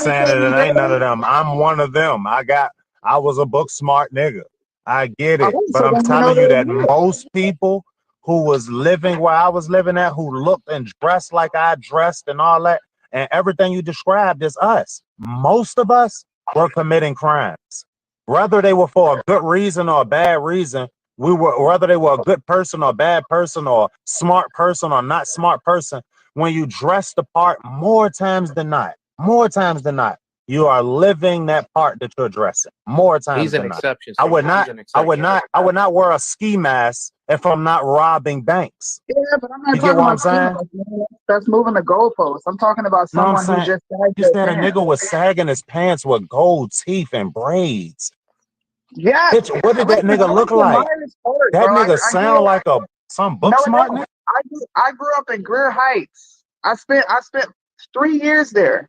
saying that it ain't none of them. I'm one of them. I was a book smart nigga. I get All it. right, But so I'm then you know telling you they're that real. most people who was living where I was living at, who looked and dressed like I dressed and all that, and everything you described is us. Most of us were committing crimes. Whether they were for a good reason or a bad reason, whether they were a good person or a bad person or smart person or not smart person, when you dress the part more times than not, you are living that part that you're addressing more times He's an than not. exception. I would He's not, an I exception. would not wear a ski mask if I'm not robbing banks. Yeah, but I'm not You get talking what I'm about saying? criminals. That's moving the goalposts. I'm talking about No, I'm someone who saying just sagged you their said a pants. nigga was sagging his pants with gold teeth and braids. Yes. Bitch, what did that Listen, nigga I look went to like? Myers Park, That bro. nigga I grew sound up. like some No, book it smart don't. nigga. I grew up in Greer Heights. I spent 3 years there.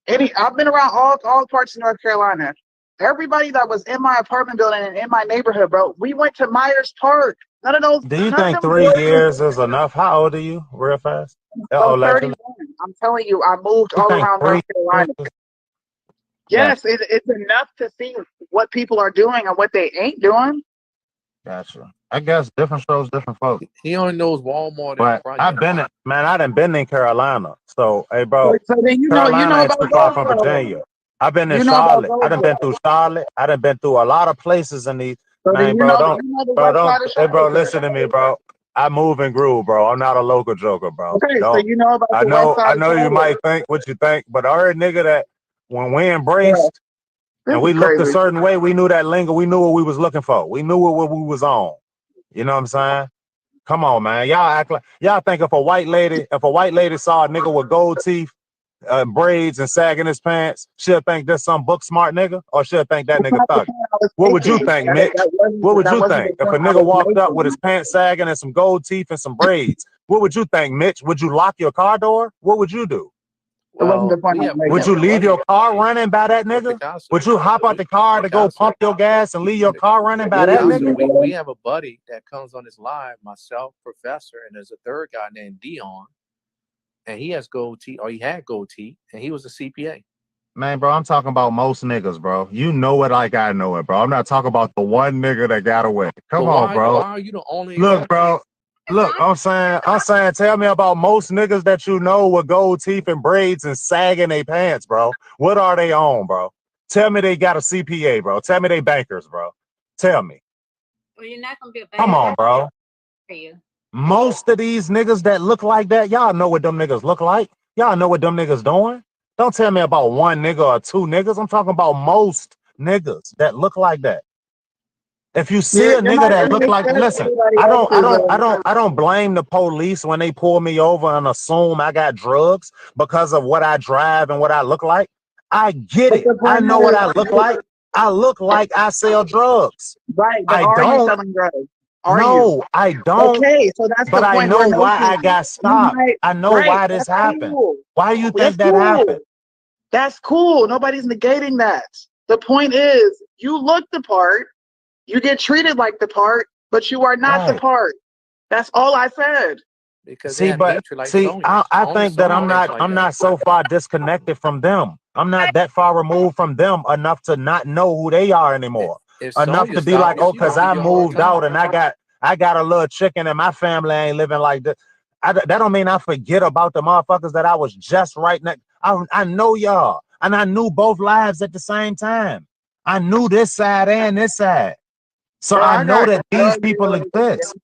I've been around all parts of North Carolina. Everybody that was in my apartment building and in my neighborhood, bro, we went to Myers Park. None of Do you them think boys 3 years is enough? How old are you, real fast? so Allegedly. 31. I'm telling you, I moved You all think around North 3 years? Carolina. Gotcha. Yes, it's enough to see what people are doing and what they ain't doing. Gotcha. I guess different shows, different folks. He only knows Walmart and But Project. I done been in Carolina. So, hey, bro, So then you Carolina know ain't about too far from Goldsboro. Virginia. I've been in You know about Charlotte. I done been Goldsboro. through Charlotte. I done been through a lot of places in these. So then Man, bro, you know the west side of hey, bro, Charlotte. listen to me, bro. I move and groove, bro. I'm not a local joker, bro. Okay, so Don't. you know about the west side I of know you Charlotte. might think what you think, but I heard nigga that when we Yeah, embraced this and is we looked a crazy. certain way, we knew that lingo. We knew what we was looking for. We knew what we was on. You know what I'm saying? Come on, man. Y'all act like y'all think if a white lady saw a nigga with gold teeth, braids, and sagging his pants, she'll think that's some book smart nigga, or she'll think that That's nigga not the thug. point I was What would you making. think, Mitch? What would That you wasn't the think if a point I nigga was walked up with making. his pants sagging and some gold teeth and some braids? What would you think, Mitch? Would you lock your car door? What would you do? It wasn't the Well, point I was Would making. you leave your car running by that nigga? Picasso. Would you hop out the car to go Picasso. pump your gas and leave your car running by that Picasso, nigga? we have a buddy that comes on his live, myself, Professor, and there's a third guy named Dion, and he has gold teeth, or he had gold teeth, and he was a CPA. Man, bro, I'm talking about most niggas, bro. You know it like I know it, bro. I'm not talking about the one nigga that got away. Come on, bro. Why are you the only Look, bro. Look, I'm saying, tell me about most niggas that you know with gold teeth and braids and sagging their pants, bro. What are they on, bro? Tell me they got a CPA, bro. Tell me they bankers, bro. Tell me. Well, you're not gonna be a banker. Come on, bro. For you. Most of these niggas that look like that, y'all know what them niggas look like. Y'all know what them niggas doing. Don't tell me about one nigga or two niggas. I'm talking about most niggas that look like that. If you see a nigga that look like, listen, I don't blame the police when they pull me over and assume I got drugs because of what I drive and what I look like. I get it. I know what I look like. I look like I sell drugs. Right, but I are you don't. selling drugs? Are No, you? I don't. Okay, so that's But the I point know we're why I making. got stopped. I know why this That's happened. cool. Why you That's think that cool. happened? That's cool. Nobody's negating that. The point is, you look the part, you get treated like the part, but you are not the Right. part. That's all I said. Because See, but see, I think that I'm not so far disconnected from them. I'm not that far removed from them enough to not know who they are anymore. Enough to be like, oh, because I moved out and I got a little chicken and my family ain't living like this. That don't mean I forget about the motherfuckers that I was just right next. I know y'all, and I knew both lives at the same time. I knew this side and this side. So Bro, I know got that these people in exist.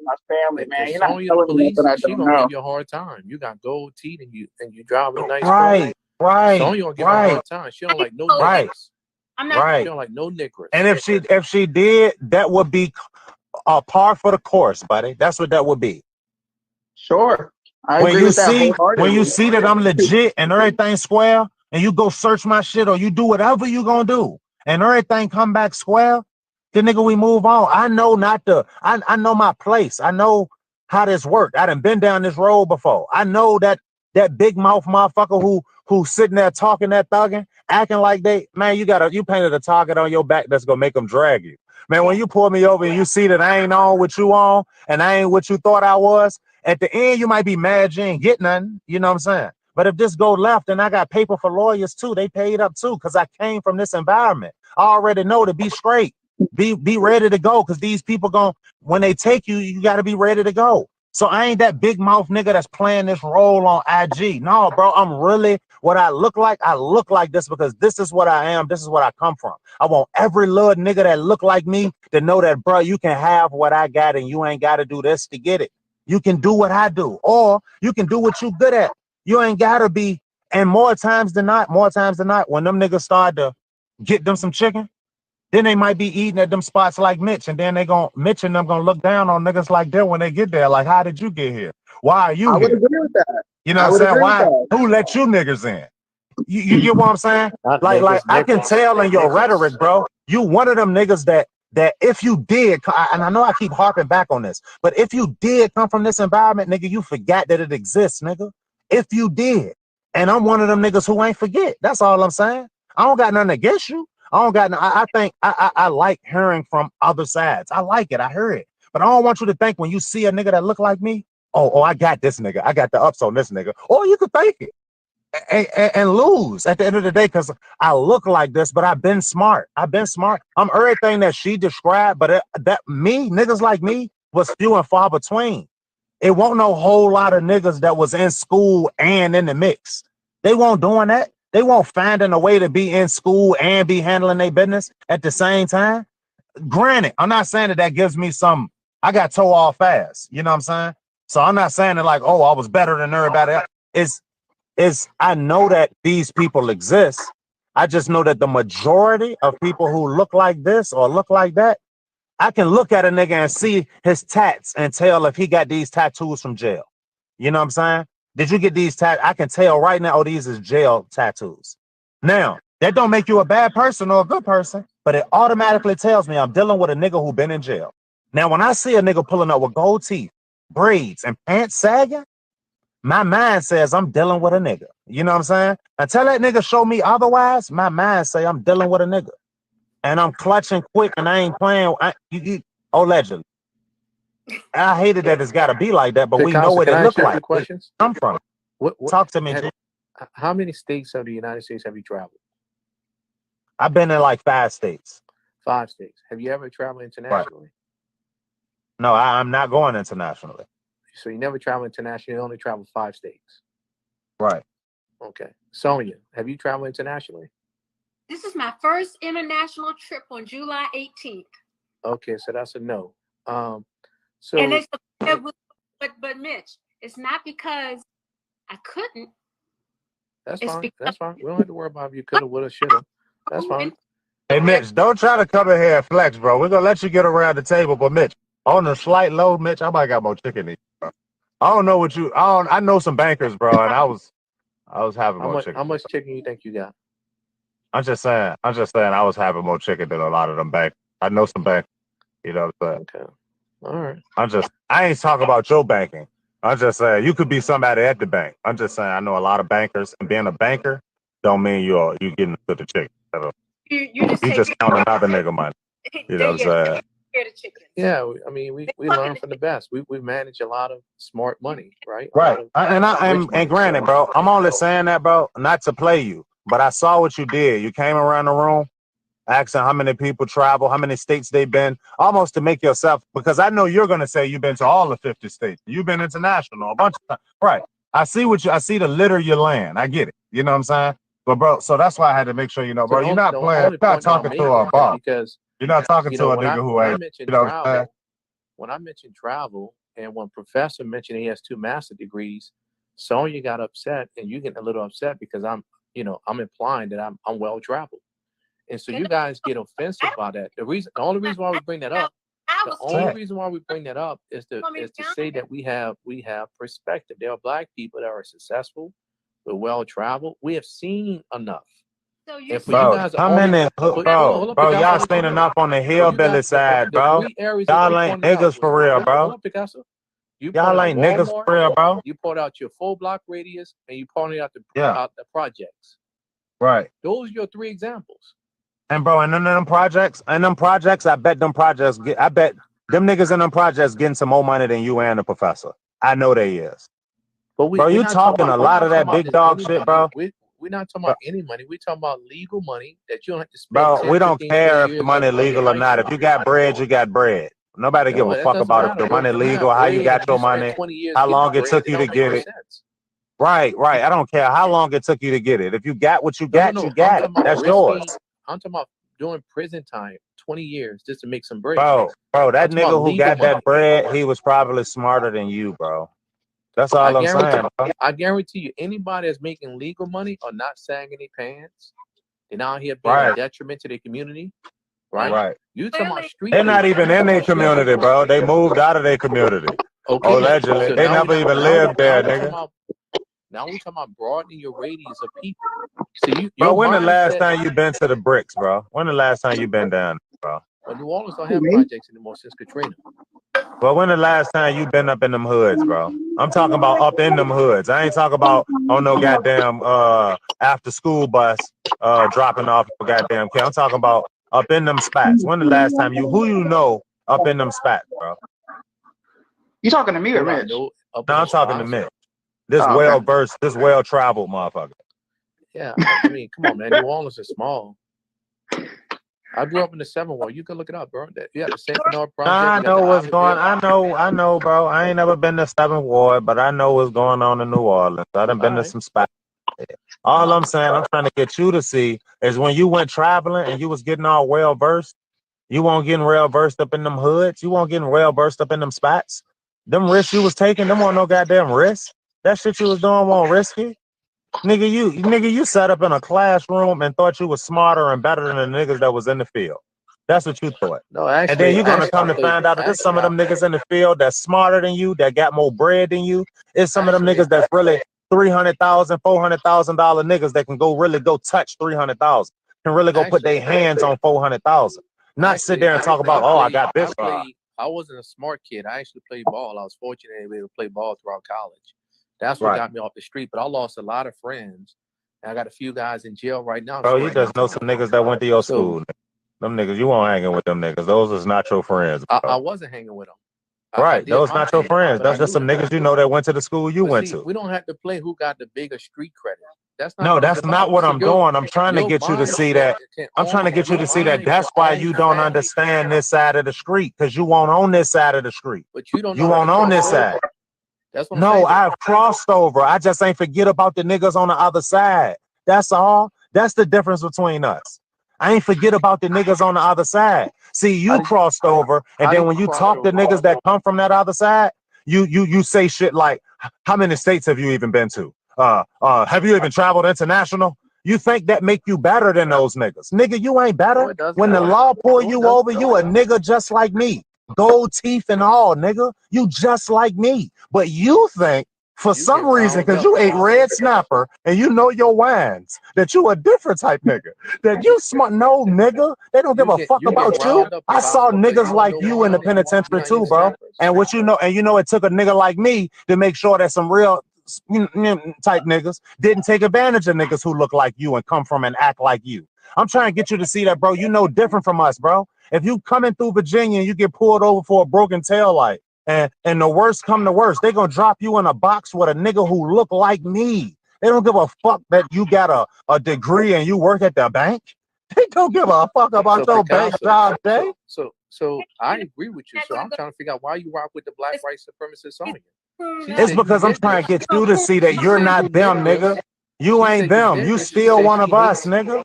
my family, man. You're not Sonya, the telling me police, nothing I she don't gonna know. give you a hard time. You got gold teeth and you drive a nice Right, car. right, Sonya gonna give you a hard time. She don't like no right, niggers. I'm not. right. She don't like no niggers. And if she did, that would be a par for the course, buddy. That's what that would be. Sure. I When agree you with that see wholeheartedly. that I'm legit and everything square, and you go search my shit or you do whatever you gonna do, and everything come back square, then nigga we move on. I know I know my place. I know how this work. I done been down this road before. I know that big mouth motherfucker who sitting there talking that thugging, acting like you painted a target on your back that's gonna make them drag you. Man, when you pull me over and you see that I ain't on what you on and I ain't what you thought I was, at the end you might be mad you ain't get nothing. You know what I'm saying? But if this go left, then I got paper for lawyers too. They paid up too, because I came from this environment. I already know to be straight, be ready to go, because these people when they take you, you got to be ready to go. So I ain't that big mouth nigga that's playing this role on IG. No, bro, I'm really what I look like. I look like this because this is what I am. This is what I come from. I want every little nigga that look like me to know that, bro, you can have what I got and you ain't got to do this to get it. You can do what I do, or you can do what you good at. You ain't got to be. And more times than not, when them niggas start to get them some chicken, then they might be eating at them spots like Mitch, and then Mitch and them gonna look down on niggas like that when they get there. Like, how did you get here? Why are you I would here? agree with that. You know I what I'm would saying? agree with Why? that. Who let you niggas in? You get what I'm saying? Not Like niggas, I can niggas. tell in your Niggas. rhetoric, bro. You one of them niggas that if you did, and I know I keep harping back on this, but if you did come from this environment, nigga, you forgot that it exists, nigga. If you did, and I'm one of them niggas who ain't forget. That's all I'm saying. I don't got nothing against you. I don't got. I think I like hearing from other sides. I like it. I hear it, but I don't want you to think when you see a nigga that look like me, oh, I got this nigga. I got the ups on this nigga. Or you could fake it and lose at the end of the day because I look like this, but I've been smart. I'm everything that she described, but niggas like me was few and far between. It won't no whole lot of niggas that was in school and in the mix. They won't doing that. They won't finding a way to be in school and be handling their business at the same time. Granted, I'm not saying that gives me I got toe off fast. You know what I'm saying? So I'm not saying that like, oh, I was better than everybody else. I know that these people exist. I just know that the majority of people who look like this or look like that, I can look at a nigga and see his tats and tell if he got these tattoos from jail. You know what I'm saying? Did you get these tattoos? I can tell right now, oh, these is jail tattoos. Now, that don't make you a bad person or a good person, but it automatically tells me I'm dealing with a nigga who been in jail. Now, when I see a nigga pulling up with gold teeth, braids, and pants sagging, my mind says I'm dealing with a nigga. You know what I'm saying? Until that nigga show me otherwise, my mind say I'm dealing with a nigga. And I'm clutching quick and I ain't playing. Allegedly. I hated that it's got to be like that, but we know what it look like. Questions? I'm from. Talk to me, G. How many states of the United States have you traveled? I've been in like 5 states. 5 states. Have you ever traveled internationally? Right. No, I'm not going internationally. So you never travel internationally, you only travel 5 states. Right. Okay. Sonia, have you traveled internationally? This is my first international trip on July 18th. Okay, so that's a no. And but Mitch, it's not because I couldn't. That's fine. That's fine. We don't have to worry about if you coulda, woulda, shoulda. That's fine. Hey Mitch, don't try to come in here and flex, bro. We're gonna let you get around the table, but Mitch, on the slight low, Mitch, I might got more chicken than you, bro. I don't know what you. I know some bankers, bro, and I was having more chicken. How much chicken you think you got? I'm just saying. I was having more chicken than a lot of them bankers. I know some bankers. You know what I'm saying? Okay. All right. I ain't talking about your banking. I'm just saying you could be somebody at the bank. I'm just saying I know a lot of bankers, and being a banker don't mean you getting to the chicken. You just count another nigga money. You know what I'm saying? Yeah, I mean we learn from the best. We manage a lot of smart money, right? Right. And granted, bro, I'm only saying that, bro, not to play you, but I saw what you did. You came around the room asking how many people travel, how many states they've been, almost to make yourself, because I know you're gonna say you've been to all the 50 states. You've been international a bunch of times. Right. I see the litter you land. I get it. You know what I'm saying? But bro, so that's why I had to make sure you know, bro, you're not playing, you're not talking to a bar. Because you're not talking to a nigga who ain't. When I mentioned travel, and when Professor mentioned he has 2 master's degrees, Sonya got upset, and you getting a little upset because I'm implying that I'm well traveled, and so you guys get offensive by that. The only reason why we bring that up, is to say that we have perspective. There are Black people that are successful, we're well traveled. We have seen enough. So bro, y'all seen enough on the hillbilly side, bro. Y'all ain't niggas for real, bro. Y'all ain't niggas for real, bro. You point out your 4-block radius, and you pointed out the projects. Right. Those are your 3 examples. And bro, and them projects, I bet them niggas in them projects getting some more money than you and the professor. I know they is. But bro, you talking a lot of that big dog shit, bro. We're not talking about any money. We're talking about legal money that you don't have to spend. Bro, 10, we don't 15, care 20 if the money years legal or not. If you got bread, you got bread. Nobody give a fuck about if the money legal, how you got your money, how long it took you to get it. Right. I don't care how long it took you to get it. If you got what you got, you got it. That's yours. I'm talking about doing prison time, 20 years just to make some bread. Bro, that nigga who got that bread, he was probably smarter than you, bro. That's all I'm saying, bro. I guarantee you, anybody that's making legal money are not sagging their pants. They're not here being a detriment to their community. Right. You talking about street? They're not even in their community, bro. They moved out of their community. Okay. Allegedly. So they never even lived there, nigga. Now we're talking about broadening your radius of people. So bro, when the last time you been to the bricks, bro? When the last time you been down, bro? Well, New Orleans don't have projects anymore since Katrina. Well, when the last time you been up in them hoods, bro? I'm talking about up in them hoods. I ain't talking about on no goddamn after school bus dropping off a goddamn kid. I'm talking about up in them spots. When the last time who you know up in them spots, bro? You talking to me or Mitch? No, I'm talking to Mitch. This well-versed, this well-traveled motherfucker. Yeah, I mean, come on, man. New Orleans is small. I grew up in the 7th Ward. You can look it up, bro. You got the St. Bernard Project. I know what's going on. I know, bro. I ain't never been to 7th Ward, but I know what's going on in New Orleans. I done been to some spots. All I'm saying, I'm trying to get you to see is when you went traveling and you was getting all well-versed, you weren't getting well-versed up in them hoods. You weren't getting well-versed up in them spots. Them risks you was taking, them weren't no goddamn risks. That shit you was doing wasn't risky. Nigga, you sat up in a classroom and thought you was smarter and better than the niggas that was in the field. That's what you thought. No, actually, and then you're gonna come to find out that there's some of them niggas in the field that's smarter than you, that got more bread than you. It's some of them niggas that's really $300,000, $400,000 niggas that can really go touch 300,000, can really go put their hands on 400,000. Not sit there and talk about, I got this. I wasn't a smart kid. I actually played ball. I was fortunate to be able to play ball throughout college. That's what got me off the street. But I lost a lot of friends. And I got a few guys in jail right now. Bro, you just know some niggas that went to your school. Them niggas, you won't hanging with them niggas. Those is not your friends. I wasn't hanging with them. Right, those not your friends. That's just some niggas you know that went to the school you went to. We don't have to play who got the bigger street credit. That's not. No, that's not what I'm doing. I'm trying to get you to see that. I'm trying to get you to see that. That's why you don't understand this side of the street, because you won't own this side of the street. But you don't. You won't own this side. That's what no, I've crossed over. I just ain't forget about the niggas on the other side. That's all. That's the difference between us. I ain't forget about the niggas on the other side. See, you crossed over, and then when you talk to niggas that come from that other side, you say shit like, how many states have you even been to? Have you even traveled international? You think that make you better than those niggas? Nigga, you ain't better. When the law pull you over, you a nigga just like me. Gold teeth and all, nigga. You just like me. But you think, for some reason, because you ate red snapper and you know your wines, that you a different type nigga. That you smart. No, nigga. They don't give a fuck about you. I saw niggas like you in the penitentiary too, bro. And what you know, it took a nigga like me to make sure that some real type niggas didn't take advantage of niggas who look like you and come from and act like you. I'm trying to get you to see that, bro. You know different from us, bro. If you coming through Virginia and you get pulled over for a broken tail light, and the worst come to worst, they gonna drop you in a box with a nigga who look like me. They don't give a fuck that you got a degree and you work at the bank. They don't give a fuck about your bank job, Jay. So I agree with you. So I'm trying to figure out why you rock with the black white supremacist on you. It's because I'm trying to get you to see that you're not them, nigga. You ain't them. You still one of us, nigga.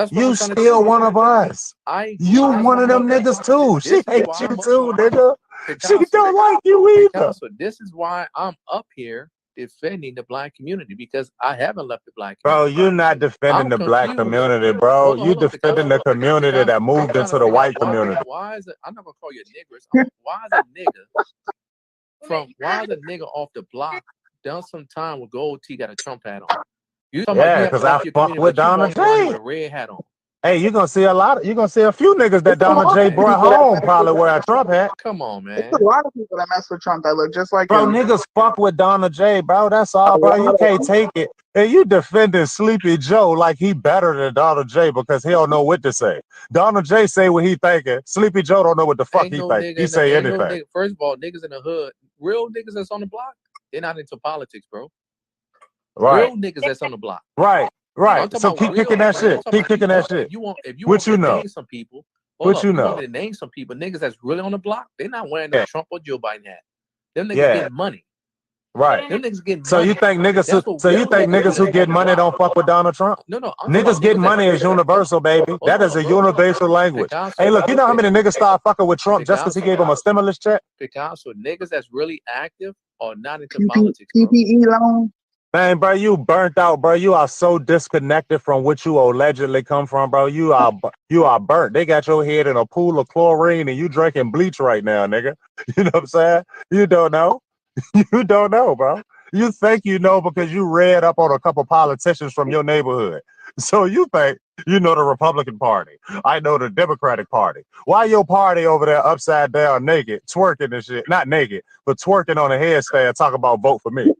You still one of us. You one of them niggas too. She hates you too, nigga. She don't like you either. So this is why I'm up here defending the black community, because I haven't left the black community. Bro, you're not defending the black community, bro. You defending the community that moved into the white community. Why is it? I'm not gonna call you a nigger. Why is a nigga off the block done some time with gold tee got a Trump hat on? Yeah, because I fuck with Donald J. With a red hat on. Hey, you're gonna see a few niggas that Donald J brought home probably wear a Trump hat. Come on, man. There's a lot of people that mess with Trump that look just like bro, him. Niggas fuck with Donald J, bro. That's all, bro. You can't take it. And you defending Sleepy Joe like he better than Donald J because he don't know what to say. Donald J say what he thinking. Sleepy Joe don't know what the fuck he think. He say anything. First of all, niggas in the hood, real niggas that's on the block, They're not into politics, bro. Right. Real niggas that's on the block. Right. I'm Right. talking So about keep real. kicking that I'm shit. talking Keep about kicking that shit. if you want What me you to know? name some people, hold What up. you You want know? me to name some people, niggas that's really on the block? They're not wearing no Yeah. Trump or Joe Biden hat. Them niggas Yeah. getting money. Right. Them niggas getting So you money. think niggas That's who what so you real think niggas niggas do who that's get on the money block. don't fuck with Donald Trump? No, I'm talking about Niggas get niggas money is universal, baby. Hold That is on, a bro. universal language. Picasso, Hey, look, you know how many niggas start fucking with Trump just because he Picasso. gave him a stimulus check? Picasso, niggas that's really active are not into PP, politics, bro. PPE loan. Man, bro, you burnt out, bro. You are so disconnected from what you allegedly come from, bro. You are burnt. They got your head in a pool of chlorine and you drinking bleach right now, nigga. You know what I'm saying? You don't know. You don't know, bro. You think you know because you read up on a couple politicians from your neighborhood. So you think you know the Republican Party. I know the Democratic Party. Why your party over there upside down naked, twerking and shit? Not naked, but twerking on a headstand talking about vote for me.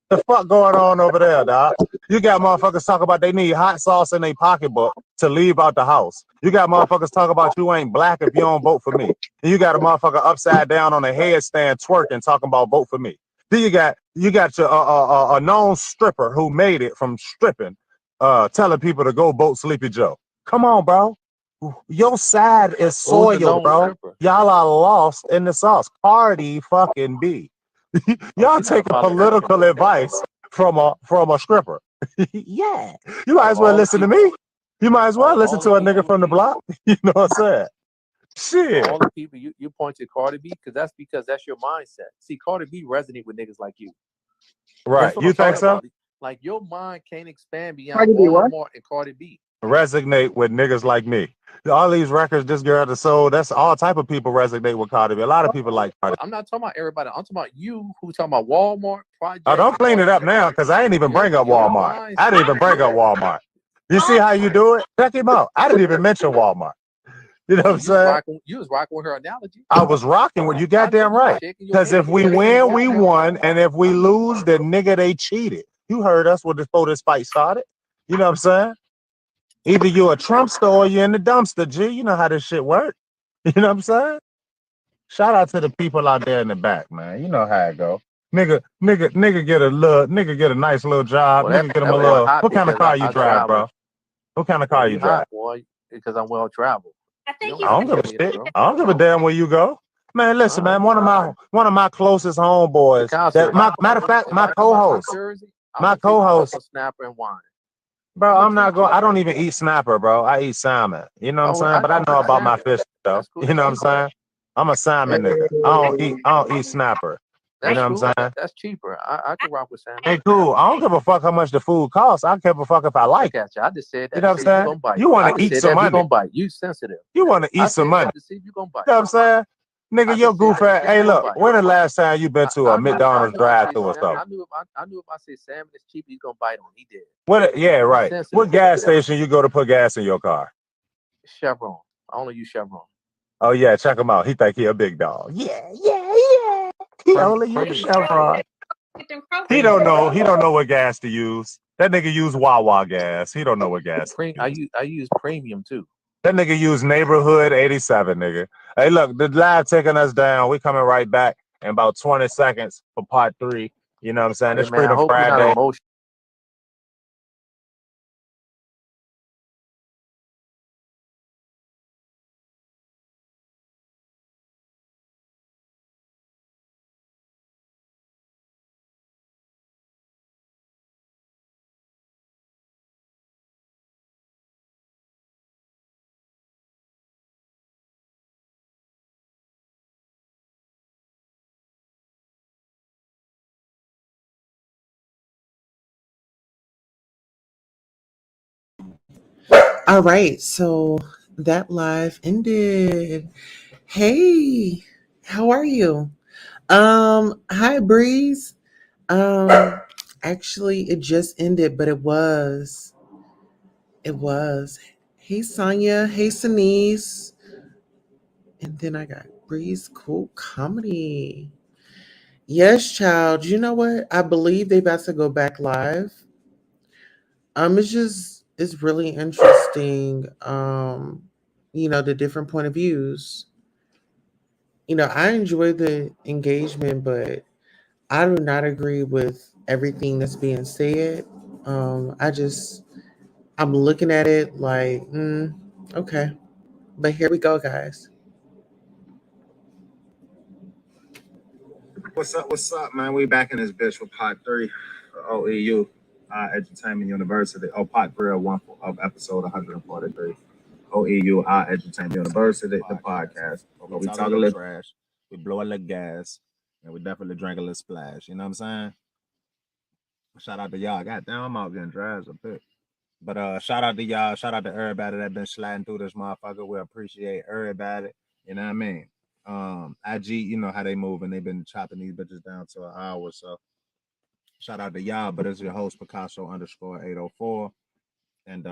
The fuck going on over there, dog? You got motherfuckers talk about they need hot sauce in their pocketbook to leave out the house. You got motherfuckers talk about you ain't black if you don't vote for me. And you got a motherfucker upside down on a headstand twerking talking about vote for me. Then you got your a known stripper who made it from stripping, telling people to go vote Sleepy Joe. Come on, bro. Your side is Who's the soiled, known bro. stripper? Y'all are lost in the sauce. Cardi fucking B. Y'all She's not a taking political advice from a stripper. Yeah. You might as well all the listen to people, me. You might as well all listen the to a people, nigga from the block. You know what I'm saying? Shit. all the people you point to Cardi B because that's your mindset. See, Cardi B resonate with niggas like you. Right. That's what You I'm think talking so? about. Like your mind can't expand beyond Cardi B what? Walmart and Cardi B. Resonate with niggas like me. All these records this girl has sold, that's all type of people resonate with Cardi B. A lot of people like Cardi B. I'm not talking about everybody. I'm talking about you who talking about Walmart, Project. Oh, don't clean it up now, because I ain't even bring up Walmart. I didn't even bring up Walmart. You see how you do it? Check him out. I didn't even mention Walmart. You know what I'm saying? You was rocking with her analogy. I was rocking with you, goddamn right. Because if we win, we won, and if we lose, then nigga, they cheated. You heard us before this fight started. You know what I'm saying? Either you a Trumpster or you in the dumpster, G. You know how this shit work. You know what I'm saying? Shout out to the people out there in the back, man. You know how it go. Nigga get a nice little job. Well, Nigga get him that a boy little. hot What kind of because car you I drive, travel. bro? What kind of car you drive? Hot, boy, because I'm well traveled. I think You I don't don't give a get me, shit. bro. I don't give a damn where you go. Man, listen, man. One of my closest homeboys. Picasso, That matter of fact, my co-host. My co-host. A snapper and wine. Bro, I'm not going. I don't even eat snapper, bro. I eat salmon. You know what I'm saying? But I know about my fish though. You know what I'm saying? I'm a salmon nigga. I don't eat snapper. You know what I'm saying? That's cheaper. I can rock with salmon. Hey, cool. I don't give a fuck how much the food costs. I don't give a fuck if I like it. Got you. I just said that. You know what I'm saying? You want to eat some money. You gonna bite. You sensitive. You want to eat some money. To see if you gonna bite. You know what I'm saying? Nigga, your goof ass. Hey, look, when the last time you been to a McDonald's drive-thru or something? I knew if I said salmon is cheap, he's gonna bite on. He did. What? Yeah, right. What gas station you go to put gas in your car? Chevron. I only use Chevron. Oh yeah, check him out. He think he a big dog. Yeah. He only use Chevron. He don't know what gas to use. That nigga use Wawa gas. He don't know what gas. I use premium too. That nigga use neighborhood 87, nigga. Hey, look, the live taking us down. We coming right back in about 20 seconds for part 3. You know what I'm saying? It's Freedom Friday. All right, so that live ended. Hey, how are you? Hi Breeze. Actually it just ended, but it was. Hey Sonia, hey Denise. And then I got Breeze Cool Comedy. Yes, child. You know what? I believe they about to go back live. It's really interesting. The different point of views. I enjoy the engagement, but I do not agree with everything that's being said. I'm looking at it like, okay. But here we go, guys. What's up, man? We back in this bitch for part 3 of OEU Entertainment University. Part 3 of episode 143. OEU Entertainment University, the podcast. Okay, we talk a little trash, we blow a little gas, and we definitely drink a little splash. You know what I'm saying? Shout out to y'all. Goddamn, I'm out getting dry as a bit. But shout out to y'all. Shout out to everybody that been sliding through this motherfucker. We appreciate everybody. You know what I mean? IG, you know how they move, and they've been chopping these bitches down to an hour. So shout out to y'all. But it's your host Picasso_804. And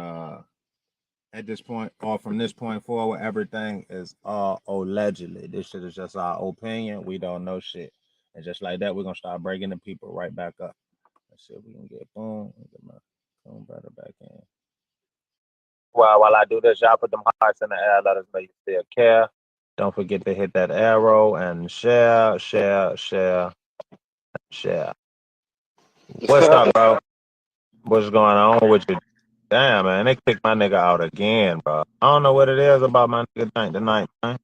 at this point, or from this point forward, everything is all allegedly. This shit is just our opinion. We don't know shit. And just like that, we're gonna start breaking the people right back up. Let's see if we can get boom. Get my phone brother back in. Well, while I do this, y'all put them hearts in the air. Let us know you still care. Don't forget to hit that arrow and share. What's up, bro? What's going on with you? Damn, man, they kicked my nigga out again, bro. I don't know what it is about my nigga thing tonight, man.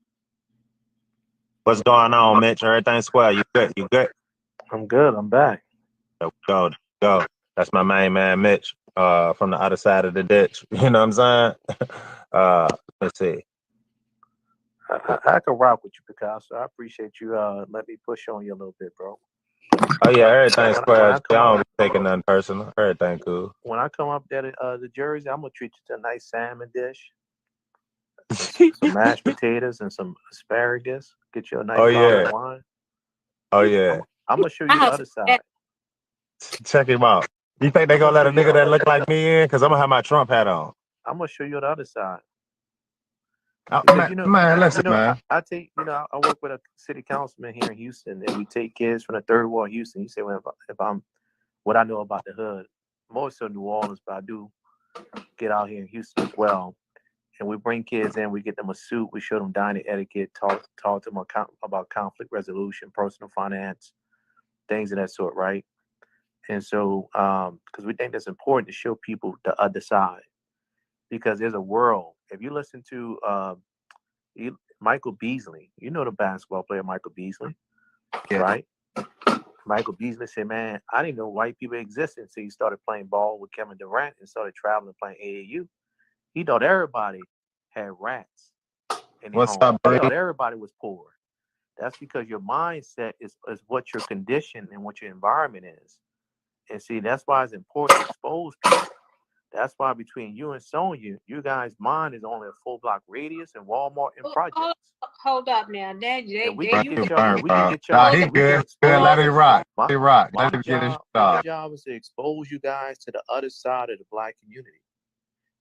What's going on, Mitch? Everything square? You good? You good? I'm good. I'm back. Go. That's my main man, Mitch, from the other side of the ditch. You know what I'm saying? Let's see. I can rock with you, Picasso. I appreciate you let me push on you a little bit, bro. Oh yeah, everything's square. I don't be taking nothing personal. Everything cool. When I come up there to the Jersey, I'm gonna treat you to a nice salmon dish, some mashed potatoes, and some asparagus. Get you a nice bottle of wine. Oh yeah. I'm gonna show you the other side. Check him out. You think they gonna let a nigga that look like me in? Cause I'm gonna have my Trump hat on. I'm gonna show you the other side. Because, man, listen, man. I take, I work with a city councilman here in Houston, and we take kids from the third ward Houston. You say, well, if I'm what I know about the hood, more so New Orleans, but I do get out here in Houston as well. And we bring kids in, we get them a suit, we show them dining etiquette, talk to them about conflict resolution, personal finance, things of that sort, right? And so, because we think that's important to show people the other side, because there's a world. If you listen to Michael Beasley, you know the basketball player Michael Beasley, right? Michael Beasley said, man, I didn't know white people existed until he started playing ball with Kevin Durant and started traveling playing AAU. He thought everybody had rats in their home. He thought everybody was poor. That's because your mindset is what your condition and what your environment is. And see, that's why it's important to expose people. That's why between you and Sonya, you guys' mind is only a 4-block radius and Walmart and projects. Hold up now. We can get y'all. He good. Let it rock. Let it rock. Let him get his My job is to expose you guys to the other side of the Black community.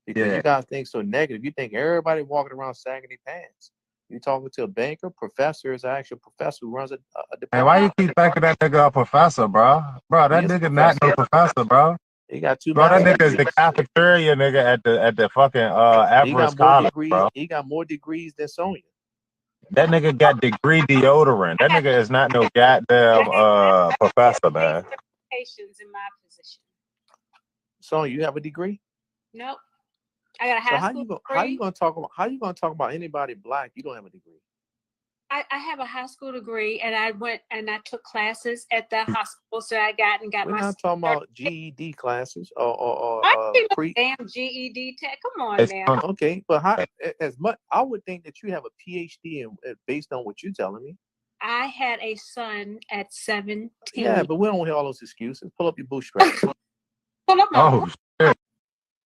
Because you guys think so negative. You think everybody walking around sagging their pants. You talking to a banker, professor is an actual professor who runs a department. Hey, why you keep backing that nigga a professor, bro? Bro, that nigga not no professor, bro. He got 2 bro, that nigga is the cafeteria nigga at the fucking Everest College, bro. He got more degrees than Sonya. That nigga got degree deodorant. That nigga is not no goddamn professor, man. In my position. Sonya, you have a degree? Nope. I got a high school degree. How you gonna talk about anybody Black? You don't have a degree. I have a high school degree, and I went and I took classes at the hospital, so I got We're my. Not talking about GED classes or pre. Damn GED tech. Come on now. Okay, but how as much? I would think that you have a PhD based on what you're telling me. I had a son at 17. Yeah, but we don't hear all those excuses. Pull up your bootstraps. Pull up my. Shit.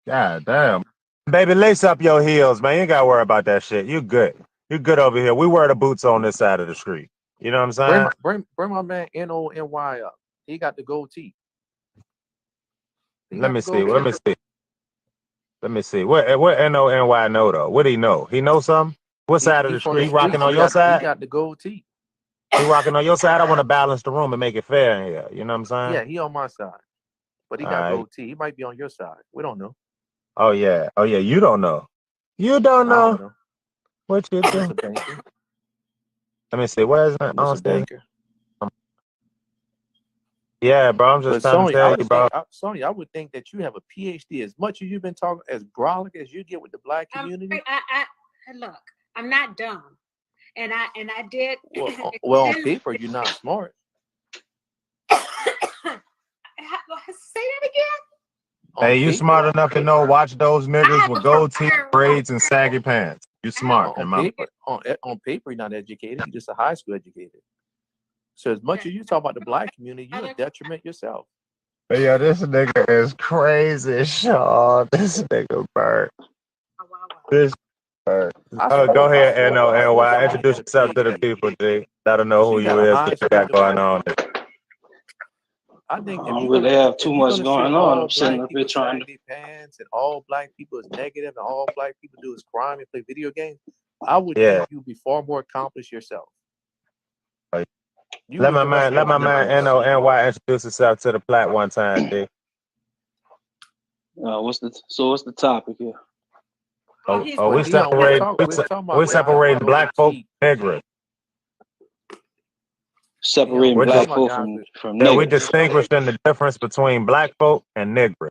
God damn. Baby, lace up your heels, man. You ain't gotta worry about that shit. You good. You good over here. We wear the boots on this side of the street. You know what I'm saying? Bring my man NONY up. He got the gold teeth. Let me see. What NONY know though? What do he know? He know something? What side of the street? He rocking on your side? He got the gold teeth. He rocking on your side? I want to balance the room and make it fair in here. You know what I'm saying? Yeah, he on my side. But he got gold teeth. He might be on your side. We don't know. Oh yeah. You don't know. You don't know. What you do? Let me see. Where is that? Mr. Banker. Yeah, bro. I'm just But trying to Sonya, I tell you, would bro. think, Sonya, I would think that you have a PhD. As much as you've been talking, as brolic as you get with the black community. Look, I'm not dumb, and I did. Well, on paper, you're not smart. Say that again. Hey, you smart enough to know watch those niggas with gold teeth, braids, and saggy pants. You smart in my book. On paper, you're not educated. You're just a high school educated. So as much as you talk about the black community, you're a detriment yourself. But yeah, this nigga is crazy, Sean. This nigga bird. This bird. Go ahead, NONY. Introduce yourself to the people, G. Let them know who you is, what you got going on. I think I don't really have too much going on. I'm sitting up here trying to pants and all black people is negative and all black people do is crime and play video games. I would think you'd be far more accomplished yourself. Let my man NONY introduce himself to the plat one time, G. what's the topic here? We separating black folk from niggers. Separating black folk from niggers. We distinguishing the difference between black folk and niggers.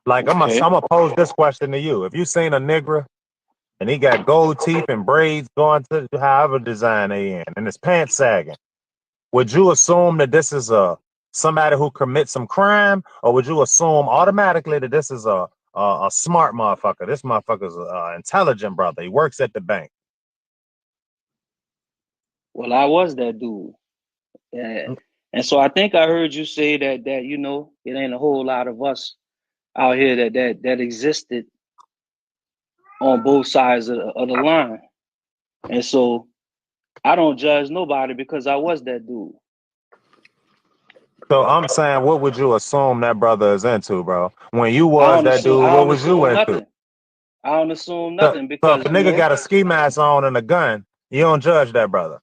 Like I'm gonna pose this question to you: if you seen a nigger and he got gold teeth and braids going to however design they in, and his pants sagging, would you assume that this is somebody who commits some crime, or would you assume automatically that this is a smart motherfucker? This motherfucker's an intelligent brother. He works at the bank. Well, I was that dude. And so I think I heard you say that you know, it ain't a whole lot of us out here that existed on both sides of the line. And so I don't judge nobody because I was that dude. So I'm saying, what would you assume that brother is into, bro? When you was that dude, what was you into? I don't assume nothing because if a nigga got a ski mask on and a gun, you don't judge that brother.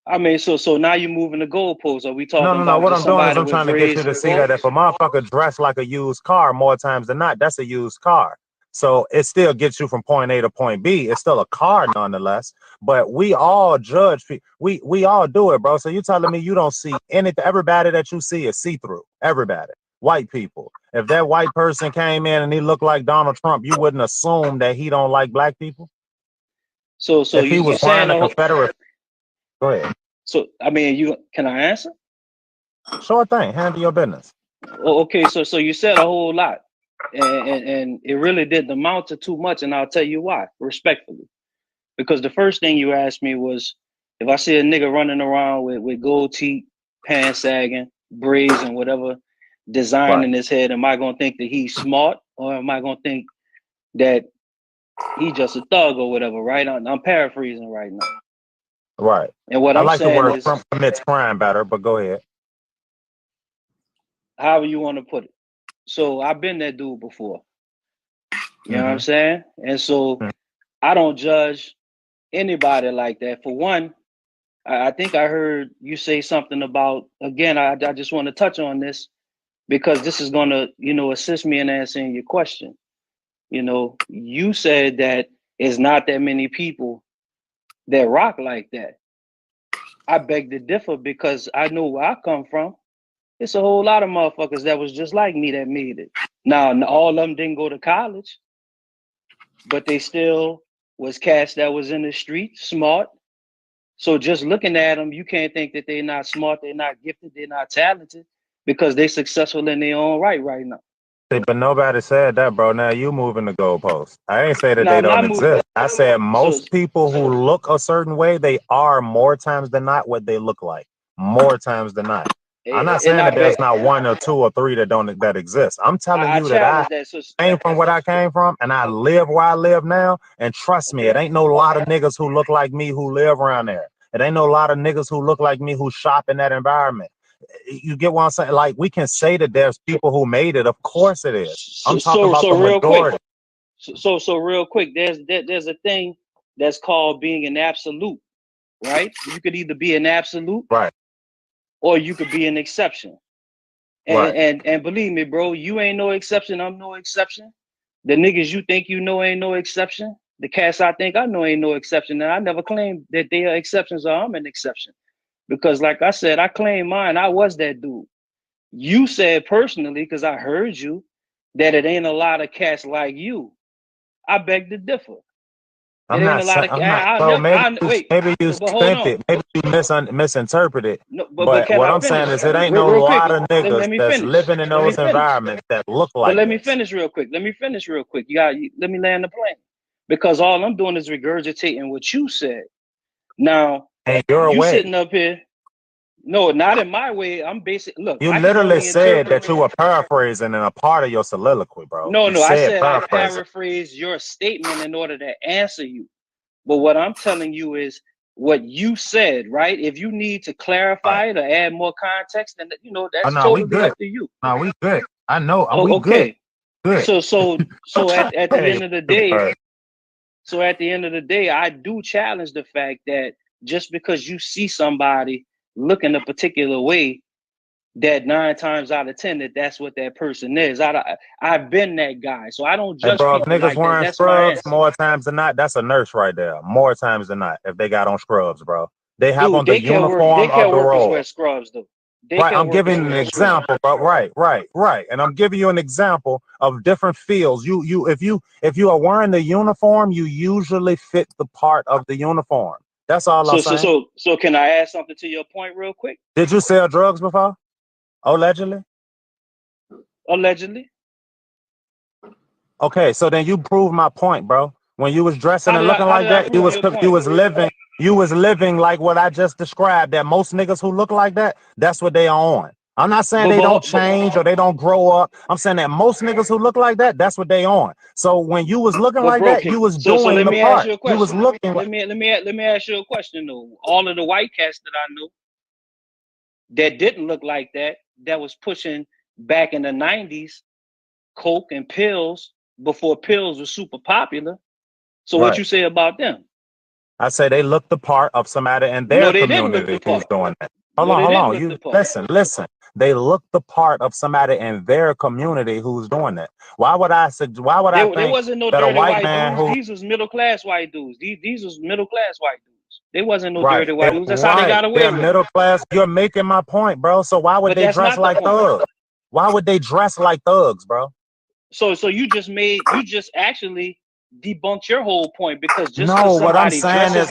I mean, so now you're moving the goalposts. Are we talking about No. What I'm doing is I'm trying to get you to see that if a motherfucker dressed like a used car more times than not, that's a used car. So it still gets you from point A to point B. It's still a car nonetheless. But we all judge. We all do it, bro. So you telling me you don't see anything? Everybody that you see is see-through. Everybody. White people. If that white person came in and he looked like Donald Trump, you wouldn't assume that he don't like black people? So if he was wearing a Confederate. Go ahead. So I mean, can I answer? Sure thing. Handle your business. Okay, so you said a whole lot, and it really didn't amount to too much, and I'll tell you why, respectfully. Because the first thing you asked me was, if I see a nigga running around with gold teeth, pants sagging, braids, and whatever design in his head, am I gonna think that he's smart, or am I gonna think that he's just a thug or whatever? Right? I'm paraphrasing right now. Right. And what I'm saying the word Trump commits crime better, but go ahead. However you want to put it. So I've been that dude before. You know what I'm saying? And so I don't judge anybody like that. For one, I think I heard you say something about, again, I just want to touch on this because this is going to, you know, assist me in answering your question. You know, you said that it's not that many people that rock like that. I beg to differ because I know where I come from. It's a whole lot of motherfuckers that was just like me that made it. Now, all of them didn't go to college, but they still was cats that was in the street, smart. So just looking at them, you can't think that they're not smart, they're not gifted, they're not talented, because they're successful in their own right now. But nobody said that, bro. Now you moving the goalposts. I ain't say that they don't exist. I said most people who look a certain way, they are more times than not what they look like. More times than not. I'm not saying that there's not one or two or three that exist. I'm telling you that I came from what I came from, and I live where I live now. And trust me, it ain't no lot of niggas who look like me who live around there. It ain't no lot of niggas who look like me who shop in that environment. You get what I'm saying? Like, we can say that there's people who made it. Of course it is. I'm talking about the majority. So real quick, there's a thing that's called being an absolute, right? You could either be an absolute, right, or you could be an exception. And believe me, bro, you ain't no exception. I'm no exception. The niggas you think you know ain't no exception. The cats I think I know ain't no exception. And I never claimed that they are exceptions or I'm an exception. Because like I said, I claim mine. I was that dude. You said personally, because I heard you, that it ain't a lot of cats like you. I beg to differ. It ain't a lot of. Bro, Wait, maybe you but hold spent on. it. Maybe you misinterpreted. No, but But can what I I'm finish? saying is, it ain't no Real quick. lot of niggas Let me that's finish. living in Let me those finish. environments that look But like let me this. finish real quick. Let me land the plane. Because all I'm doing is regurgitating what you said. Now, And your you way. sitting up here. No, not in my way. I'm basic. Look, You I can literally only said interpret. that you were paraphrasing in a part of your soliloquy, bro. No, You I said said I paraphrasing. paraphrase your statement in order to answer you. But what I'm telling you is what you said, right? If you need to clarify it or add more context, then that's No, we totally good. up to you. No, we good. I know. Oh, we okay. Good. So at the Hey, end of the day, I do challenge the fact that just because you see somebody looking a particular way, that 9 times out of 10 that's what that person is. I've been that guy, so I don't judge bro, if people niggas like that. wearing That's my scrubs answer. more times than not, that's a nurse right there. More times than not, if they got on scrubs, bro. They have on the uniform of the role. Wear scrubs though. Right, I'm giving an example, bro. Right. And I'm giving you an example of different fields. If you are wearing the uniform, you usually fit the part of the uniform. That's all I'm saying. So can I add something to your point real quick? Did you sell drugs before? Allegedly? Allegedly. Okay, so then you prove my point, bro. When you was dressing and looking like that, you was living like what I just described. That most niggas who look like that, that's what they are on. I'm not saying they don't change or they don't grow up. I'm saying that most niggas who look like that, that's what they on. So when you was looking like that, you was doing the part. You was looking. Let me ask you a question though. All of the white cats that I knew that didn't look like that was pushing back in the 90s, coke and pills before pills were super popular. So what you say about them? I say they look the part of somebody in their community who's doing that. Hold on. You listen. They look the part of somebody in their community who's doing that. Why would I think there wasn't no that dirty a white white man dudes? who These was middle class white dudes. These was middle class white dudes. They wasn't no dirty white dudes. That's how they got away with it. Middle class. You're making my point, bro. So why would they dress like thugs? Why would they dress like thugs, bro? So you just actually debunked your whole point, because just what I'm saying is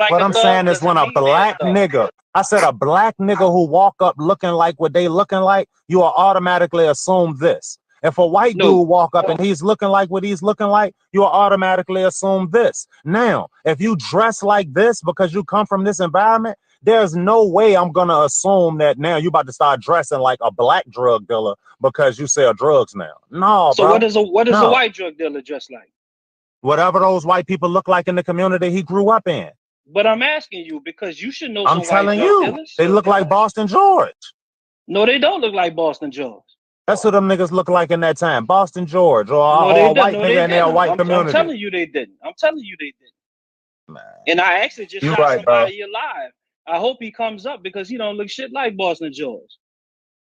when a black nigga, I said a black nigga who walk up looking like what they looking like, you will automatically assume this. If a white dude walk up and he's looking like what he's looking like, you will automatically assume this. Now, if you dress like this because you come from this environment, there's no way I'm gonna assume that now you about to start dressing like a black drug dealer because you sell drugs now. No, so bro. What does a white drug dealer dress like? Whatever those white people look like in the community he grew up in. But I'm asking you because you should know. I'm telling you, they look like Boston George. No, they don't look like Boston George. That's what them niggas look like in that time. Boston George or a white nigga in their white community. I'm telling you they didn't. Man. And I actually just shot somebody alive. I hope he comes up because he don't look shit like Boston George.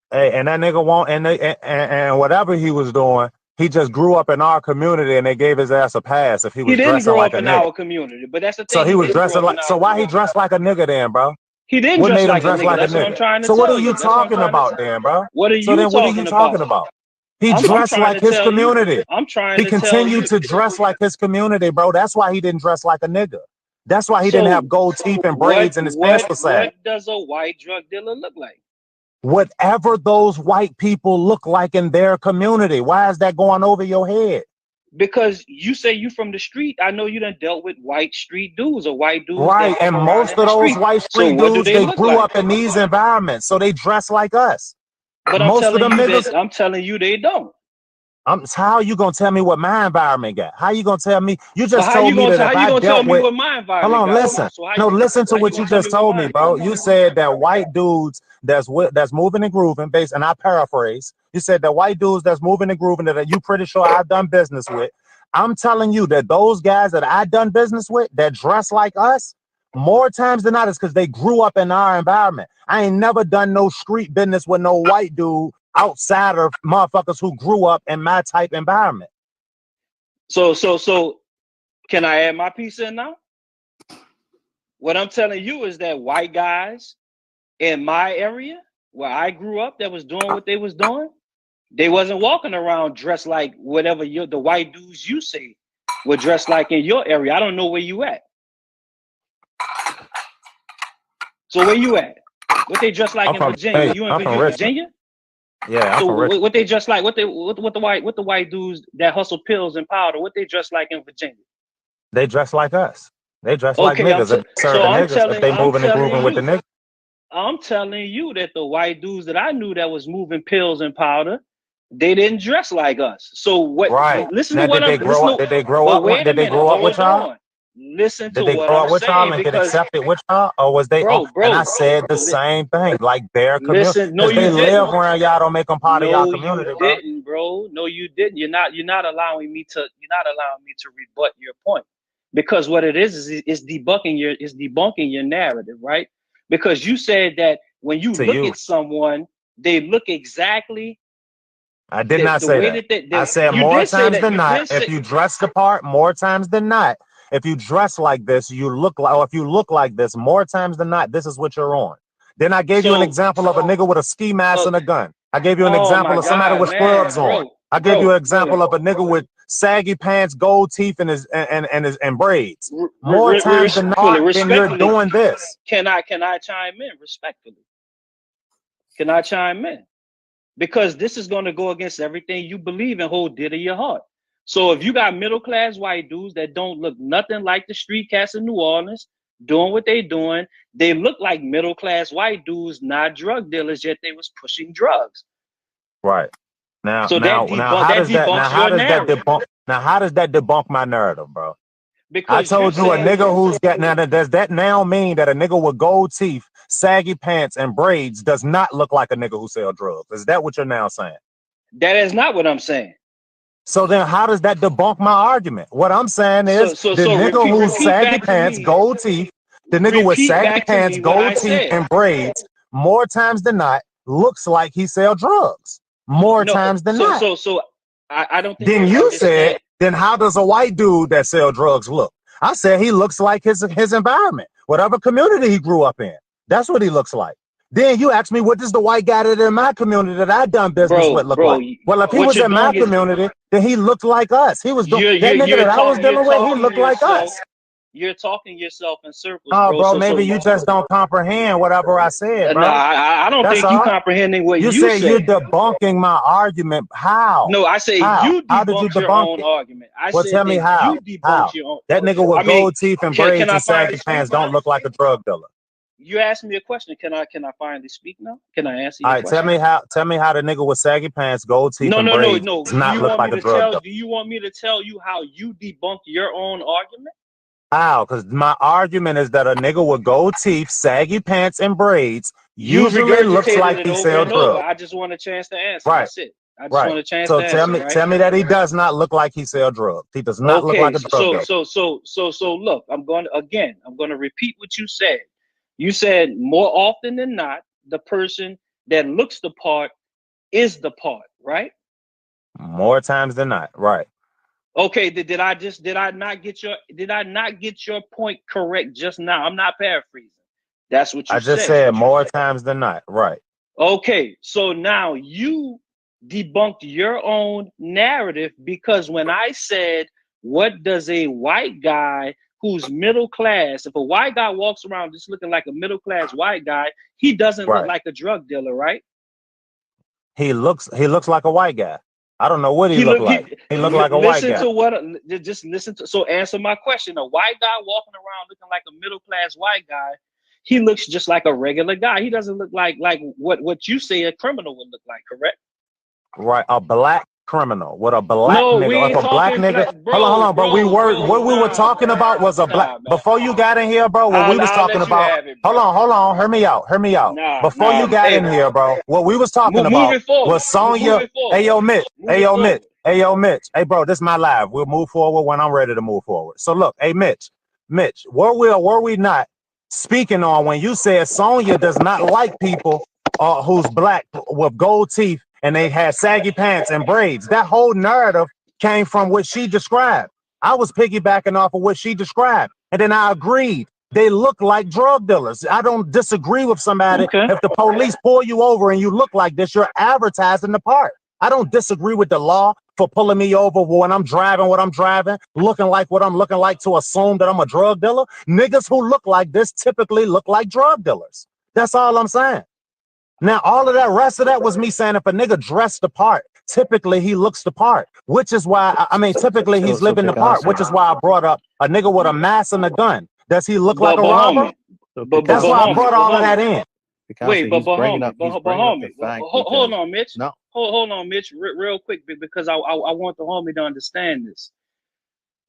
Hey, and that nigga won't, and whatever he was doing, he just grew up in our community and they gave his ass a pass if he was dressing like a nigga. He didn't grow up in our community, but that's the thing. So he was dressing like, so why he dressed like a nigga then, bro? He didn't dress like a nigga. That's what I'm trying to tell you. So what are you talking about then, bro? What are you talking about? He dressed like his community. I'm trying to tell you. He continued to dress like his community, bro. That's why he didn't dress like a nigga. That's why he didn't have gold teeth and braids and his pants were sag. What does a white drug dealer look like? Whatever those white people look like in their community. Why is that going over your head? Because you say you from the street. I know you done dealt with white street dudes or white dudes. Right, and most of those white street dudes, they grew up in these environments, so they dress like us. But most of them niggas, I'm telling you, they don't. How are you gonna tell me what my environment got? How you gonna tell me? You just told me that if I dealt with. Hold on, listen. No, listen to what you just told me, bro. You said that white dudes that's moving and grooving, and I paraphrase. You said that white dudes that's moving and grooving that you pretty sure I've done business with. I'm telling you that those guys that I done business with that dress like us, more times than not, is because they grew up in our environment. I ain't never done no street business with no white dude outsider motherfuckers who grew up in my type environment. So can I add my piece in now? What I'm telling you is that white guys in my area where I grew up that was doing what they was doing, they wasn't walking around dressed like whatever the white dudes you say were dressed like in your area. I don't know where you at. So where you at? What they dress like in Virginia? You in Virginia? Yeah. So what they dress like? What the white dudes that hustle pills and powder? What they dress like in Virginia? They dress like us. They dress like niggas. If they moving and grooving with the niggas. I'm telling you that the white dudes that I knew that was moving pills and powder, they didn't dress like us. So what? Right. Listen now, to what I'm. Did they grow up? Wait Did they grow up with y'all? Listen to Did they what grow I'm up with y'all saying and get because accepted with y'all, or was they? bro, and I said the same thing, like their community. Listen, no, Because you they didn't. live around y'all, don't make them part of y'all community, you didn't, bro. No, you didn't. You're not allowing me to. You're not allowing me to rebut your point, because what it is debunking your narrative, right? Because you said that when you look at someone, they look exactly. I did not say that. I said more times than not, if you dress the part, more times than not, if you dress like this, you look like, or if you look like this, more times than not, this is what you're on. Then I gave you an example of a nigga with a ski mask and a gun. I gave you an example of somebody with scrubs on. I gave you an example of a nigga with saggy pants, gold teeth, and and braids. More times than not, then you're doing this. Can I chime in respectfully? Can I chime in? Because this is going to go against everything you believe and hold dear to your heart. So if you got middle class white dudes that don't look nothing like the street cats in New Orleans doing what they doing, they look like middle class white dudes, not drug dealers, yet they was pushing drugs. Right. Now, so how does that debunk my narrative, bro? Because I told you a nigga who's got now. Does that now mean that a nigga with gold teeth, saggy pants, and braids does not look like a nigga who sell drugs? Is that what you're now saying? That is not what I'm saying. So then how does that debunk my argument? What I'm saying is the nigga who's saggy pants, gold teeth, the nigga with saggy pants, gold teeth, and braids, more times than not, looks like he sell drugs. More times than not. So I don't think. Then you said, then how does a white dude that sell drugs look? I said he looks like his environment, whatever community he grew up in. That's what he looks like. Then you asked me, what does the white guy that in my community that I done business with look like? Well, if he was in my community, then he looked like us. He was that nigga that I was dealing with. He looked like us. You're talking yourself in circles, bro. Oh, bro, maybe you just don't comprehend whatever I said, bro. No, I don't think you comprehending what you said. You're debunking my argument. How? No, I say you debunked your own argument. Well, tell me how. You debunked your own. That nigga with gold teeth and braids and saggy pants don't look like a drug dealer. You asked me a question. Can I finally speak now? Can I answer your question? All right, tell me how the nigga with saggy pants, gold teeth, and braids does not look like a drug dealer. Do you want me to tell you how you debunked your own argument? How? Because my argument is that a nigga with gold teeth, saggy pants, and braids usually looks like he sells drugs. I just want a chance to answer. Right. That's it. I just want a chance to answer. So tell me that he does not look like he sells drugs. He does not look like a drug dealer. So look, I'm going to repeat what you said. You said more often than not, the person that looks the part is the part, right? More times than not, right. Okay, did I not get your point correct just now? I'm not paraphrasing. That's what you said. I just said more times than not, right. Okay, so now you debunked your own narrative, because when I said, what does a white guy who's middle class, if a white guy walks around just looking like a middle class white guy, he doesn't look like a drug dealer, right? He looks like a white guy. I don't know what he look like. He look like a white guy. So answer my question. A white guy walking around looking like a middle class white guy, he looks just like a regular guy. He doesn't look like what you say a criminal would look like, correct? Right, a black criminal with a black nigga. If a black nigga, hold on, but what we were talking about was a black. Before you got in here, bro, what we was talking about. Hold on, hear me out. Before you got in here, bro, what we was talking about was Sonya. Hey yo, Mitch. Hey, bro, this is my live. We'll move forward when I'm ready to move forward. So look, hey, Mitch, were we not speaking on when you said Sonya does not like people who's black with gold teeth and they had saggy pants and braids? That whole narrative came from what she described. I was piggybacking off of what she described. And then I agreed They look like drug dealers. I don't disagree with somebody. Okay. If the police pull you over and you look like this, you're advertising the part. I don't disagree with the law for pulling me over when I'm driving what I'm driving, looking like what I'm looking like to assume that I'm a drug dealer. Niggas who look like this typically look like drug dealers. That's all I'm saying. Now, all of that rest of that was me saying if a nigga dressed the part, typically he looks the part, which is why, typically he's living the part, which is why I brought up a nigga with a mask and a gun. Does he look like a robber? That's why I brought all of that in. Wait, but bringing up homie, the fact hold on, Mitch. No. Hold on, Mitch, real quick, because I want the homie to understand this.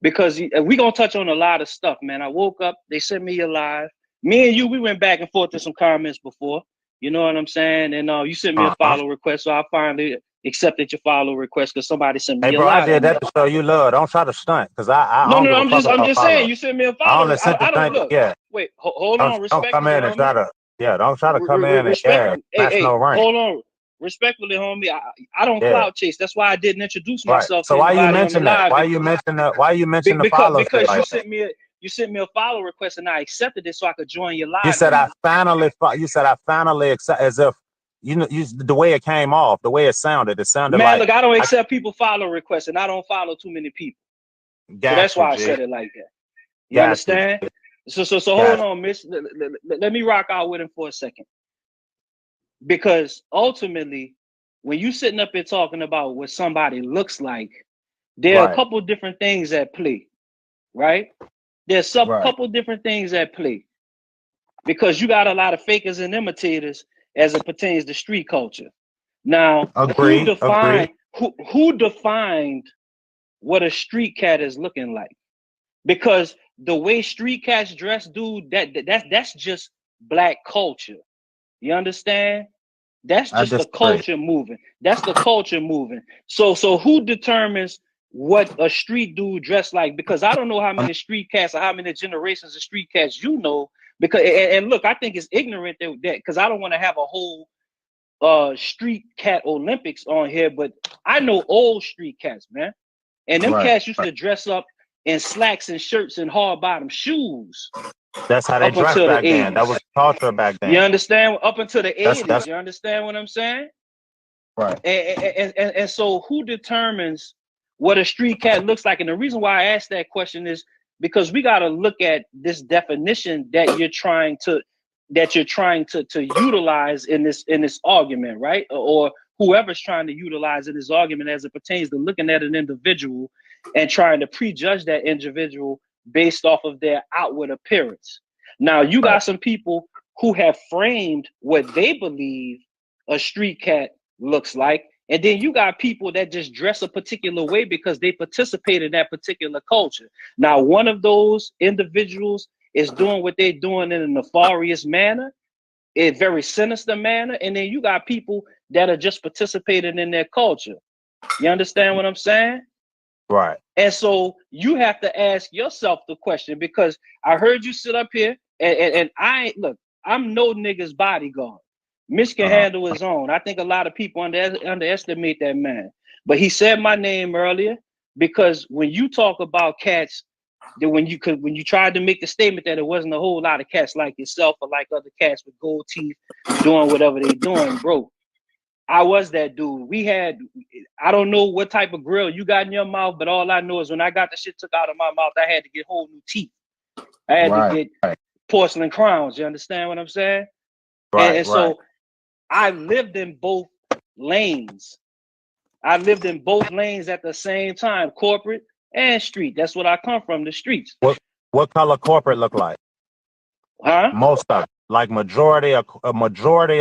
Because we gonna touch on a lot of stuff, man. I woke up, they sent me a live. Me and you, we went back and forth to some comments before. You know what I'm saying? And you sent me a follow request, so I finally accepted your follow request because somebody sent me a Hey, bro, live. I did that to show you love. Don't try to stunt, because I No, don't give a I'm fuck about just follow. saying. You sent me a follow. I only sent the thing. Yeah. Wait, hold on. Don't come in and try to. Yeah, don't try to come in and smash no rank. Hold on. Respectfully, homie, I don't clout chase. That's why I didn't introduce myself. So to why you anybody mention on the that? live. Why you mention that? Why you mention the follow? Because you sent me a follow request and I accepted it so I could join your live. You said I finally accept, as if the way it came off, the way it sounded. It sounded man, like. Look, I don't accept people follow requests, and I don't follow too many people. So that's why I said it like that. You understand? So hold on, Miss. Let me rock out with him for a second. Because ultimately, when you sitting up here talking about what somebody looks like, there are a couple different things at play, right? There's a couple different things at play. Because you got a lot of fakers and imitators as it pertains to street culture. Now, who defined what a street cat is looking like? Because the way street cats dress, dude, that's just black culture. You understand? That's just the culture moving. That's the culture moving. So who determines what a street dude dress like? Because I don't know how many street cats or how many generations of street cats you know. Because and look, I think it's ignorant that because I don't want to have a whole street cat Olympics on here, but I know old street cats, man. And them cats used to dress up in slacks and shirts and hard bottom shoes. That's how they dressed back then. That was culture back then. You understand? Up until the 80s. You understand what I'm saying? Right. And so who determines what a street cat looks like? And the reason why I asked that question is because we got to look at this definition that you're trying to utilize in this argument, right? Or whoever's trying to utilize in this argument as it pertains to looking at an individual and trying to prejudge that individual based off of their outward appearance. Now, you got some people who have framed what they believe a street cat looks like, and then you got people that just dress a particular way because they participate in that particular culture. Now, one of those individuals is doing what they're doing in a nefarious manner, a very sinister manner, and then you got people that are just participating in their culture. You understand what I'm saying? Right. And so you have to ask yourself the question, because I heard you sit up here and I'm no nigga's bodyguard. Mitch can handle his own. I think a lot of people underestimate that man. But he said my name earlier because when you talk about cats, that when you tried to make the statement that it wasn't a whole lot of cats like yourself or like other cats with gold teeth doing whatever they doing, bro. I was that dude. I don't know what type of grill you got in your mouth, but all I know is when I got the shit took out of my mouth, I had to get whole new teeth. I had to get porcelain crowns. You understand what I'm saying? And so I lived in both lanes. I lived in both lanes at the same time, corporate and street. That's what I come from, the streets. What color corporate look like? Huh? Most of it. Like a majority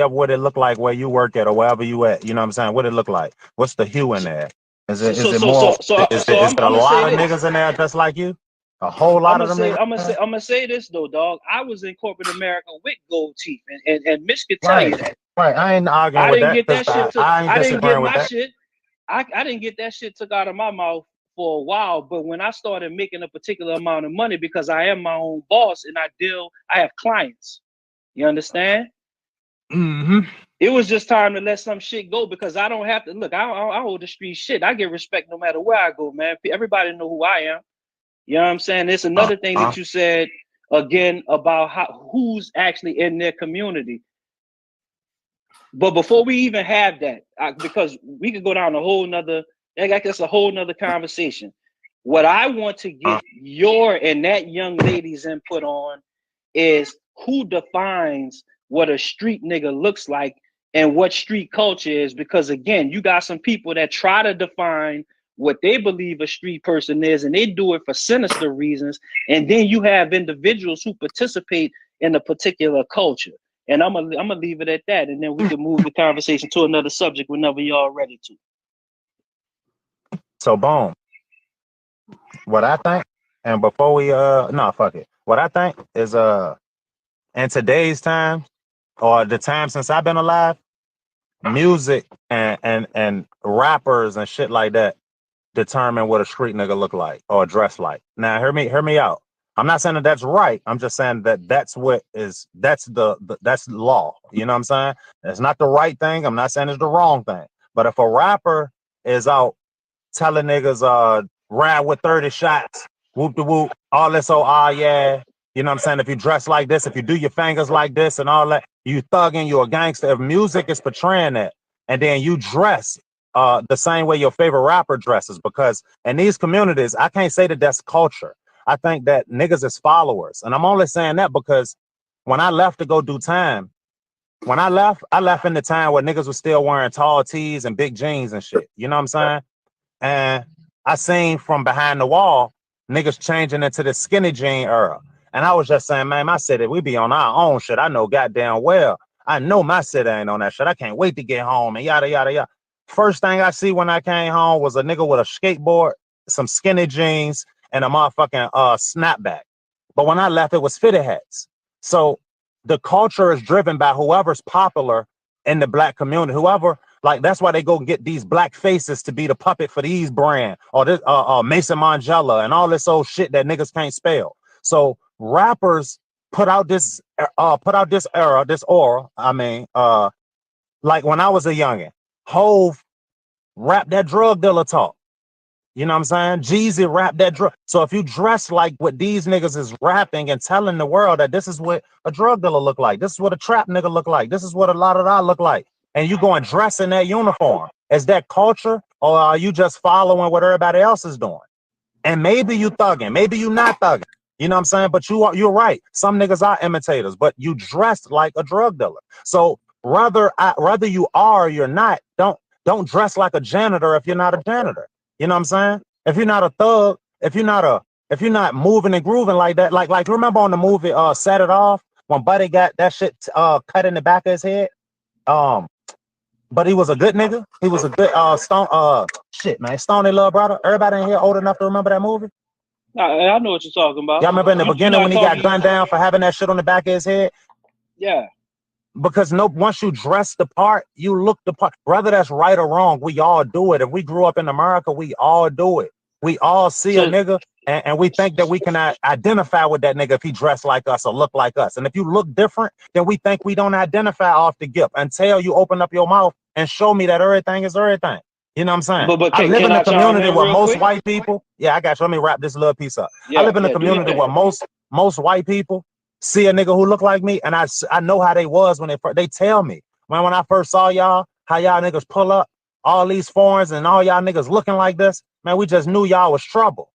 of what it look like where you work at or wherever you at. You know what I'm saying? What it look like? What's the hue in there? Is it a lot of niggas in there just like you? A whole lot of them. I'm gonna say this though, dog. I was in corporate America with gold teeth, and Mitch could tell you that. Right. I ain't arguing with that. I didn't get my shit. I didn't get that shit took out of my mouth for a while, but when I started making a particular amount of money, because I am my own boss and I have clients. You understand? Mm-hmm. It was just time to let some shit go because I don't have to look. I hold the street shit. I get respect no matter where I go, man. Everybody know who I am. You know what I'm saying? There's another thing that you said again about who's actually in their community. But before we even have that, because we could go down a whole nother, I guess that's a whole nother conversation. What I want to get your and that young lady's input on is who defines what a street nigga looks like and what street culture is. Because again, you got some people that try to define what they believe a street person is, and they do it for sinister reasons. And then you have individuals who participate in a particular culture. And I'm gonna leave it at that, and then we can move the conversation to another subject whenever y'all ready to. So boom. What I think, and before we no, fuck it. What I think is in today's time, or the time since I've been alive, music and rappers and shit like that determine what a street nigga look like or dress like. Now hear me out. I'm not saying that that's right. I'm just saying that that's the law. You know what I'm saying? It's not the right thing. I'm not saying it's the wrong thing. But if a rapper is out telling niggas ride with 30 shots, whoop de whoop, all this, yeah. You know what I'm saying? If you dress like this, if you do your fingers like this and all that, you thugging, you a gangster. If music is portraying that, and then you dress the same way your favorite rapper dresses, because in these communities, I can't say that that's culture. I think that niggas is followers. And I'm only saying that because when I left to go do time, when I left in the time where niggas was still wearing tall tees and big jeans and shit. You know what I'm saying? And I seen from behind the wall, niggas changing into the skinny jean era. And I was just saying, man, my city, we be on our own shit. I know goddamn well. I know my city ain't on that shit. I can't wait to get home and yada, yada, yada. First thing I see when I came home was a nigga with a skateboard, some skinny jeans, and a motherfucking snapback. But when I left, it was fitted hats. So the culture is driven by whoever's popular in the black community, whoever. Like, that's why they go get these black faces to be the puppet for these brand or this Mason Mangella and all this old shit that niggas can't spell. So rappers put out this aura. I mean, like when I was a youngin', Hove rap that drug dealer talk. You know what I'm saying? Jeezy rap that drug. So if you dress like what these niggas is rapping and telling the world that this is what a drug dealer look like, this is what a trap nigga look like, this is what a lot of that look like, and you go and dress in that uniform, is that culture, or are you just following what everybody else is doing? And maybe you thugging, maybe you not thugging. You know what I'm saying? But you're right. Some niggas are imitators, but you dressed like a drug dealer. So whether you are or you're not, don't dress like a janitor if you're not a janitor. You know what I'm saying? If you're not a thug, if you're not moving and grooving like that, like remember on the movie Set It Off when Buddy got that shit cut in the back of his head? But he was a good nigga. He was a good Stony Love Brother. Everybody in here old enough to remember that movie? I know what you're talking about. Y'all remember in the beginning when he got gunned down for having that shit on the back of his head? Yeah. Because once you dress the part, you look the part. Whether that's right or wrong, we all do it. If we grew up in America, we all do it. We all see a nigga and we think that we can identify with that nigga if he dressed like us or look like us. And if you look different, then we think we don't identify off the gift until you open up your mouth and show me that everything is everything. You know what I'm saying? But I live in a community where most quick? white people, yeah, I got you. Let me wrap this little piece up. Yeah, I live in a community where most white people see a nigga who look like me, and I know how they was when they tell me. When I first saw y'all, how y'all niggas pull up, all these foreigns and all y'all niggas looking like this, man, we just knew y'all was trouble.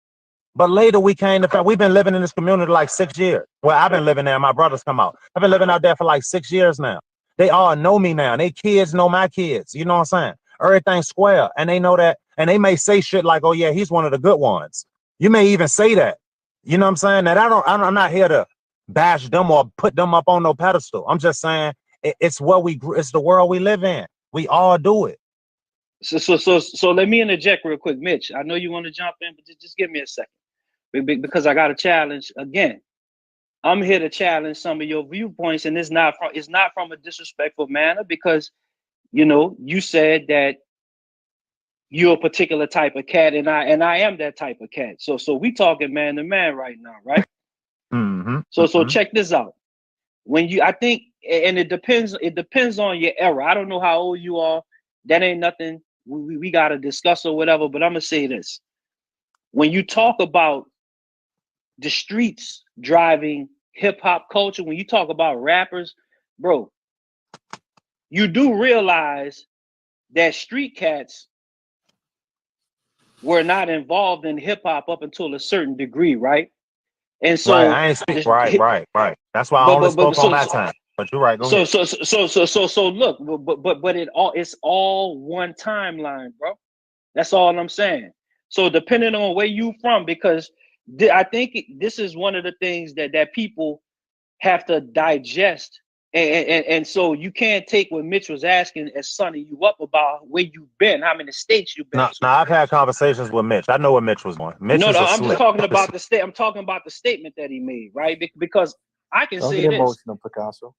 But later we came to fact, we've been living in this community like 6 years. Well, I've been living there, my brothers come out. I've been living out there for like 6 years now. They all know me now. They kids know my kids. You know what I'm saying? Everything's square. And they know that. And they may say shit like, oh yeah, he's one of the good ones. You may even say that. You know what I'm saying? That I'm not here to bash them or put them up on no pedestal. I'm just saying it's the world we live in. We all do it. So let me interject real quick, Mitch. I know you want to jump in, but just give me a second because I got a challenge again. I'm here to challenge some of your viewpoints, and it's not from a disrespectful manner because you said that you're a particular type of cat, and I am that type of cat. So we talking man to man right now, right? Mm-hmm. So check this out. I think, and it depends on your era. I don't know how old you are. That ain't nothing we got to discuss or whatever, but I'm going to say this. When you talk about the streets driving hip hop culture, when you talk about rappers, bro, you do realize that street cats were not involved in hip hop up until a certain degree, right? And so, right, I ain't speak. Right. That's why I only spoke on that time. But you're right. Go ahead. So look, but it's all one timeline, bro. That's all I'm saying. So depending on where you from, because I think this is one of the things that people have to digest. And so you can't take what Mitch was asking as sunning you up about where you've been, how many states you've been No, to. I've had conversations with Mitch. I know what Mitch was doing. Mitch is I'm just talking about the I'm talking about the statement that he made, right? Because I can Don't say get this. emotional, Picasso.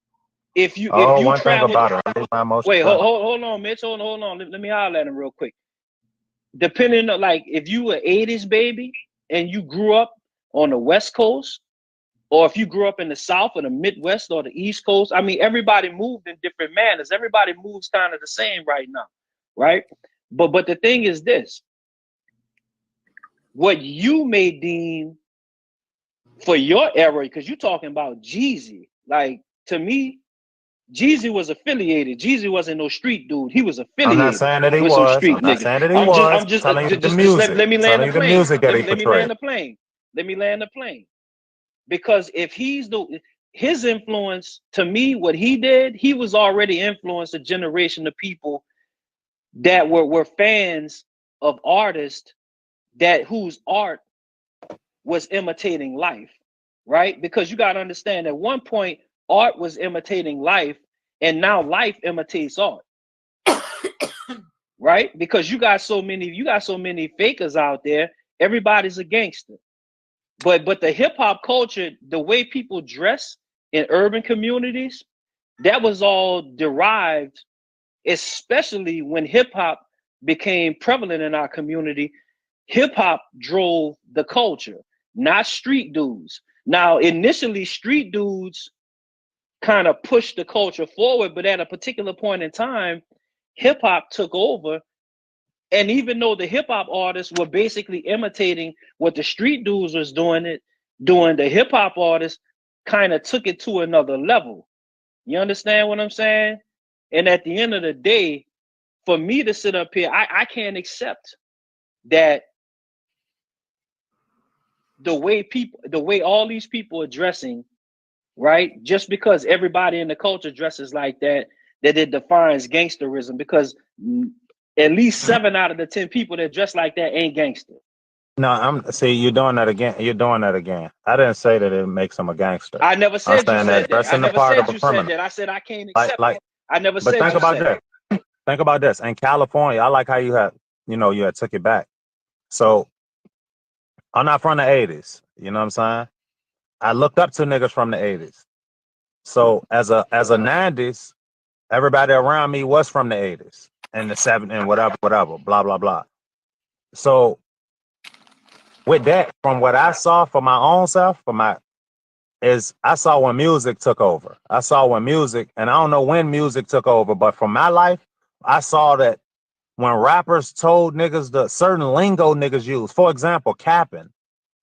If you one travel, thing about it. wait, hold on, Mitch. Hold on. Let me holler at him real quick. Depending on, like, if you were 80s baby and you grew up on the West Coast, or if you grew up in the South or the Midwest or the East Coast, I mean, everybody moved in different manners. Everybody moves kind of the same right now, right? But the thing is this: what you may deem for your era, because you're talking about Jeezy. Like, to me, Jeezy was affiliated. Jeezy wasn't no street dude. He was affiliated. I'm not saying that he with was. some street I'm not niggas. saying that he was. I'm just telling you the just music. let me land the plane. music that he Let me land the plane. Let me land the plane. Because if he's his influence, to me, what he did, he was already influenced a generation of people that were fans of artists that whose art was imitating life, right? Because you got to understand, at one point, art was imitating life, and now life imitates art. Right? Because you got so many fakers out there. Everybody's a gangster. But the hip hop culture, the way people dress in urban communities, that was all derived, especially when hip hop became prevalent in our community. Hip hop drove the culture, not street dudes. Now, initially, street dudes kind of pushed the culture forward, but at a particular point in time, hip hop took over. And even though the hip hop artists were basically imitating what the street dudes was doing, the hip hop artists kind of took it to another level. You understand what I'm saying? And at the end of the day, for me to sit up here, I can't accept that the way all these people are dressing, right? Just because everybody in the culture dresses like that it defines gangsterism, because at least 7 out of the 10 people that dress like that ain't gangster. No, you're doing that again. I didn't say that it makes him a gangster. I never said you said that. I never said you said that. I said I can't accept it. I never said you said that. Think about this. In California, I like how you had took it back. So I'm not from the 80s. You know what I'm saying? I looked up to niggas from the 80s. So as a 90s, everybody around me was from the 80s and the 70s and whatever, blah, blah, blah. So with that, from what I saw for my own self, I saw when music took over. I saw when music, and I don't know when music took over, but for my life, I saw that when rappers told niggas the certain lingo niggas use, for example, capping,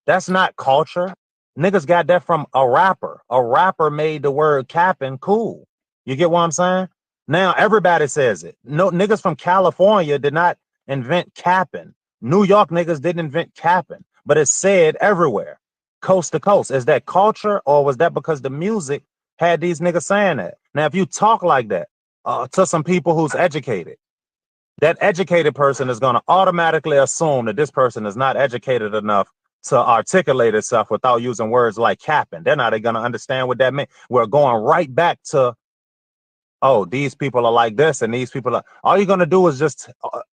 that's not culture. Niggas got that from a rapper. A rapper made the word capping cool. You get what I'm saying? Now everybody says it. No, niggas from California did not invent capping. New York niggas didn't invent capping, but it's said everywhere, coast to coast. Is that culture, or was that because the music had these niggas saying that? Now, if you talk like that to some people who's educated, that educated person is going to automatically assume that this person is not educated enough to articulate itself without using words like capping. They're not going to understand what that means. We're going right back to, oh, these people are like this and these people are. All you're going to do is just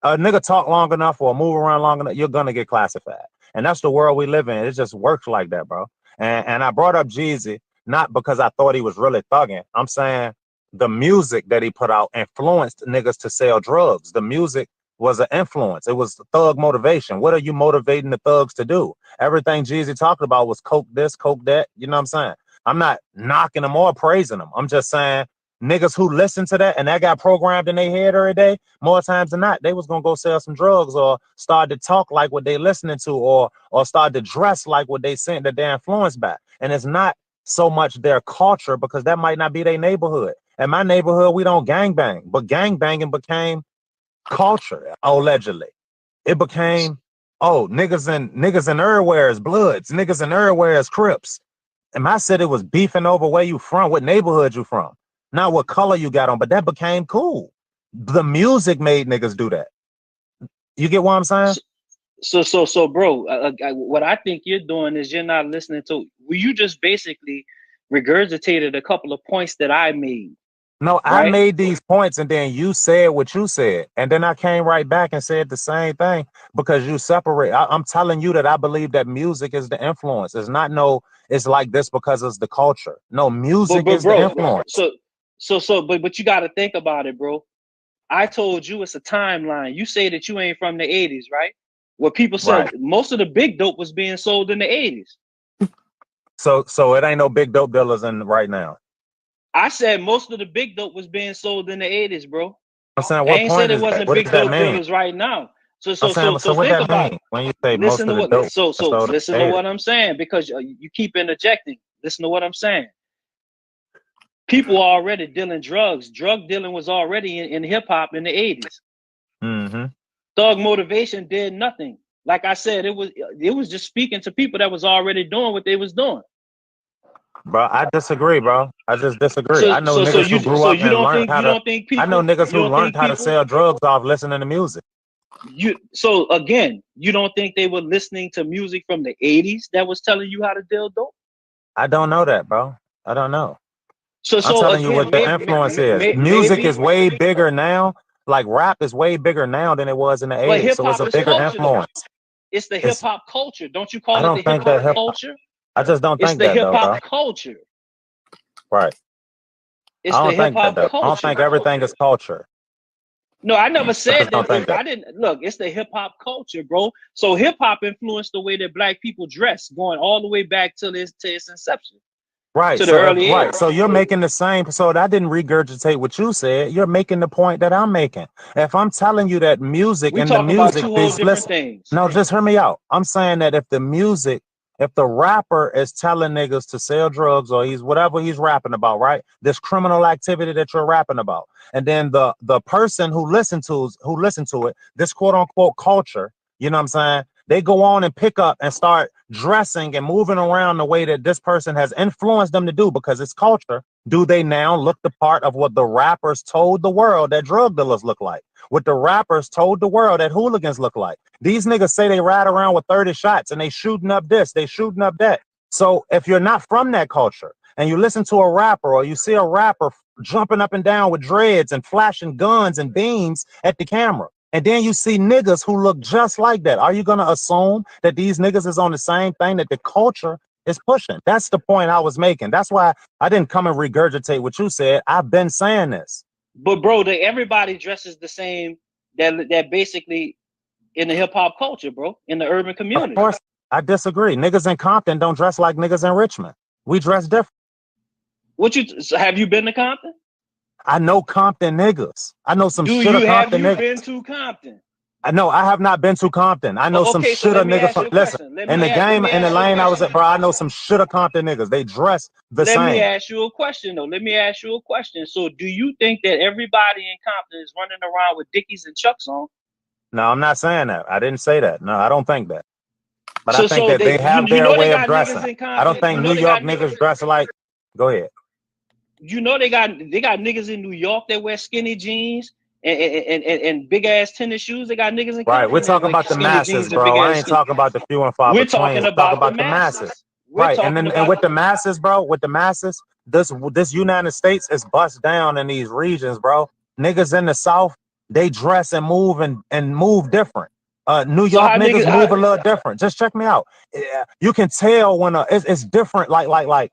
a nigga talk long enough or move around long enough, you're going to get classified. And that's the world we live in. It just works like that, bro. And I brought up Jeezy not because I thought he was really thugging. I'm saying the music that he put out influenced niggas to sell drugs. The music was an influence. It was thug motivation. What are you motivating the thugs to do? Everything Jeezy talked about was coke this, coke that. You know what I'm saying? I'm not knocking them or praising them. I'm just saying niggas who listen to that and that got programmed in their head every day, more times than not, they was gonna go sell some drugs or start to talk like what they listening to or start to dress like what they saying that they're influenced by. And it's not so much their culture because that might not be their neighborhood. In my neighborhood, we don't gangbang, but gangbanging became culture, allegedly. It became, oh, niggas and everywhere is Bloods, niggas and everywhere is Crips. In my city was beefing over where you from, what neighborhood you from, not what color you got on, but that became cool. The music made niggas do that. You get what I'm saying? So, bro, what I think you're doing is you're not listening to. Well, you just basically regurgitated a couple of points that I made. No, right? I made these points and then you said what you said. And then I came right back and said the same thing because you separate. I'm telling you that I believe that music is the influence. It's not it's like this because it's the culture. No, music is the influence. But you got to think about it, bro. I told you it's a timeline. You say that you ain't from the 80s, right? What people said, most of the big dope was being sold in the 80s. So it ain't no big dope dealers in right now. I said most of the big dope was being sold in the 80s, bro. I'm saying what point said it wasn't what big does that dope mean? dealers right now. So what think that about mean it. When you say Listen most to of the dope. so listen to what I'm saying because you keep interjecting. Listen to what I'm saying. People are already dealing drugs. Drug dealing was already in hip hop in the 80s. Mm-hmm. Thug Motivation did nothing. Like I said, it was just speaking to people that was already doing what they was doing. Bro, I disagree, bro. I just disagree. I know niggas who grew up and learned how to. I know niggas who learned how to sell drugs off listening to music. So again, you don't think they were listening to music from the 80s that was telling you how to deal dope? I don't know that, bro. I don't know. I'm telling you what the influence is. Music is way bigger now. Like rap is way bigger now than it was in the 80s. So it's a bigger influence. It's the hip hop culture. Don't you call it the hip hop culture? I just don't think that. It's the hip hop culture. Right. It's the hip hop culture. I don't think everything is culture. No, I never said that. I didn't look. It's the hip hop culture, bro. So hip hop influenced the way that black people dress, going all the way back to its inception. Right. To the early 80s. Right. So you're making the same. So I didn't regurgitate what you said. You're making the point that I'm making. If I'm telling you that music and the music, no, just hear me out. I'm saying that if the rapper is telling niggas to sell drugs or whatever he's rapping about, right? This criminal activity that you're rapping about, and then the person who listened to it, this quote unquote culture, you know what I'm saying? They go on and pick up and start dressing and moving around the way that this person has influenced them to do because it's culture. Do they now look the part of what the rappers told the world that drug dealers look like? What the rappers told the world that hooligans look like? These niggas say they ride around with 30 shots and they shooting up this, they shooting up that. So if you're not from that culture and you listen to a rapper or you see a rapper jumping up and down with dreads and flashing guns and beams at the camera, and then you see niggas who look just like that, are you going to assume that these niggas is on the same thing that the culture is pushing? That's the point I was making. That's why I didn't come and regurgitate what you said. I've been saying this. But bro, everybody dresses the same. That basically in the hip hop culture, bro, in the urban community. Of course, I disagree. Niggas in Compton don't dress like niggas in Richmond. We dress different. Have you been to Compton? I know Compton niggas. I know some shit of Compton niggas. Have you been to Compton? No, I have not been to Compton. I know some shit of niggas. Listen, in the game, in the lane I was at, bro, I know some shit of Compton niggas. They dress the same. Let me ask you a question, though. So do you think that everybody in Compton is running around with Dickies and Chucks on? No, I'm not saying that. I didn't say that. No, I don't think that. But I think that they have their way of dressing. I don't think New York niggas dress like. Go ahead. You know they got niggas in New York that wear skinny jeans and big ass tennis shoes. They got niggas in Compton. Right, we're talking about the masses, bro. I ain't talking about the few and far between. We're talking about the masses. Right, and with the masses, bro, this United States is bust down in these regions, bro. Niggas in the South, they dress and move and move different. New York niggas move a little different. Just check me out. Yeah, you can tell when it's different, like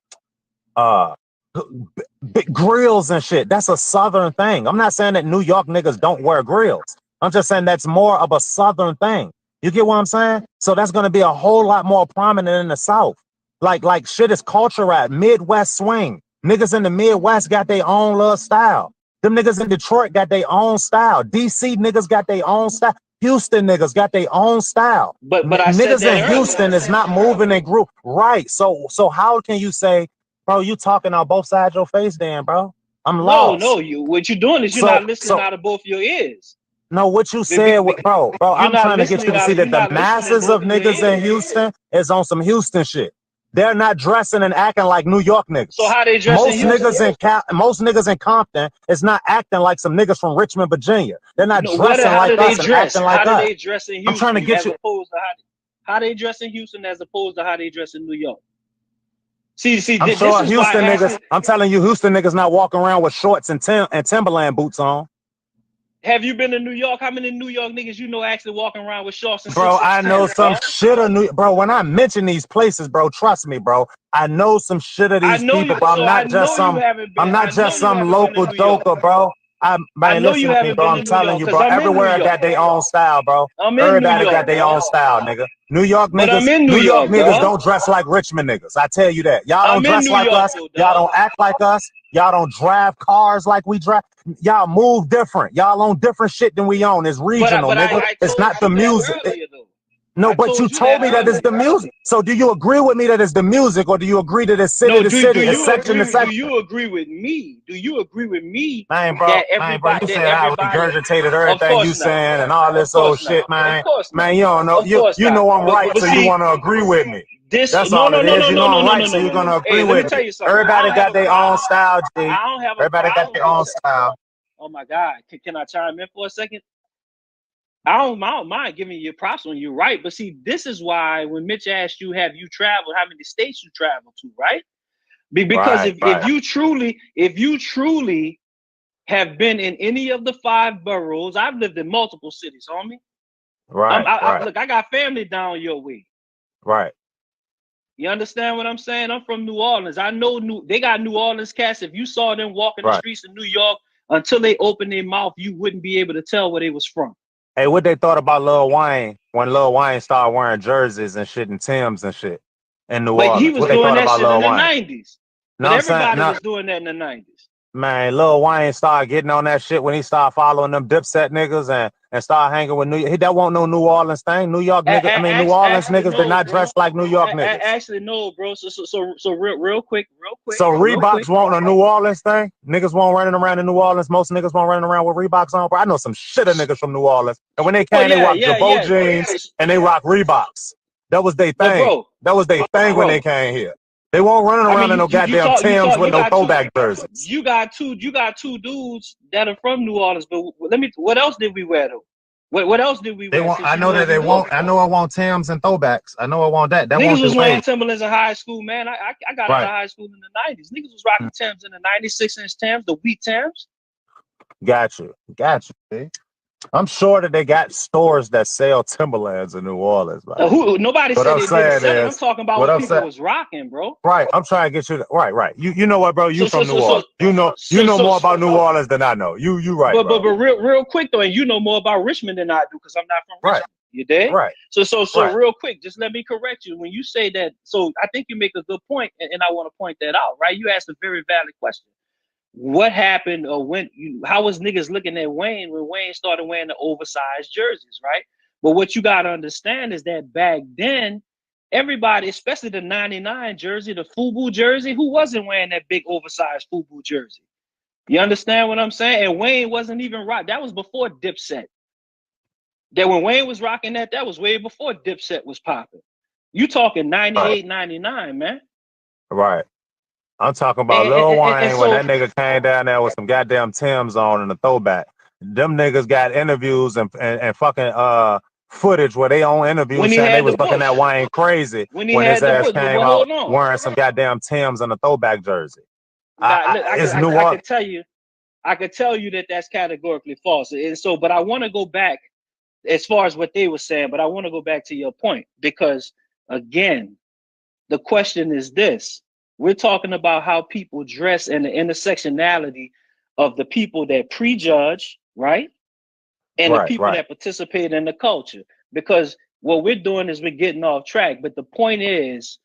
grills and shit. That's a Southern thing. I'm not saying that New York niggas don't wear grills. I'm just saying that's more of a Southern thing. You get what I'm saying? So that's going to be a whole lot more prominent in the South. Like shit is culture at Midwest swing. Niggas in the Midwest got their own little style. Them niggas in Detroit got their own style. DC niggas got their own style. Houston niggas got their own style. But I niggas in Houston is not moving in group. Right. So how can you say Bro, you talking on both sides of your face, then, bro. I'm No, lost. no. What you're doing is you're not listening out of both your ears. No, what you said, bro, I'm trying to get you to see that the masses of niggas in Houston is on some Houston shit. They're not dressing and acting like New York niggas. So how they dressing? Most niggas in Compton is not acting like some niggas from Richmond, Virginia. They're not dressing like us and acting like us. How do they dress in Houston? I'm trying to get as opposed to how they dress in Houston as opposed to how they dress in New York. See, I'm sure Houston niggas. I'm telling you, Houston niggas not walking around with shorts and Timberland boots on. Have you been to New York? How many New York niggas you know actually walking around with shorts and bro? I know some shit of New. Bro, when I mention these places, bro, trust me, bro. I know some shit of these people, but I'm not just some. I'm not just some local joker, bro. Man, listen to me, bro. I'm telling you, bro. Everywhere got their own style, bro. Everybody got their own style, nigga. New York niggas, New York niggas don't dress like Richmond niggas. I tell you that. Y'all don't dress like us. Y'all don't act like us. Y'all don't drive cars like we drive. Y'all move different. Y'all own different shit than we own. It's regional, nigga. It's not the music. No, but you told me that it's the music. So do you agree with me that it's the music, or do you agree that it's city to city, it's section to section? Do you agree with me? Do you agree with me? Man, bro, you said I regurgitated everything you saying and all this old shit, man. Man, you don't know. You know I'm right, so you want to agree with me. That's all it is. You know I'm right, so you're gonna agree with me. Everybody got their own style, G. Everybody got their own style. Oh my God, can I chime in for a second? I don't mind giving you props when you're right, but see, this is why when Mitch asked you, have you traveled, how many states you traveled to, right? Because if you truly have been in any of the 5 boroughs, I've lived in multiple cities, homie. Right. Look, I got family down your way. Right. You understand what I'm saying? I'm from New Orleans. I know they got New Orleans cats. If you saw them walking the streets of New York, until they opened their mouth, you wouldn't be able to tell where they was from. Hey, what they thought about Lil Wayne when Lil Wayne started wearing jerseys and shit and Timbs and shit in New Orleans? He was doing that shit in the 90s. But everybody was doing that in the 90s. Man, Lil Wayne started getting on that shit when he started following them Dipset niggas and started hanging with New York. That won't no New Orleans thing. New York niggas, New Orleans niggas did not dress like New York niggas. Actually, no, bro. So real quick. So Reeboks won't a New Orleans thing? Niggas won't running around in New Orleans. Most niggas won't running around with Reeboks on, bro. I know some shit of niggas from New Orleans. And when they came, they rock Jabot jeans and they rock Reeboks. That was their thing. That was their thing when they came here. They won't run around in no goddamn Timbs with no throwback jerseys. You got two dudes that are from New Orleans, but what else did we wear though? What else did we wear? I know that they won't. I know I want Timbs and throwbacks. I know I want that. Niggas was wearing Timberlands in high school, man. I got out of high school in the 90s. Niggas was rocking Timbs in the 96-inch Timbs, the wheat Timbs. Got you. See? I'm sure that they got stores that sell Timberlands in New Orleans. Nobody said they didn't sell it. I'm talking about what people was rocking, bro. Right. I'm trying to get you. Right. You know what, bro? You from New Orleans. You know more about New Orleans than I know. You right. But real quick though, and you know more about Richmond than I do because I'm not from Richmond. You dig? Right. So real quick, just let me correct you. When you say that, so I think you make a good point, and I want to point that out, right? You asked a very valid question. What happened, or how was niggas looking at Wayne when Wayne started wearing the oversized jerseys, right? But what you got to understand is that back then, everybody, especially the 99 jersey, the FUBU jersey, who wasn't wearing that big oversized FUBU jersey? You understand what I'm saying? And Wayne wasn't even rock. That was before Dipset. That when Wayne was rocking that was way before Dipset was popping. You talking 98, 99, man. Right. I'm talking about Lil Wayne when that nigga came down there with some goddamn Timbs on and a throwback. Them niggas got interviews and fucking footage where they on interviews saying they was fucking that Wayne crazy when his ass came out wearing some goddamn Timbs and a throwback jersey. I could tell you that that's categorically false. And so, but I want to go back as far as what they were saying, but I want to go back to your point because again, the question is this. We're talking about how people dress and the intersectionality of the people that prejudge, right? And the people that participate in the culture. Because what we're doing is we're getting off track. But the point is,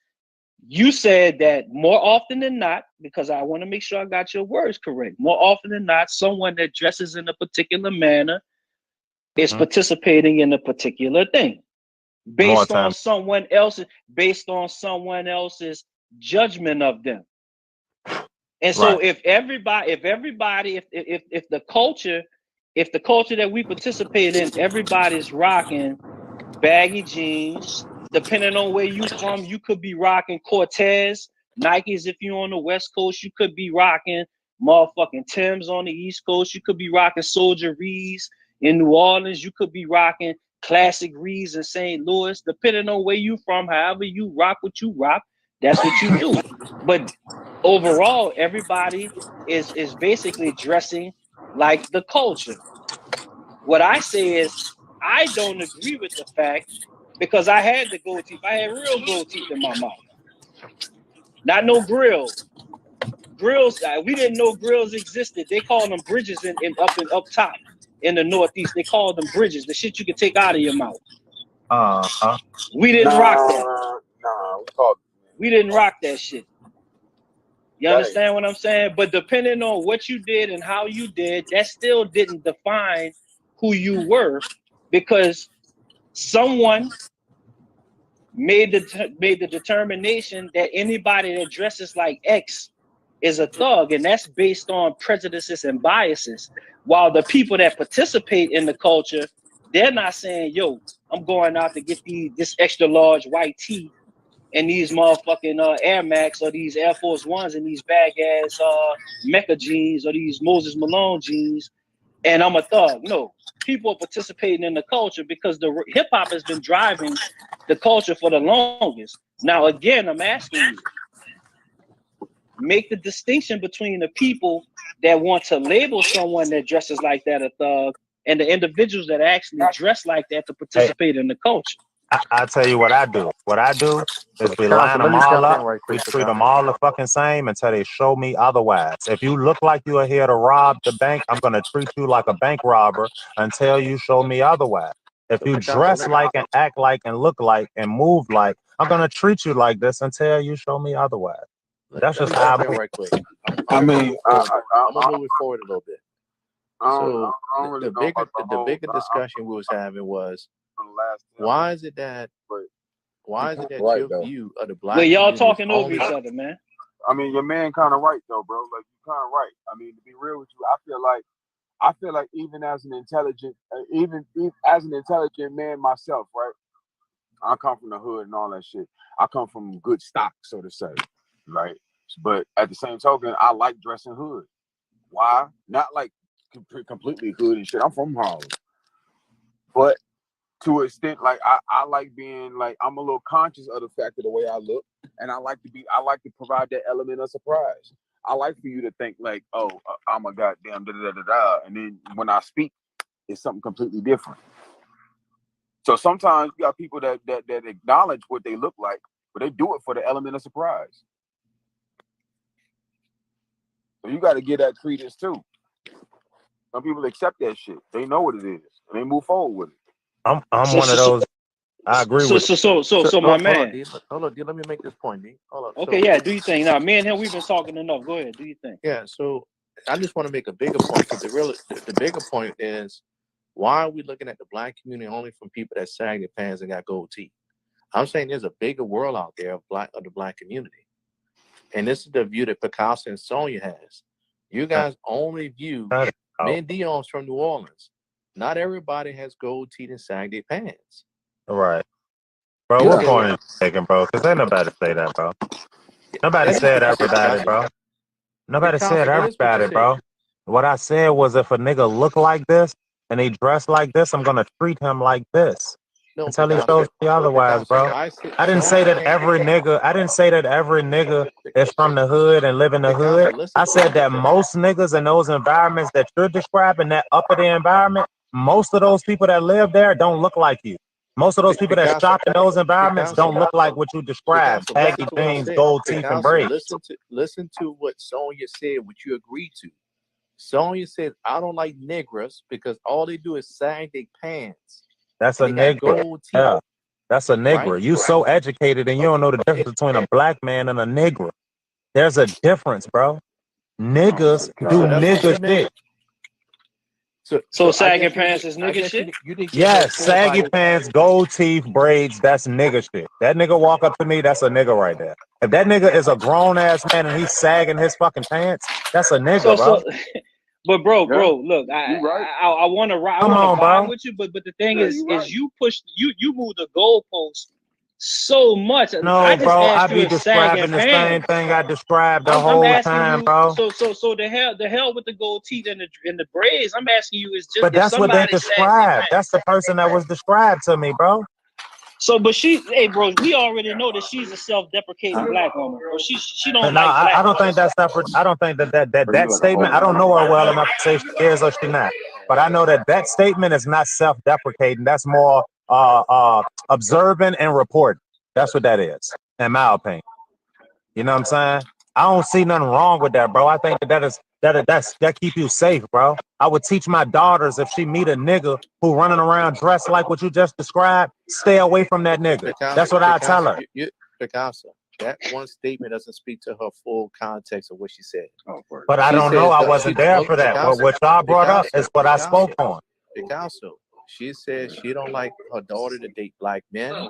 you said that more often than not, because I want to make sure I got your words correct, more often than not, someone that dresses in a particular manner is participating in a particular thing. Based on someone else's judgment of them. And so if the culture that we participate in, everybody's rocking baggy jeans. Depending on where you from, you could be rocking Cortez, Nikes. If you're on the West Coast, you could be rocking motherfucking Timbs on the East Coast. You could be rocking Soldier Rees in New Orleans. You could be rocking classic Rees in St. Louis. Depending on where you from, however you rock what you rock, that's what you do. But overall, everybody is basically dressing like the culture. What I say is, I don't agree with the fact, because I had the gold teeth. I had real gold teeth in my mouth. Not no grill. Grills, we didn't know grills existed. They called them bridges up top in the Northeast. They called them bridges, the shit you could take out of your mouth. We didn't rock that. We didn't rock that shit. You understand what I'm saying? But depending on what you did and how you did, that still didn't define who you were, because someone made the determination that anybody that dresses like X is a thug, and that's based on prejudices and biases. While the people that participate in the culture, they're not saying, yo, I'm going out to get this extra large white tee and these motherfucking Air Max or these Air Force Ones and these bag ass Mecca jeans or these Moses Malone jeans, and I'm a thug. No, people are participating in the culture because the hip hop has been driving the culture for the longest. Now, again, I'm asking you, make the distinction between the people that want to label someone that dresses like that a thug and the individuals that actually dress like that to participate in the culture. I tell you what I do. What I do is we line them all up. We treat them all the fucking same until they show me otherwise. If you look like you are here to rob the bank, I'm going to treat you like a bank robber until you show me otherwise. If you dress like and act like and look like and move like, I'm going to treat you like this until you show me otherwise. That's just how I move. Right quick. I'm gonna move it forward a little bit. So the bigger discussion we was having was, why is it that your view of the black? Well, y'all talking over each other, man. I mean, your man kind of right though, bro. Like, you kind of right. I mean, to be real with you, I feel like even as an intelligent man myself, right? I come from the hood and all that shit. I come from good stock, so to say, right? But at the same token, I like dressing hood. Why? Not like completely hood and shit. I'm from Harlem, but to an extent, like I like being like, I'm a little conscious of the fact of the way I look, and I like to provide that element of surprise. I like for you to think like, oh, I'm a goddamn da da da da, and then when I speak, it's something completely different. So sometimes you got people that acknowledge what they look like, but they do it for the element of surprise. So you got to give that credence too. Some people accept that shit. They know what it is, and they move forward with it. I'm one of those. I agree with you. So my man. Hold on, D. Let me make this point, D. Hold on. Okay, yeah, do you think? Now, me and him, we've been talking enough. Go ahead, do you think? Yeah, so I just want to make a bigger point, because the bigger point is, why are we looking at the black community only from people that sag their pants and got gold teeth? I'm saying there's a bigger world out there of the black community. And this is the view that Picasso and Sonya has. You guys only view men Dion's from New Orleans. Not everybody has gold teeth and sag their pants. Right. Bro, what point are you taking, bro? Because ain't nobody say that, bro. Nobody said everybody, bro. Nobody said everybody, bro. What I said was, if a nigga look like this and he dress like this, I'm gonna treat him like this until he shows me otherwise, bro. I didn't say that every nigga is from the hood and live in the hood. I said that most niggas in those environments that you're describing, that uppity environment, most of those people that live there don't look like you. Most of those people that shop in those environments don't look like what you described. Baggy jeans, gold teeth, and braids. Listen to what Sonya said, what you agreed to. Sonya said, I don't like niggas because all they do is sag their pants. That's a nigga. Yeah, that's a nigga. Right? You so educated and you don't know the difference between a black man and a nigga. There's a difference, bro. Niggas do nigga shit. So I sagging guess you pants need- is I nigga guess shit? You need to get Yes, her full saggy body. pants, gold teeth, braids, that's nigga shit. That nigga walk up to me, that's a nigga right there. If that nigga is a grown ass man and he's sagging his fucking pants, that's a nigga, bro. But bro, Yeah, look, you right. I want to ride, Come on, vibe bro. with you, but the thing Yeah, is, you right. you pushed, you moved the goalpost so much. No, I just bro, I asked you be if sagging describing the same pants. thing I described the I'm whole asking time, you. bro. So the hell with the gold teeth and the braids. I'm asking you is just But if that's what they somebody sags their described. That's pants. the person that was described to me, bro. So, but hey, bro, we already know that she's a self-deprecating black woman, bro. She But don't no, like black I don't women. think that's separate. I don't think Bro, you look like a statement. homeless I don't man. know her well enough to say she is or she not. But I know that statement is not self-deprecating. That's more observing and reporting. That's what that is, in my opinion. You know what I'm saying? I don't see nothing wrong with that, bro. I think that keep you safe, bro. I would teach my daughters if she meet a nigga who running around dressed like what you just described, stay away from that nigga. That's what I tell her. Picasso, that one statement doesn't speak to her full context of what she said. But I don't know. I wasn't there for that. But what y'all brought up is what I spoke on. Picasso, she said she don't like her daughter to date black men.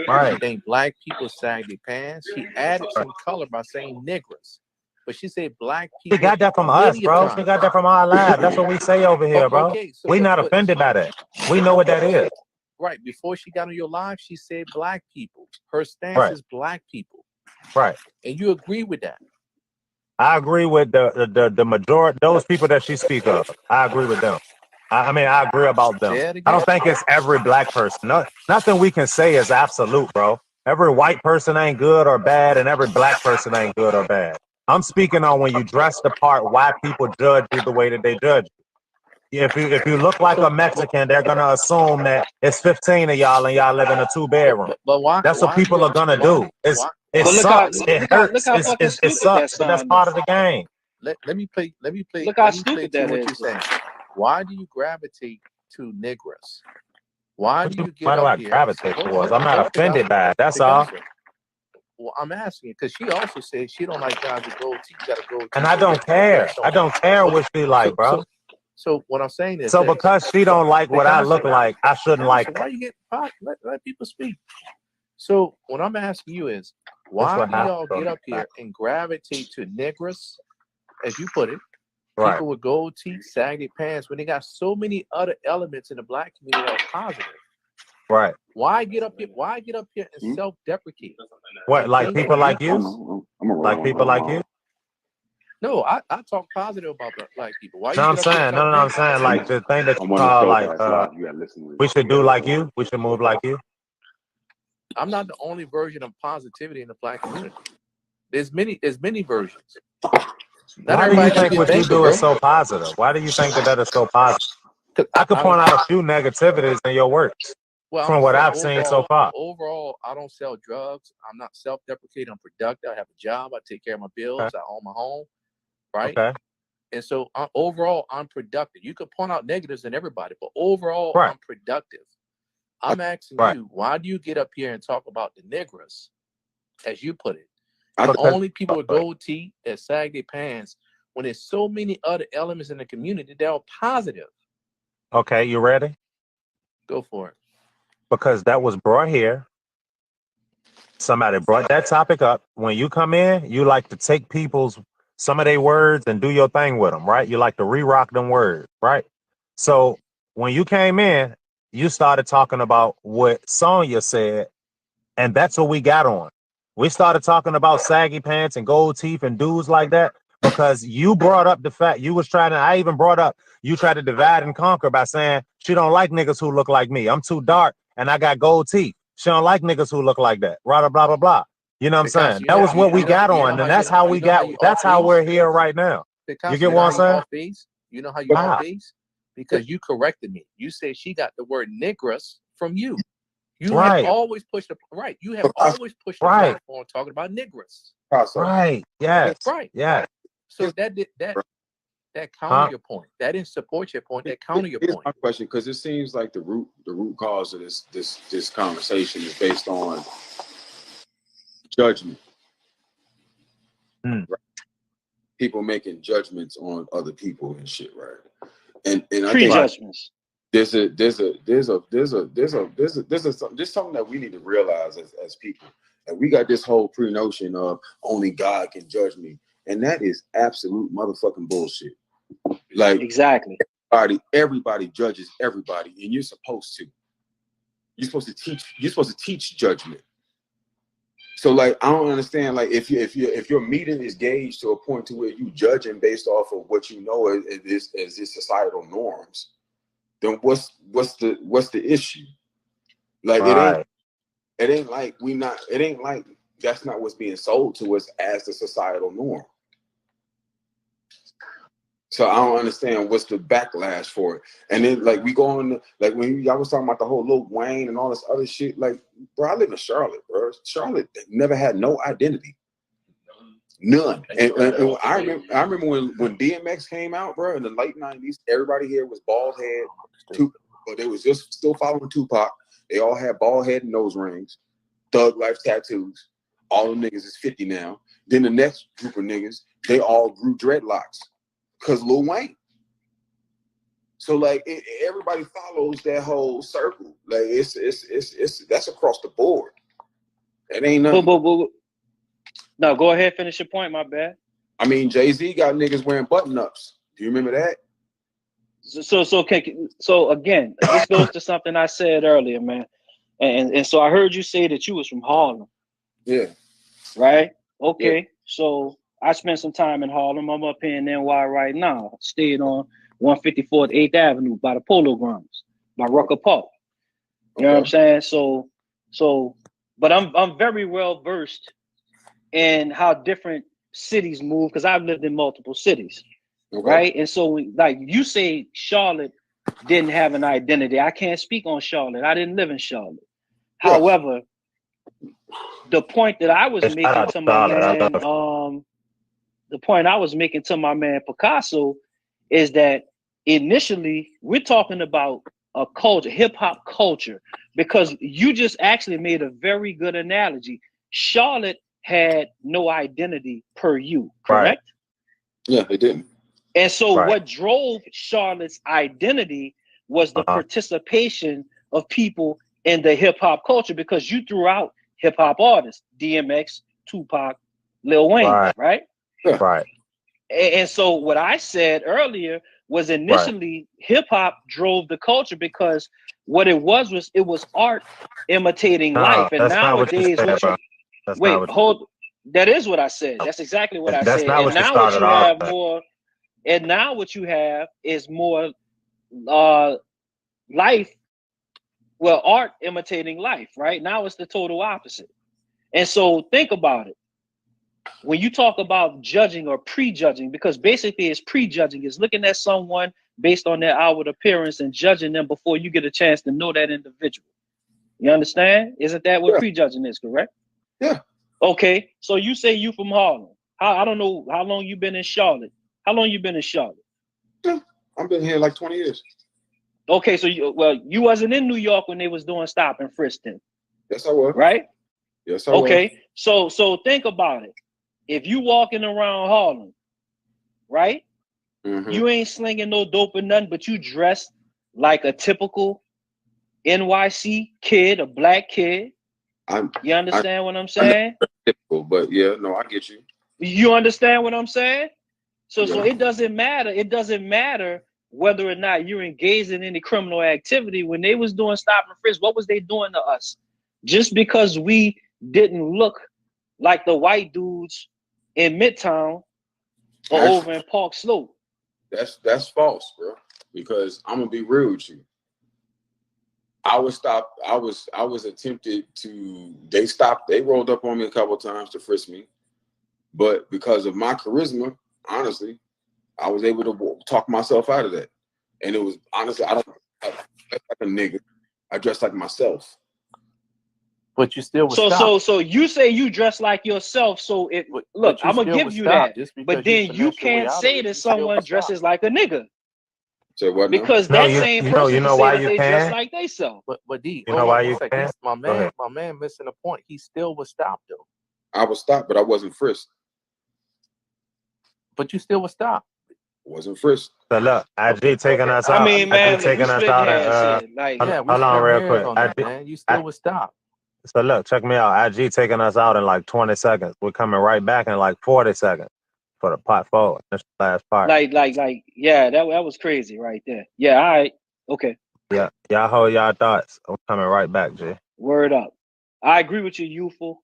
Right. She think black people sag their pants. She added some color by saying niggers. But she said black people. She got that from us, bro. She got that from our lives. That's what we say over here, bro. Okay, so, we not offended by that. We know what that is. Right. Before she got on your live, she said black people. Her stance is black people. Right. And you agree with that. I agree with the majority, those people that she speak of. I agree with them. I mean, I agree about them. I don't think it's every black person. Nothing we can say is absolute, bro. Every white person ain't good or bad, and every black person ain't good or bad. I'm speaking on when you dress the part, why people judge you the way that they judge you. If you look like a Mexican, they're gonna assume that it's 15 of y'all and y'all live in a 2-bedroom. But why? That's what people are gonna do. It sucks. It hurts. It sucks, but that's part of the game. Let me play. Look how stupid that what is. you're saying. Why do you gravitate to niggers? Why do you get Why do up I here? gravitate towards? I'm not offended by it. That's all. Well, I'm asking because she also said she don't like guys with gold teeth. You got to go. And I don't care. I don't care what she like, bro. So what I'm saying is, so because she don't like what I look like, I shouldn't like her. Why you get let people speak? So what I'm asking you is, why do y'all get up here and gravitate to niggers, as you put it, people with gold teeth, saggy pants, when they got so many other elements in the black community that are positive? Right. Why get up here? Why get up here and self-deprecate? What, like people like you? Like people like you? No, I talk positive about black people. Why? No, I'm saying, no, I'm saying, like the thing that you call like, we should do like you. We should move like you. I'm not the only version of positivity in the black community. There's many versions. Why do you think what you do is so positive? Why do you think that is so positive? I could point out a few negativities in your works from what I've seen so far. Overall, I don't sell drugs. I'm not self-deprecating. I'm productive. I have a job. I take care of my bills. I own my home. Right. Okay. And so overall, I'm productive. You could point out negatives in everybody, but overall, I'm productive. I'm asking you, why do you get up here and talk about the niggers, as you put it? Only people with gold teeth that sag their pants when there's so many other elements in the community that are positive. Okay, you ready? Go for it. Because that was brought here. Somebody brought that topic up. When you come in, you like to take some of their words and do your thing with them, right? You like to re-rock them words, right? So when you came in, you started talking about what Sonya said, and that's what we got on. We started talking about saggy pants and gold teeth and dudes like that because you brought up the fact I even brought up, you tried to divide and conquer by saying she don't like niggas who look like me. I'm too dark and I got gold teeth. She don't like niggas who look like that. Blah, blah, blah, blah. You know what I'm saying? That was what we got on, and that's how we got. That's how we're here right now. You get what I'm saying? You know how you off base? Because you corrected me. You said she got the word niggers from you. You have always pushed the You have always pushed the platform talking about niggers. Right. Yes. Right. Yeah. So that counter your point. That didn't support your point. That counter your point. My question, because it seems like the root cause of this conversation is based on judgment. Right? People making judgments on other people and shit, right? And I think Prejudgments. there's something that we need to realize as people. And we got this whole pre-notion of only God can judge me. And that is absolute motherfucking bullshit. Like Exactly. Everybody judges everybody, and you're supposed to. You're supposed to teach judgment. So like I don't understand, like if your meeting is gauged to a point to where you judging based off of what you know as societal norms, then what's the issue? Like it ain't like that's not what's being sold to us as the societal norm. So I don't understand what's the backlash for it. And then like we go on, like when y'all was talking about the whole Lil Wayne and all this other shit, like bro, I live in Charlotte, bro. Charlotte never had no identity. None. And I remember when DMX came out, bro, in the late 90s, everybody here was bald head, but they was just still following Tupac. They all had bald head and nose rings, thug life tattoos. All them niggas is 50 now. Then the next group of niggas, they all grew dreadlocks. Cause Lil Wayne. So like everybody follows that whole circle. Like it's that's across the board. It ain't nothing. But, no, go ahead, finish your point, my bad. I mean, Jay-Z got niggas wearing button-ups. Do you remember that? So again, this goes to something I said earlier, man. And so I heard you say that you was from Harlem. Yeah. Right? Okay. Yeah. So I spent some time in Harlem. I'm up here in NY right now. Stayed on 154th 8th Avenue by the Polo Grounds, by Rucker Park. You know what I'm saying? So, but I'm very well versed in how different cities move because I've lived in multiple cities, right? And so, like you say, Charlotte didn't have an identity. I can't speak on Charlotte. I didn't live in Charlotte. Yeah. However, the point that I was making to my man, the point I was making to my man Picasso is that initially we're talking about a culture, hip hop culture, because you just actually made a very good analogy. Charlotte had no identity per you, correct? Right. Yeah, they didn't. And so what drove Charlotte's identity was the participation of people in the hip hop culture, because you threw out hip hop artists, DMX, Tupac, Lil Wayne, right? Right. And so what I said earlier was initially hip hop drove the culture because what it was art imitating life. And nowadays, that is what I said. That's exactly what I said. And now what you have more, and now what you have is more life, well, art imitating life, right? Now it's the total opposite. And so think about it. When you talk about judging or prejudging, because basically it's prejudging, is looking at someone based on their outward appearance and judging them before you get a chance to know that individual. You understand? Isn't that what prejudging is, correct? Yeah. Okay, so you say you from Harlem. I don't know how long you been in Charlotte. How long you been in Charlotte? Yeah, I've been here like 20 years. Okay, so you wasn't in New York when they was doing stop and frisk then. Yes, I was. Right? Yes, I was. Okay, so think about it. If you walking around Harlem, right? Mm-hmm. You ain't slinging no dope or nothing, but you dressed like a typical NYC kid, a black kid. You understand what I'm saying? Typical, but yeah, no, I get you. You understand what I'm saying? So it doesn't matter. It doesn't matter whether or not you're engaged in any criminal activity. When they was doing stop and frisk, what was they doing to us? Just because we didn't look like the white dudes in Midtown or over in Park Slope. That's false, bro. Because I'm gonna be real with you. I was stopped. I was attempted to. They rolled up on me a couple of times to frisk me, but because of my charisma, honestly, I was able to talk myself out of that. And it was honestly, I dress like a nigga. I dress like myself. But you still so you say you dress like yourself. So look, I'm gonna give you that. But then you can't say that someone dresses like a nigga. So what? Because that same person you know why you they dress like they self. But D, you know why you can? My man missing a point. He still was stopped though. I was stopped, but I wasn't frisked. But you still was stopped. Wasn't frisked. So look, IG taking us I out. mean, man, IG taking we us split out hairs and shit. Like, Yeah, we hold on spent real hairs quick. on that, man. You still would stop. So look, check me out. IG taking us out in like 20 seconds. We're coming right back in like 40 seconds for the part 4. That's the last part. Yeah, that was crazy right there. Yeah, all right, okay. Yeah, y'all hold y'all thoughts. I'm coming right back, G. Word up. I agree with you, youthful.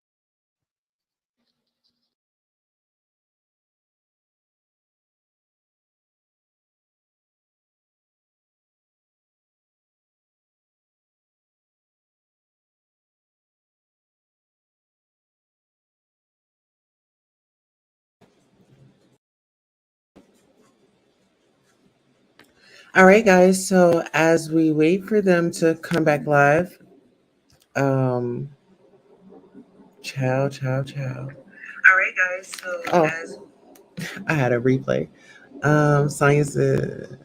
All right, guys. So as we wait for them to come back live, ciao. All right, guys. So I had a replay. Sonya said,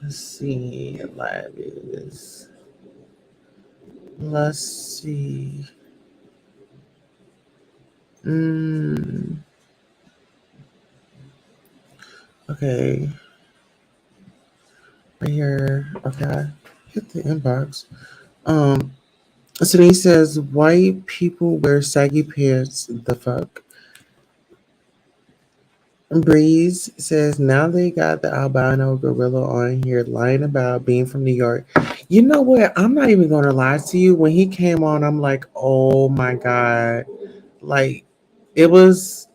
let's see, live is. Let's see. Okay. Right here. Okay. Hit the inbox. So he says, white people wear saggy pants. The fuck? Breeze says, now they got the albino gorilla on here lying about being from New York. You know what? I'm not even going to lie to you. When he came on, I'm like, oh my God. Like, it was,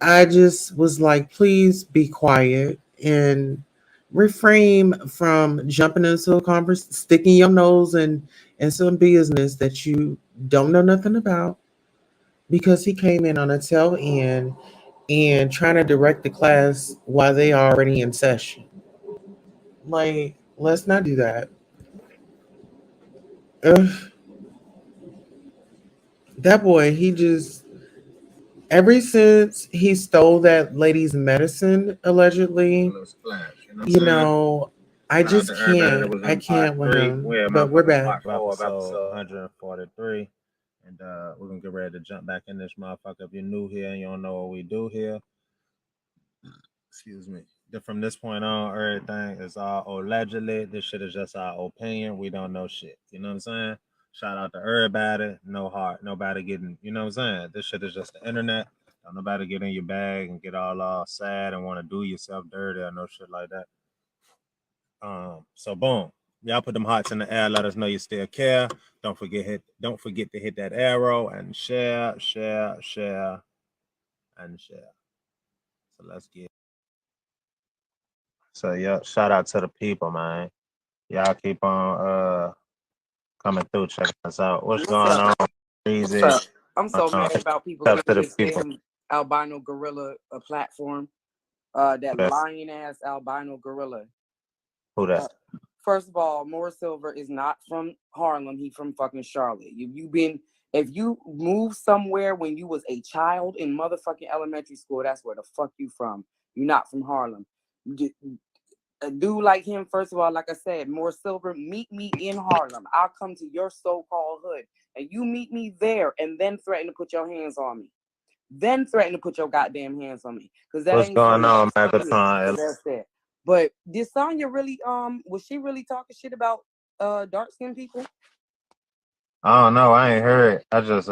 I just was like, please be quiet and refrain from jumping into a conversation, sticking your nose in some business that you don't know nothing about, because he came in on a tail end and trying to direct the class while they are already in session. Like, let's not do that. Ugh. That boy, he just, ever since he stole that lady's medicine, allegedly, you know, I just can't. I can't with him. But we're back. Episode 143. And we're gonna get ready to jump back in this motherfucker. If you're new here and you don't know what we do here, excuse me. From this point on, everything is all allegedly. This shit is just our opinion. We don't know shit. You know what I'm saying? Shout out to everybody. No heart. Nobody getting, you know what I'm saying? This shit is just the internet. Don't nobody get in your bag and get all sad and want to do yourself dirty or no shit like that. So boom. Y'all put them hearts in the air. Let us know you still care. Don't forget to hit that arrow and share. So let's get. So yeah, shout out to the people, man. Y'all keep on coming through, checking us out. What's going on? Easy. I'm so mad about people up to giving the this people. damn albino gorilla a platform. That lying ass albino gorilla. Who that? First of all, Morris Silver is not from Harlem. He from fucking Charlotte. If you moved somewhere when you was a child in motherfucking elementary school, that's where the fuck you from. You're not from Harlem. A dude like him, first of all, like I said, Morris Silver, meet me in Harlem. I'll come to your so-called hood, and you meet me there, and then threaten to put your hands on me. Then threaten to put your goddamn hands on me, because that What's ain't going on, Megatron? that's it. But did Sonya really was she really talking shit about dark skinned people? I don't know. I ain't heard. I just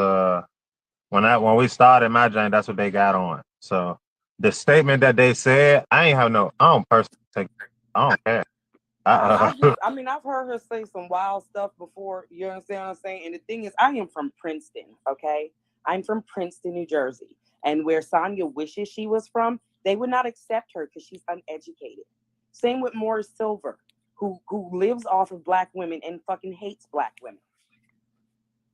when we started my joint, that's what they got on. So the statement that they said, I don't personally take. I don't care. I've heard her say some wild stuff before. You understand what I'm saying? And the thing is, I am from Princeton. Okay, I'm from Princeton, New Jersey, and where Sonya wishes she was from, they would not accept her because she's uneducated. Same with Morris Silver, who lives off of black women and fucking hates black women.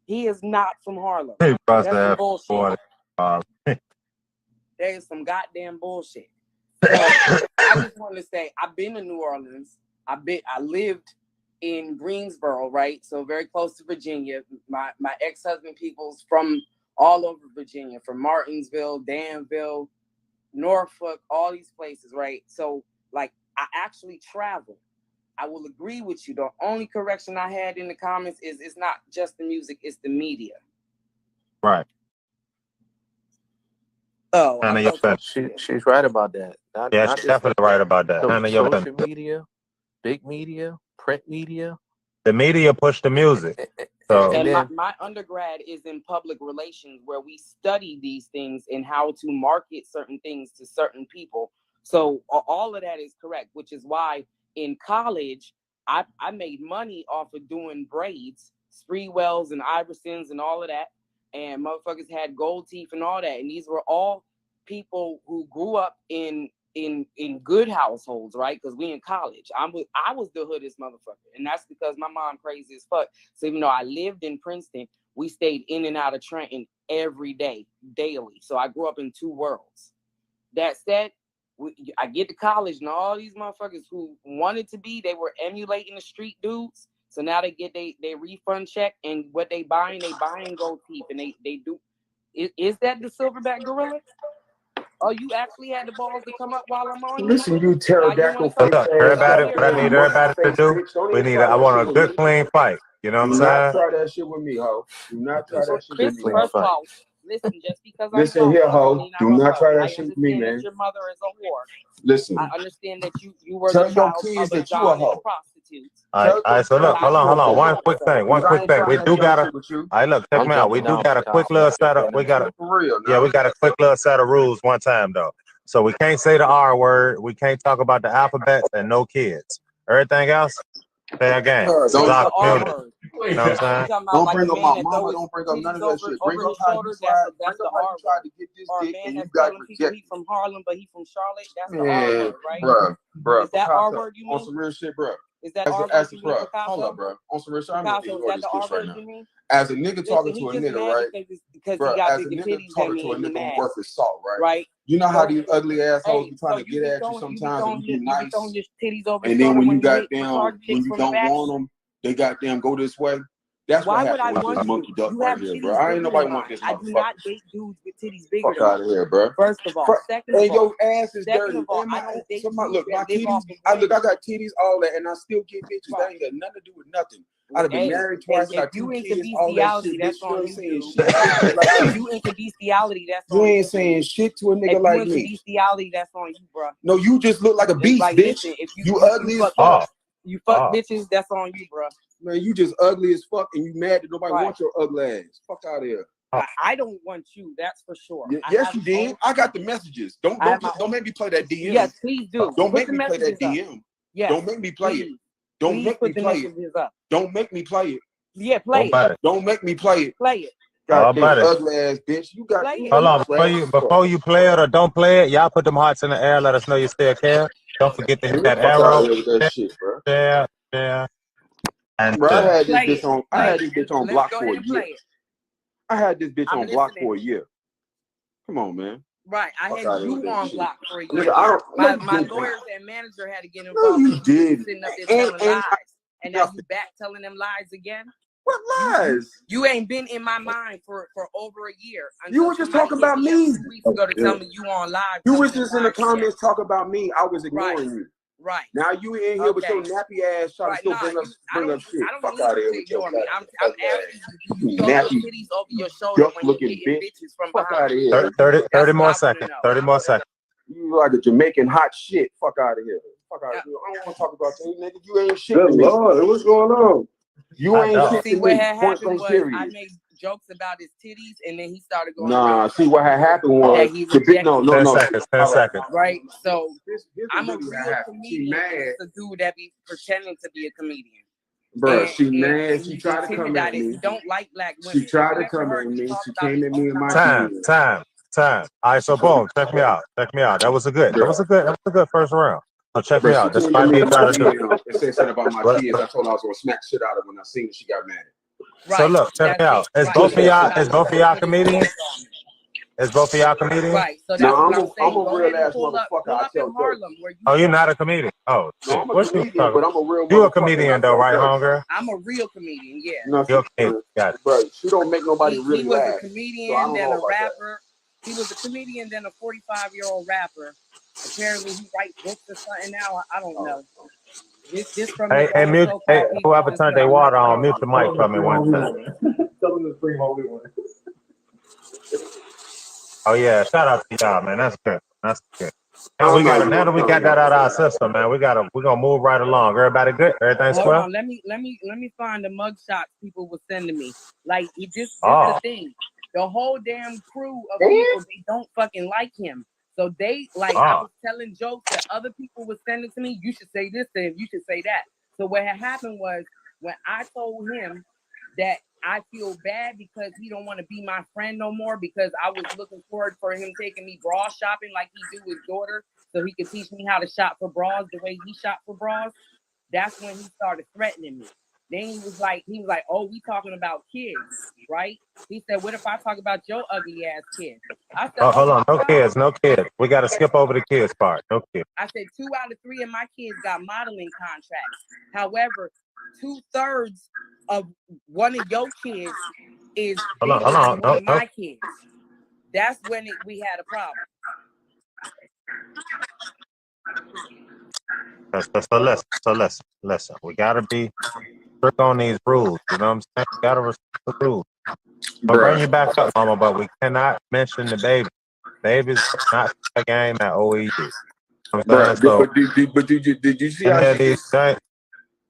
He is not from Harlem. That's some bullshit. There is some goddamn bullshit. So I just want to say, I've been to New Orleans. I lived in Greensboro, right? So very close to Virginia. My ex-husband people's from all over Virginia, from Martinsville, Danville, Norfolk, all these places, right? So like I actually travel. I will agree with you. The only correction I had in the comments is it's not just the music, it's the media. Right. Oh, Hannah, I you're thought finished. She's right about that. Yeah, Not she's just definitely right about that. Hannah, you're social finished. media, big media, print media, The media pushed the music. So and then my undergrad is in public relations, where we study these things and how to market certain things to certain people. So all of that is correct, which is why in college I made money off of doing braids, Spreewells and Iversons and all of that, and motherfuckers had gold teeth and all that, and these were all people who grew up in good households, right? Because we in college. I was the hoodest motherfucker, and that's because my mom crazy as fuck. So even though I lived in Princeton, we stayed in and out of Trenton every day, daily. So I grew up in two worlds. That said, I get to college, and all these motherfuckers who wanted to be, they were emulating the street dudes. So now they get they refund check, and what they buying gold teeth, and they do. Is that the silverback gorilla? Oh, you actually had the balls to come up while I'm on here? Listen, you pterodactyl so face look, ass, everybody, goddamn what I need monkey everybody to face do, bitch. Don't we even need. try I that want shit a with good, me. clean fight. You know what Do I'm not saying? try that shit with me, ho. Do not try that shit good with me, clean ho. First of fight. all, listen, just because I'm Listen grown here, doesn't ho. mean Do I'm a not hoe. try that I shit with me, understand that man. your mother is a whore. Listen, I understand that you were tell the your child kids of a that you a John and a hoe. prostitute. All Tell right. So your look, kids that hold you a on. hoe. One quick thing. One Because I quick ain't thing. trying We that do dumb gotta. shit with you. All right, look, check I'm me out. We jumping do out got a quick because little it's setup. been We got a For real, yeah, now. we got a quick little set of rules one time though. So we can't say the R word. We can't talk about the alphabets and no kids. Everything else, fair game. This is What's our the R community. word? You know what I'm You saying? talking about Don't like bring a up man my that mama. throw his Don't bring up none titties of that shit. Bring over up his how you shoulder? tried. That's Bring the up how R you tried word. to get this Or a dick man and you that's got telling people he rejected. from Harlem but he from Charlotte? That's the R Man, word, right? bruh, Is that R Picasso. word you On mean? some real shit, bruh. Is that R word As a you mean, bruh. Hold up, Picasso? bruh. On some real shit, I'm gonna Picasso, is ignore that this the R bitch right word now. you mean? As a nigga talking Listen, to he a just nigga, mad right? because he Bruh, got as a bigger nigga titties than talking to me a and he nigga mad, worth his salt, right? right? You know how So, these ugly assholes hey, be trying so to get at you you be sometimes and throwing be your nice, titties over your and then shoulder when when you you hit goddamn, retarded when chicks you from the don't back? want them, they goddamn go this way. That's what Why would I happened with want this you? monkey duck You right have here, bro. titties I ain't bigger than nobody want mine. this I do motherfucker. not date dudes with titties bigger Fuck than out mine. of here, bro. First of all, Fuck. second Hey, of all, your ass is dirty. And I my don't date somebody, dudes look, my that live titties. off of I women. got titties, all that, and I still get bitches. That Right. ain't got nothing to do with nothing. I'd have been Hey, married twice. I if got 2 you into kids, all that bestiality, shit, bitch. that's You know on what I'm you, saying? dude. Shit to a nigga like If me. you into bestiality, that's You on you. ain't saying shit to a nigga If you like into me. bestiality, that's on you, bro. No, you just look like a It's beast, like, bitch. listen, if You ugly as fuck. you fuck bitches, that's on you, bro. Man, you just ugly as fuck, and you mad that nobody Right. wants your ugly ass. Fuck out of here. I don't want you, that's for sure. Yes, you did. I got the messages. Don't make me play that DM. Yes, please do. Don't Put make the me play that messages up. DM. Yes, Don't make me play it. Don't please make me put the play it. messages up. Don't make me play it. Yeah, play it. Don't make me play it. Play it. Goddamn ugly ass bitch. You got Play it. Hold on, before you play it or don't play it, y'all put them hearts in the air. Let us know you still care. Don't forget to hit that Fuck out arrow. of here with that shit, bro. Share, and Bro, I had this Play bitch it. on. I had this bitch on Let's block go for ahead a and year. play it. I had this bitch I'm on block listening. for a year. Come on, man. Right, I Fuck had outta here you with that on shit. block for a Nigga, year. I don't. My No, you lawyers and manager had to get No, involved you because you did. was sitting up there telling lies. And now you back telling them lies again? What lies? You ain't been in my mind for over a year. You were just talking about me. 2 weeks ago to tell me you on live. You was just in the comments talking about me. I was ignoring Right. you. Right. Now you in here with your nappy ass trying to still bring up shit. I don't Fuck need out of you here to with your ignore me. I'm ugly asking ass. you, do you throw your Nappy, titties over your shoulder when you looking hitting bitch. bitches from Fuck behind? out of here. 30 more what I seconds. wanna know. 30 more seconds. You like a Jamaican hot shit. Fuck out of here. Fuck out of here. I don't want to talk about you, nigga. You ain't shit. Good Lord, what's going on? You ain't shit See, to what me. had Point happened blank was period. I made jokes about his titties, and then he started going Nah, around see what had happened was that he the big no. 10 See, seconds. 10 all right. seconds. right? So Here's I'm a what really real happened. She comedian. mad. It's a dude that be pretending to be a comedian. Bro, And she mad. She he's tried to come at intimidated. me. He don't like black women. She tried to Whenever come heard at him me. talk She about came his at me in my Time. DMs. All right, so boom. Check me out. That was a good. That was a good first round. So check me Bro, out. she came Despite at me me in my trying to do. DM and said something about my But- kids. I told her I was gonna smack shit out of her when I seen her. She got mad. So look, check me out. Is both of y'all comedians? Is both of y'all comedians? Right. So that's No, what I'm saying. I'm a Go real ahead and ass pull up motherfucker. I in tell jokes. Harlem where you Oh, you're from. not a comedian. Oh, No, shit. I'm a What's you comedian, but I'm a real You a motherfucker. comedian though, right, hunger? I'm a real comedian, yeah. No, You're a comedian. Got it. bro, she don't make nobody really He was laugh. a comedian, So I don't then know a about rapper. He was a comedian, then a 45-year-old rapper. Apparently, he writes books or something now. I don't know. This from Hey, all the mute. so-called Hey, people. whoever Just turned what their I'm water not on, mute the mic for me one time. Tell them to bring Holy One. Oh yeah, shout out to y'all, man. That's good. That's good. And Oh we got my now that we got that out of our system, man. We're gonna move right along. Everybody good? Everything Hold square? on, let me find the mugshots people were sending me. Like this Oh. the thing. The whole damn crew of people, they don't fucking like him. So they like I was telling jokes that other people were sending to me. You should say this to him. You should say that. So what had happened was when I told him that I feel bad because he don't want to be my friend no more because I was looking forward for him taking me bra shopping like he do his daughter so he could teach me how to shop for bras the way he shop for bras. That's when he started threatening me. Then he was like, oh, we talking about kids, right? He said, what if I talk about your ugly ass kid? I said, Oh, hold on, no God. kids. We gotta skip over the kids part. No kids. I said 2 out of 3 of my kids got modeling contracts. However, 2/3 of one of your kids is bigger than one of my kids. That's when we had a problem. So listen. We gotta be strict on these rules. You know what I'm saying? We gotta respect the rules. I'll bring you back up, mama, but we cannot mention the baby. Baby's not a game at OEU. Bruh, So, but did you see how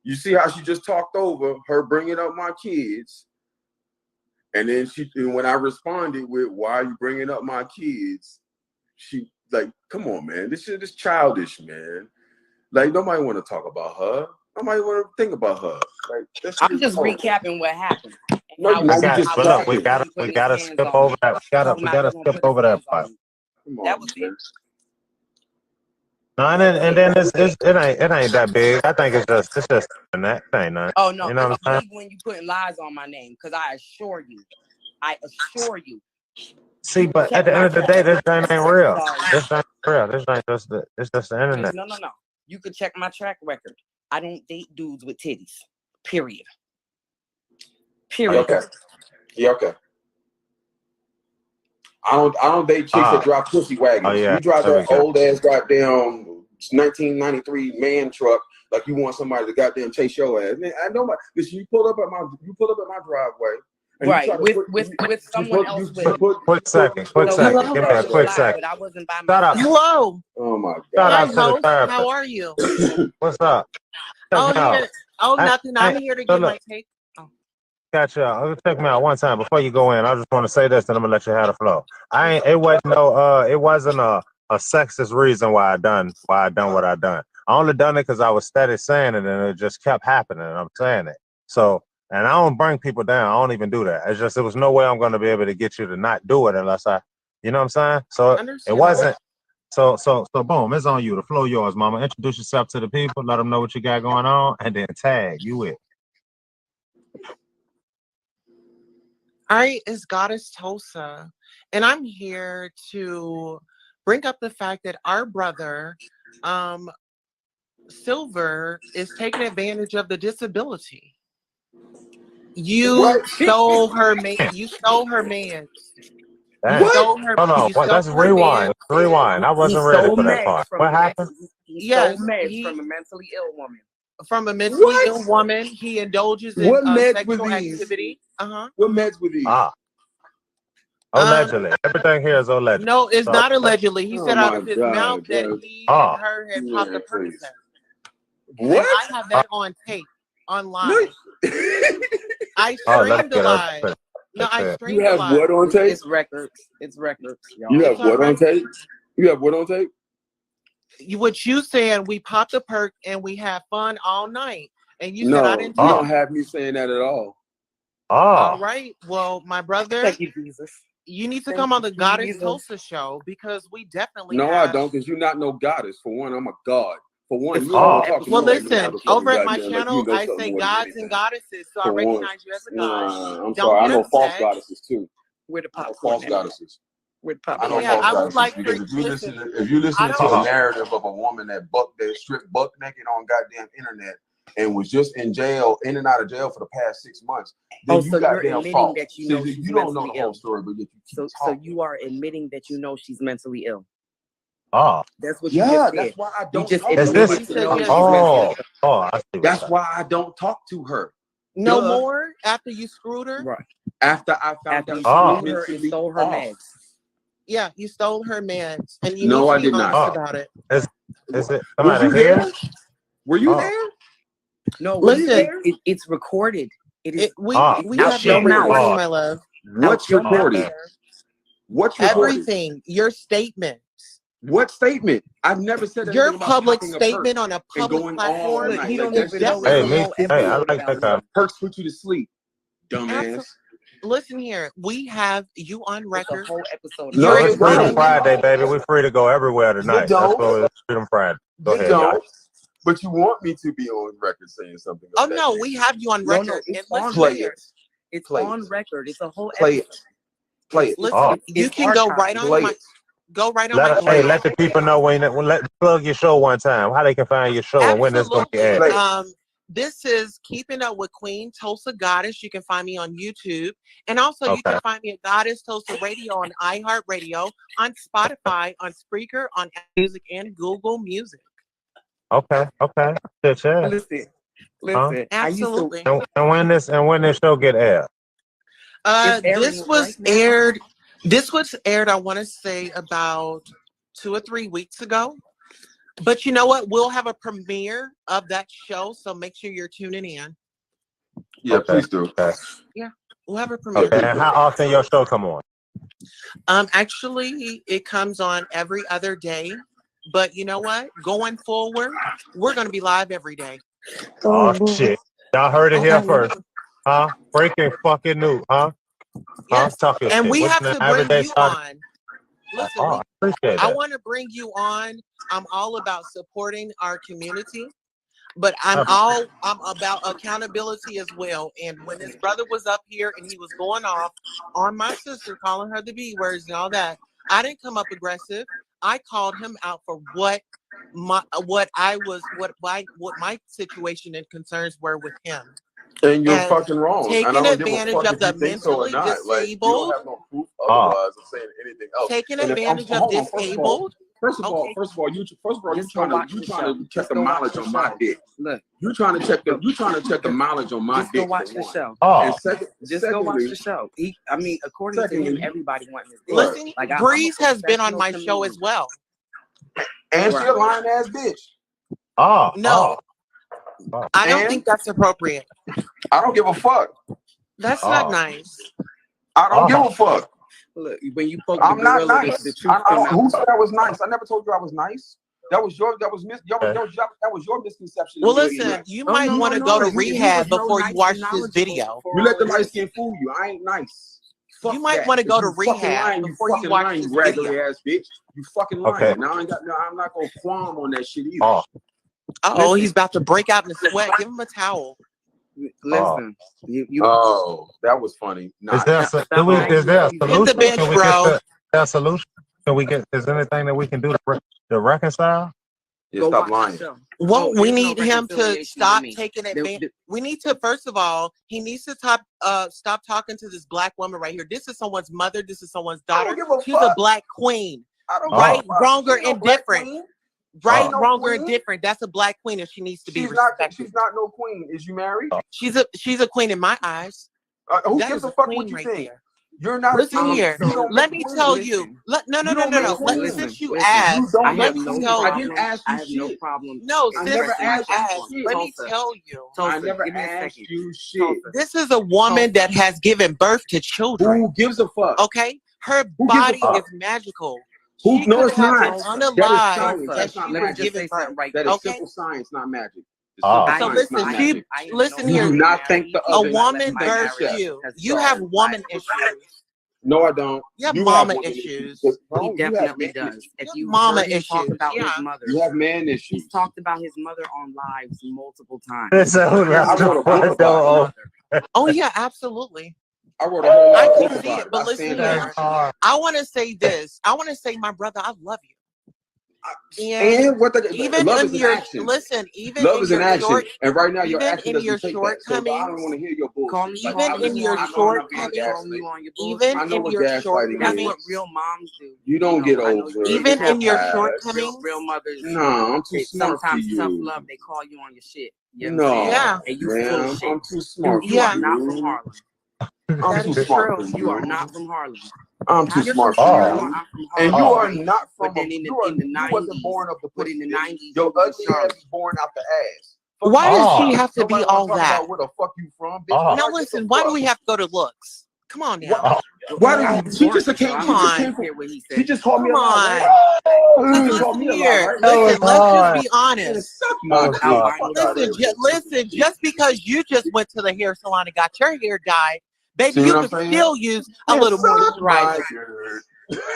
you see how she just talked over her bringing up my kids, and then when I responded with "Why are you bringing up my kids?" She like, come on, man, this shit is childish, man. Like nobody want to talk about her. Nobody want to think about her. Like I'm just recapping what happened. No, you just look, we gotta skip over that. We gotta skip over that part. That was it. No, and then it ain't that big. I think it's just that. It ain't nothing. Oh no, you know what I'm saying? big when you putting lies on my name, because I assure you. See, but at the end of the day, this thing ain't real. This ain't real. This ain't just the internet. No. You can check my track record. I don't date dudes with titties. Period. Okay. Yeah, okay. I don't date chicks that drive pussy wagons. Oh, yeah. You drive that old ass goddamn 1993 man truck like you want somebody to goddamn chase your ass. I know listen, you pull up at my driveway. Right, with someone else with it. Quick second. Give me a quick second. But I wasn't by myself. Shout out. Hello. Oh my Shout out Hi, to the host. therapist. How are you? What's up? Nothing. I'm here to get my take. Gotcha. Check me out one time before you go in. I just want to say this, and I'm gonna let you have the flow. It wasn't a sexist reason why I done what I done. I only done it because I was steady saying it, and it just kept happening. And I'm saying it. So, and I don't bring people down. I don't even do that. It's just there was no way I'm gonna be able to get you to not do it unless you know what I'm saying. So it wasn't. So boom, it's on you. The floor yours, mama. Introduce yourself to the people. Let them know what you got going on, and then tag you it. I is Goddess Tulsa, and I'm here to bring up the fact that our brother, Silver, is taking advantage of the disability. You stole her man. You stole her man. Hold on. Let's rewind. I wasn't ready for that part. What happened? He stole meds from a mentally ill woman. From a mentally ill woman, he indulges in sexual activity. What meds were these? Allegedly. Everything here is alleged. No, it's not allegedly. He said out of his mouth that he and her had popped the Percocet. What? And I have that on tape, online. I streamed the live. No, I streamed the live. You have what on tape? It's records. Y'all. You have what on tape? You have what on tape? What you saying? We popped the perk and we had fun all night. And you said I didn't. You don't have me saying that at all. All right. Well, my brother. Thank you, Jesus. You need to come on the Goddess Tulsa show because we definitely. No, I don't, because you're not no goddess. For one, I'm a god. For one, well, listen. Over at my channel, I say gods and goddesses, so I recognize you as a god. I'm sorry. I know false goddesses too. We're the false goddesses. I know false goddesses because if you listen to the narrative of a woman that stripped buck naked on goddamn internet and was just in jail, in and out of jail for the past 6 months, then you goddamn false. That you know she's don't know the whole story, but yet you keep so you are admitting that you know she's mentally ill. That's what you yeah, just that's did. why I don't just talk admitted to to her. I see. That's why I don't talk to her. No more after you screwed her? Right. After I found out she was mentally her meds. Yeah, you stole her meds, and you No, need I to be did not. honest about it. Is it Were somebody you here? there? Were you Oh. there? No, Were you Listen, there? it's recorded. It is we Oh, we out have your the mouth. recording, Oh. my love. What's Out your mouth. recorded? What's recorded? Everything, your statements, What statement? I've never said anything your about public popping a perk statement on a and public going all platform Look, he night. don't Like is even know that's it's Hey, a me. whole Hey, I episode like that about guy. him. perks put you to sleep, Absolutely. dumbass. Listen here, we have you on It's a record. whole episode No, Oh, You're it's you Freedom admitting don't. Friday, baby. We're free to go everywhere You tonight. That's don't. what it's Freedom Friday. Go You ahead, y'all. don't. But you want me to be on record saying something Oh of that no, nature. we have you on No, record. no, And it's on listen Play here, record. It's Play on it. record. It's a whole Play it. episode. Play It's it. listen, Oh. you it's can go right archived. on Play my it. go right on Let my hey, Play channel. let the people know let plug your show one time. How they can find your show and when it's gonna be Absolutely. aired. Play it. This is Keeping Up with Queen Tulsa Goddess. You can find me on YouTube. And also you Okay. can find me at Goddess Tulsa Radio on iHeartRadio, on Spotify, on Spreaker, on Apple Music, and Google Music. Okay. Shit, yeah. Listen, Huh? listen. Absolutely. And when this show get aired? It's airing This was right now. aired. This was aired, I want to say, about 2 or 3 weeks ago. But you know what? We'll have a premiere of that show, so make sure you're tuning in. Yeah, Okay. please do. Okay. We'll have a premiere. Okay. And how often your show come on? Actually, it comes on every other day. But you know what? Going forward, we're going to be live every day. Oh shit. Y'all heard it here Okay. first. Huh? Breaking fucking news, huh? Yes. Talk your And shit. we What's have the to average bring day you start? on. Listen, Oh, I appreciate I that. want to bring you on. I'm all about supporting our community, but I'm about accountability as well. And when his brother was up here and he was going off on my sister, calling her the B words and all that, I didn't come up aggressive. I called him out for what my situation and concerns were with him. And you're And fucking wrong. And I taking don't give a advantage fuck of if you the think so or mentally not. Like, you don't disabled, have no proof otherwise of saying anything else. taking And if I'm advantage of hold on, disabled. first of all, Okay. you Just go watch the show. check Just the go watch mileage the on my show. dick. Look, You trying to check the mileage on my just go dick. watch for the one. show. Oh, And Just go watch the show. I mean, according to him, Secondly, everybody wants his dick. Right. Listen, Like, I'm a Breeze has been on professional my show as comedian. well. and she a Right. lying ass bitch. Oh, No, I don't And think that's appropriate. I don't give a fuck. That's Oh. not nice. I don't give a fuck. Look, when you poke I'm the not gorilla, nice. the truth I come don't, out. who said I was nice? I never told you I was nice. That was your misconception. Well, of me being listen, nice. you Oh, might no, want to no, go no. to You rehab was no before nice you watch and this knowledgeable video. for You let all the this. light skin fool you. I ain't nice. Fuck You might that. want to go to You fucking rehab lying, before you fucking watch lying, this you raggedy video. ass bitch. You fucking lying. Okay. Now I'm not gonna qualm on that shit either. Oh, Oh, he's about to break out in sweat. Give him a towel. Listen, you Oh, that was funny. Nah, is there stop a lying. solution? Hit the bench, Can we bro. get that solution? Can we get? Is there anything that we can do to reconcile? yeah, go stop watch lying. the show. Well, Oh, we there's no need him to reconciliation with stop me. taking The- advantage. the- We need to, first of all, he needs to stop talking to this black woman right here. This is someone's mother. This is someone's I daughter. don't give a She's a fuck. black queen. I don't Right, give a fuck. wrong, or She ain't no black indifferent. queen. Right, ain't no wrong, or queen. indifferent. That's a black queen, and she needs to be She's not. respected. She's not no queen. Is you married? She's a queen in my eyes. Who That gives is a a fuck queen what you right think? there. You're not Listen a queen. here. You don't Let make me queens. tell you. Listen. No. You don't make queens. Since you Listen. asked, don't I make let have me no queens. tell I problem. you. didn't ask I you have no shit. problem. No, I since never you asked you asked, shit. let me Tulsa. tell you. Tulsa, I never give me a asked second. you shit. Tulsa. This is a woman that has given birth to children. Who gives a fuck? Okay, her Who gives a body fuck? is magical. Who? She No, could it's have been not. unalive That is science. as That's she not was Let me just magic. giving say birth. something right That quick. is Okay, simple science, not magic. The Oh. simple so science, not listen, magic. listen You here. do not think the A other. woman My birthed chef. you. has You have solved woman life. issues. No, I don't. You have You mama woman issues. because, He no, you have definitely man does. issues. If You you have mama heard him talk issues. about Yeah. his mother, You have man issues. he's talked about his mother on lives multiple times. That's I wrote a book about it. Oh yeah, absolutely. I wrote a whole I lot of can book see about it, it. but I listen stand on here. my shit. I want to say this. I want to say, my brother, I love you. And what the Even love in is an your action. even Love in is an your action. short, And right now your even action in your doesn't take that. So I don't shortcomings, want to hear your Call me, bullshit. even call in you your on, shortcomings, call you on your bullshit. even I know in what your gaslighting shortcomings, That's is. what real moms do. You don't get I know over you it. even get in your that. shortcomings, Real mothers. No, I'm too They, smart for sometimes tough you. love, they call you on your shit. You know what I'm No, saying? yeah, And you full of shit. I'm too smart You are for not from you. Harlem. I'm that too is smart true. for You are not from Harlem. I'm too You're smart from for Oh. Chicago. you. I'm from And Harlem, you are right? not But from then you wasn't 90s, born of the but pussy. in the bitch. 90s, Your you was in ugly ass Charlotte. was born out the ass. Fuck Why you does talking she Oh. about? have to be Nobody all want to talk that? about where the fuck you from, bitch. Oh. Now Like, what listen, the why do fuck? we have to go to looks? Come on now. Oh. Why Well, did he's she just Morgan, so came? I She don't just really came from. care what he She said. just called me Come a lot, right? on. She Cause called listen me a lot, here. right? That was Listen, let's just hard. be Man, honest. suck my That was dick. hard. Fuck out of here with this Listen, shit. just because you just went to the hair salon and got your hair dyed, baby, See you what I'm could saying? still use a Man, little suck my moisturizer. dick.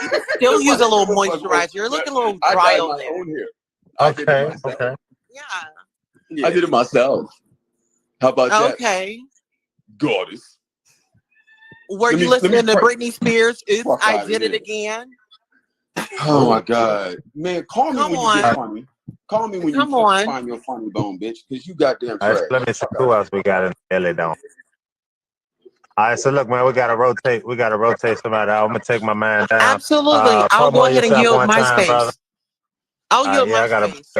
You could still use a little moisturizer. You're looking a little I dry dyed over my there. own hair. I did it Okay. myself. Okay. Yeah. I did it myself. How about that, Okay. goddess? Were Let you me- let me listening to pray- Britney Spears? Oops, Fuck I outta did it here. again. Oh my god, man! Call me Come when you get on. funny. Call me when Come you on. find your funny bone, bitch. Because you goddamn All right, trash. let me see Fuck who outta else we got in the LA down. All right, so look, man, we gotta rotate. We gotta rotate somebody out. I'm gonna take my man down. Absolutely. I'll go Promo ahead and yourself yield one my time, brother. space. I'll All right, yield yeah, my I gotta. space.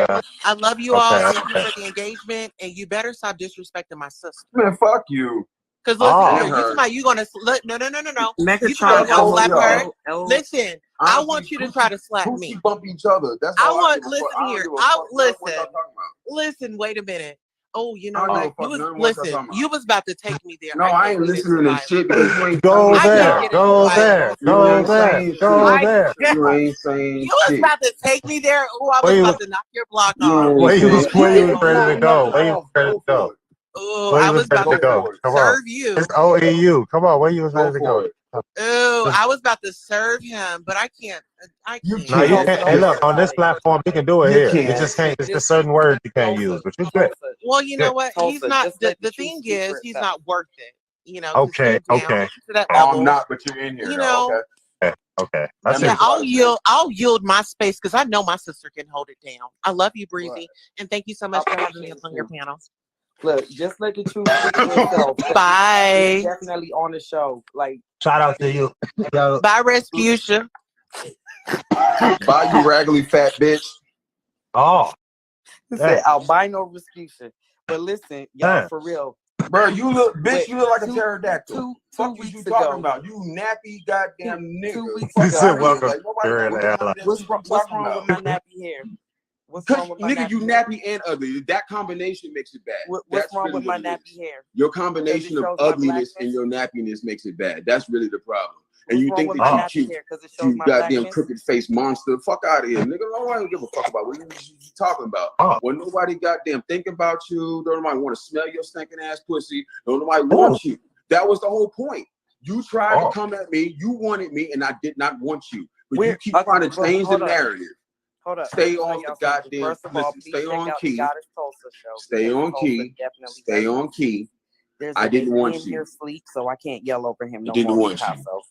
I love you all. Okay, Thank you okay. for the engagement, and you better stop disrespecting my sister. here. Man, fuck you. Because listen Oh. here, And you her. talking about you gonna no. You talking about Megatron you gonna both slap of her? y'all. Listen, I want you to try to slap Coochie me. bump each other. That's I all I want give a fuck. listen I don't here. give a I fuck what y'all listen. talking about. Listen, wait a minute. Oh, you know I don't give what? a fuck You was none of what y'all listen. talking about. You was about to take me there. No, I ain't listening to shit because you ain't Go I saying there, can't shit. get into go it. there, You go ain't there, saying go shit. there. You ain't saying You was shit. about to take me there. Oh, I Where was you, about to knock your block You off. ain't where you, saying where you shit. was ready to go? Where you was ready to Go go? for it. Oh, Where I you was was about ready to to go? For it. Come on, serve you. it's OEU. Come on, where you was Go ready to for go? it. Oh, I was about to serve him, but I can't. I You can't. No, you can't. can't. Hey, look, on this platform, you can do it You here. You can't. just can't. It's just certain words you can't use, but you good. Well, you know what? He's Tulsa, not. just The, let the the truth thing speak for is, he's itself. not worth it. You know, to Okay, stoop down okay, to that Oh, I'm level. not, but you're in here You though. know. Okay. okay. That That's Yeah, makes a lot of sense. I'll yield my space because I know my sister can hold it down. I love you, Breezy, and thank you so much for having me up on your panel. Look, just let the truth speak for itself. Bye. It's definitely on the show. Like, Shout out to you. Yo. Bye, Respucia. Bye, you raggedy fat bitch. Oh, he dang. said albino Respucia. But listen, y'all, Damn. for real. Bro, you look, bitch. Wait, You look like a two pterodactyl. Fuck is you weeks talking ago. about? You nappy goddamn nigga. 2 weeks Fuck He ago. said, out of here. "Welcome Like nobody to know the what hell." goddamn What's shit wrong, you what's talking wrong about. with my nappy hair? What's Cause wrong with my nigga, nappy you hair? nappy and ugly. That combination makes it bad. What's That's wrong really with my what it nappy is. hair? Your Because it combination of shows my ugliness and blackness. your nappiness makes it bad. That's really the problem. And What's you wrong think with that my you nappy cute. hair? Because it shows You my goddamn blackness. crooked face monster. Fuck out of here, nigga. Nobody don't give a fuck about what you talking about. Oh. When nobody goddamn think about you, don't nobody want to smell your stinking ass pussy, don't nobody want you. That was the whole point. You tried to come at me, you wanted me, and I did not want you. But you keep trying to change the narrative. Hold up. Stay on the goddamn. First of all, Listen, please stay check on out key. the Goddess Tulsa show. Stay because on Tulsa key. definitely Stay does on not key. There's I a didn't baby want in you. here asleep, so I can't yell over him I no didn't more, want you. Picasso.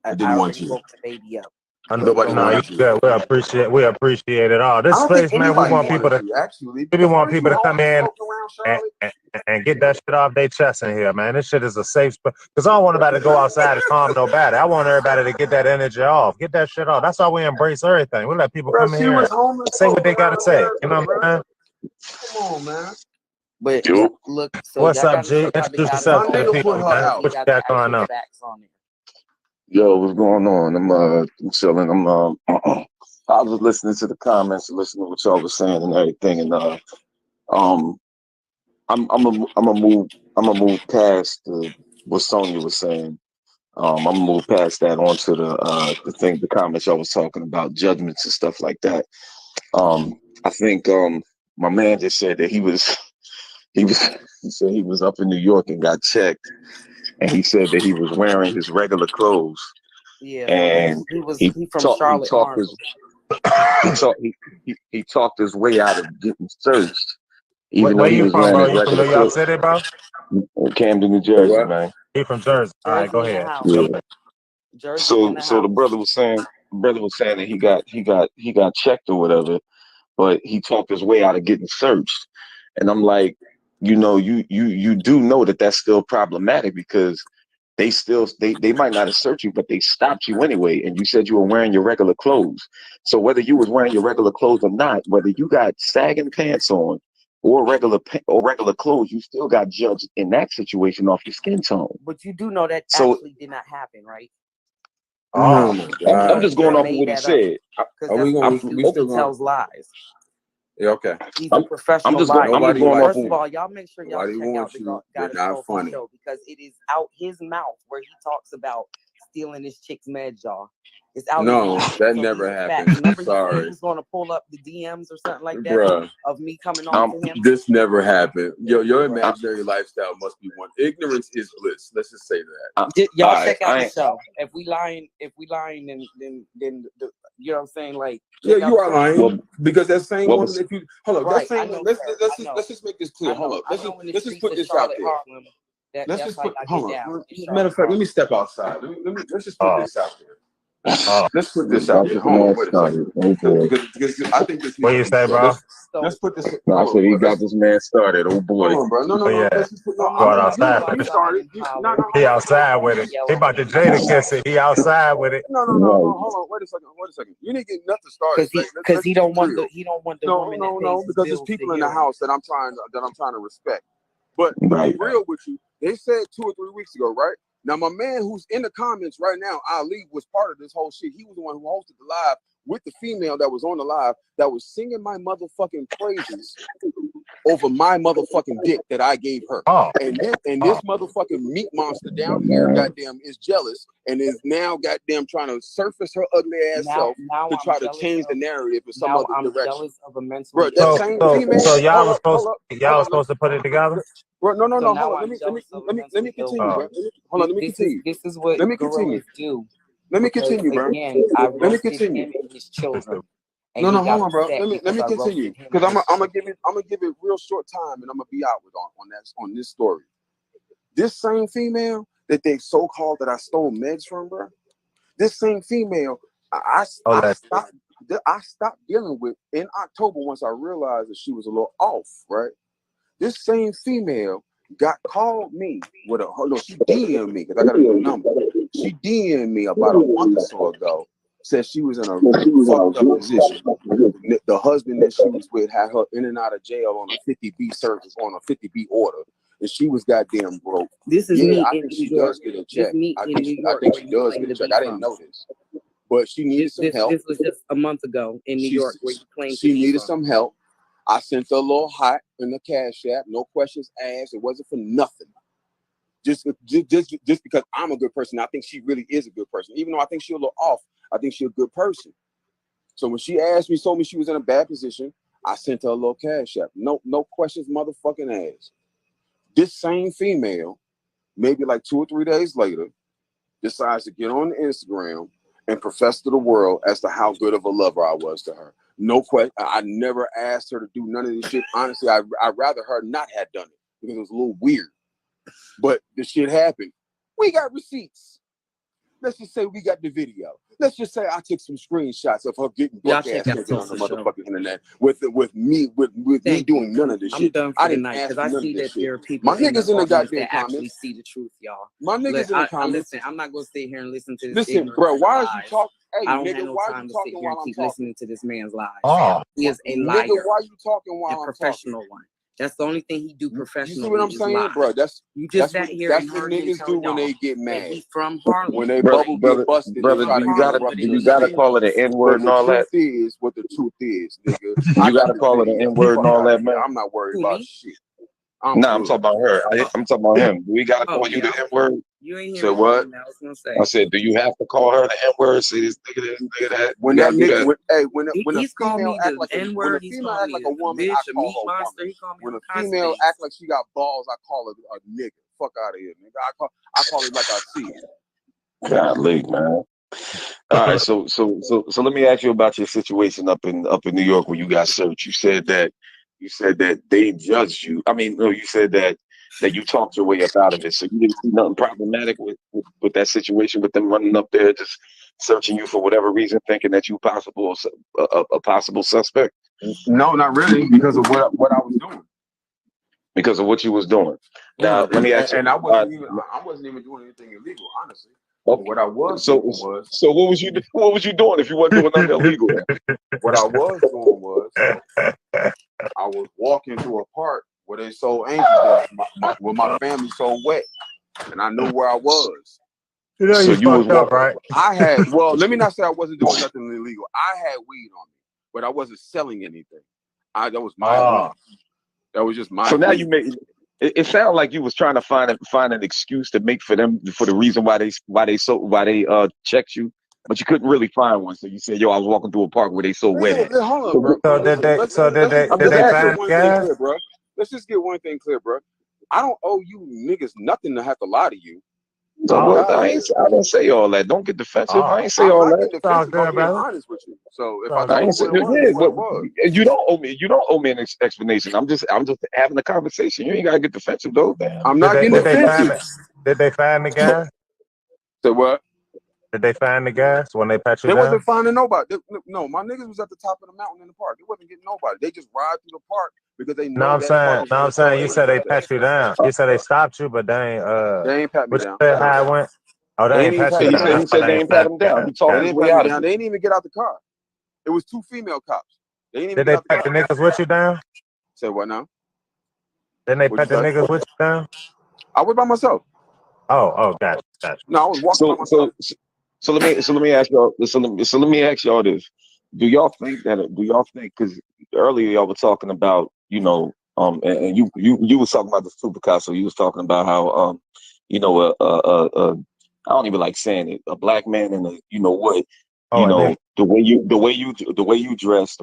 I I didn't want already you. woke the baby up. Nobody No, you wanted you. good. We appreciate it all. I This don't think space, man, we anybody want people wanted to you, actually. we Because want aren't you people to come homeless in floating around and, Charlotte? and get that shit off their chest in here, man. This shit is a safe space. Because I don't want nobody to go outside and calm nobody. I want everybody to get that energy off. Get that shit off. That's why we embrace everything. We let people Bro, come in she here was and homeless say what floating they got to around say. You America, know what bro. I'm saying? Come on, man. But Yo. look, so What's y'all up, gotta G? check out the Introduce Goddess yourself My to the Tulsa nigga put people, show her man. because out. he What you got the got going actual on? facts on there. Yo, what's going on? I'm chilling. I was listening to the comments, listening to what y'all was saying and everything, and I'm gonna move past what Sonya was saying. I'm gonna move past that onto the comments y'all was talking about judgments and stuff like that. I think my man just said that he said he was up in New York and got checked, and he said that he was wearing his regular clothes. Yeah, And he from Charlotte, he talked his way out of getting searched, even though Where he you was from, wearing bro? his You from regular New York clothes. City, bro? Camden, New Say Jersey, what? man. He from Jersey. All right, go Jersey in the ahead. house. Yeah. Jersey in the So the house. brother was saying that he got checked or whatever, but he talked his way out of getting searched. And I'm like, you do know that that's still problematic because they might not have searched you, but they stopped you anyway. And you said you were wearing your regular clothes. So whether you was wearing your regular clothes or not, whether you got sagging pants on or regular clothes, you still got judged in that situation off your skin tone. But you do know that So actually did not happen, right? Oh my God. I'm just going off of what he said. Because he tells lies. Yeah, okay. He's a professional I'm just liar. going off First of all, y'all make sure y'all check out the Goddess Soulful show, because it is out his mouth where he talks about stealing this chick's meds, y'all. It's out. No, that never happened. Remember Sorry. he was going to pull up the DMs or something like that, Bruh. of me coming on to him. This never happened. Your imaginary lifestyle must be one. Ignorance is bliss. Let's just say that. Y'all check out the show. If we lying, then you know what I'm saying? Like, yeah, you are lying because that same woman. If you hold up, right, that same. Let's just make this clear. Hold up. Let's just put this out there. Let's just put. Hold on. Matter of fact, let me step outside. Let's just put this out there. Let's put this out there. Hold on, wait a second. Because I think this. What you say, bro? Let's put this. No, I said he got this man started. Oh boy. Hold on, bro. No. Yeah. Let's just put, Going outside. You started. He outside with it. He about to Jada kiss it. He outside with it. No. Hold on. Wait a second. You didn't get nothing started. Because he don't want the woman. No. Because there's people in the house that I'm trying to respect. But to be real with you, they said 2 or 3 weeks ago, right? Now, my man who's in the comments right now, Ali, was part of this whole shit. He was the one who hosted the live with the female that was on the live that was singing my motherfucking praises over my motherfucking dick that I gave her. And this motherfucking meat monster down here, goddamn, is jealous and is now goddamn trying to surface her ugly ass self to try to change the narrative in some other direction. Jealous of a mental. Bro, that same female. So y'all was supposed to put it together? Bro, no. Hold on. Let me continue, bro. Hold on. Let me continue. This is what gorillas do. Let me continue, bro. Again, let me continue. Him and his children. No, hold on, bro. Let me continue because I'm gonna give it real short time and I'm gonna be out on this story. This same female that they so-called that I stole meds from, bro. This same female, I stopped dealing with in October once I realized that she was a little off, right? This same female called me with she DM'd me because I got a new number. She DM'd me about a month or so ago. Said she was in a fucked up position. The husband that she was with had her in and out of jail on a 50B service, on a 50B order, and she was goddamn broke. This is me. I think she does get a check. I think she does get a check. I didn't know this, but she needed some help. This was just a month ago in New York where you claimed she needed some help. I sent her a little hot in the Cash App, no questions asked. It wasn't for nothing. Just because I'm a good person, I think she really is a good person. Even though I think she's a little off, I think she's a good person. So when she told me she was in a bad position, I sent her a little Cash App. No questions motherfucking asked. This same female, maybe like 2 or 3 days later, decides to get on Instagram and profess to the world as to how good of a lover I was to her. No question. I never asked her to do none of this shit. Honestly, I'd rather her not have done it because it was a little weird. But the shit happened. We got receipts. Let's just say we got the video. Let's just say I took some screenshots of her getting broke ass on the motherfucking internet with me doing none of this shit. I'm done for the night because I see that there are people. My niggas in the goddamn that actually see the truth, y'all. My niggas in the comments. Listen, I'm not gonna sit here and listen to this. Listen, bro, why is you talking? Hey, I don't nigga, have no why time you to sit talking here while and I'm keep talking? listening to this man's lies. He is a liar. Nigga, why you talking while I'm talking? Professional one. That's the only thing he do professionally. You see what I'm saying, bro? That's what niggas do when they get mad. He's from Harlem. When they bubble get busted, brother, you gotta call it an N-word and all that. The truth is what the truth is, nigga. You gotta call it an N-word and all that, man. I'm not worried about shit. I'm talking about her. I'm talking about him. Do we gotta call you the N-word? You ain't so what? I said, do you have to call her the N-word? Say this nigga that. When that nigga, when a female act like a woman, I call her woman. When a female act like she got balls, I call her a nigga. Fuck out of here, nigga. I call it like I see it. Golly, man. All right, so let me ask you about your situation up in New York where you got searched. You said that they judged you. I mean, no, you said that you talked your way up out of it. So you didn't see nothing problematic with that situation with them running up there just searching you for whatever reason, thinking that you a possible suspect. No, not really, because of what I was doing. Because of what you was doing. Now let me ask you. And I wasn't even doing anything illegal, honestly. Okay. What I was doing was. So what was you doing if you wasn't doing nothing illegal? What I was doing was I was walking to a park where they sold angels, where my family sold wet, and I knew where I was. You know So you you was fucked up, walking. right? I had, well, let me not say I wasn't doing nothing illegal. I had weed on me, but I wasn't selling anything. That was my weed. That was just my So now weed. you make it sound like you was trying to find an excuse to make for them for the reason why they checked you, but you couldn't really find one. So you said, "Yo, I was walking through a park where they sold wet at." Hold on, bro. So did they? So did they? I'm Did just they Let's asking. find get one thing gas? clear, bro. Let's just get one thing clear, bro. I don't owe you niggas nothing to have to lie to you. So, well, I didn't say all that. Don't get defensive. I ain't say all I'm not that. getting defensive. I'm being honest with you. So if I I told ain't you saying what it was, yeah, it's what it was. you don't owe me. You don't owe me an explanation. I'm just having a conversation. You ain't gotta get defensive though. Damn. I'm not getting defensive. Did they find the gas? So what? Did they find the gas when they pat you They down? wasn't finding nobody. No, my niggas was at the top of the mountain in the park. They wasn't getting nobody. They just ride through the park because they know No, I'm saying you said they pat you down. You said they stopped you, but they ain't pat me what you down. said how it went? Oh, they ain't even pat pat you me down. down. He said they ain't pat him down. He They talked his didn't way pat me out of down. it. They didn't even get out the car. It was 2 female cops. They didn't even Did get they out the pat the car. niggas with you down? Say what now? Didn't they What'd pat the you say? niggas with you down? I was by myself. Oh, gotcha. No, I was walking by myself. So let me ask y'all. So let me ask y'all this: Do y'all think because earlier y'all were talking about and you was talking about the Super Picasso. You was talking about how I don't even like saying it, a black man in a the way you dress,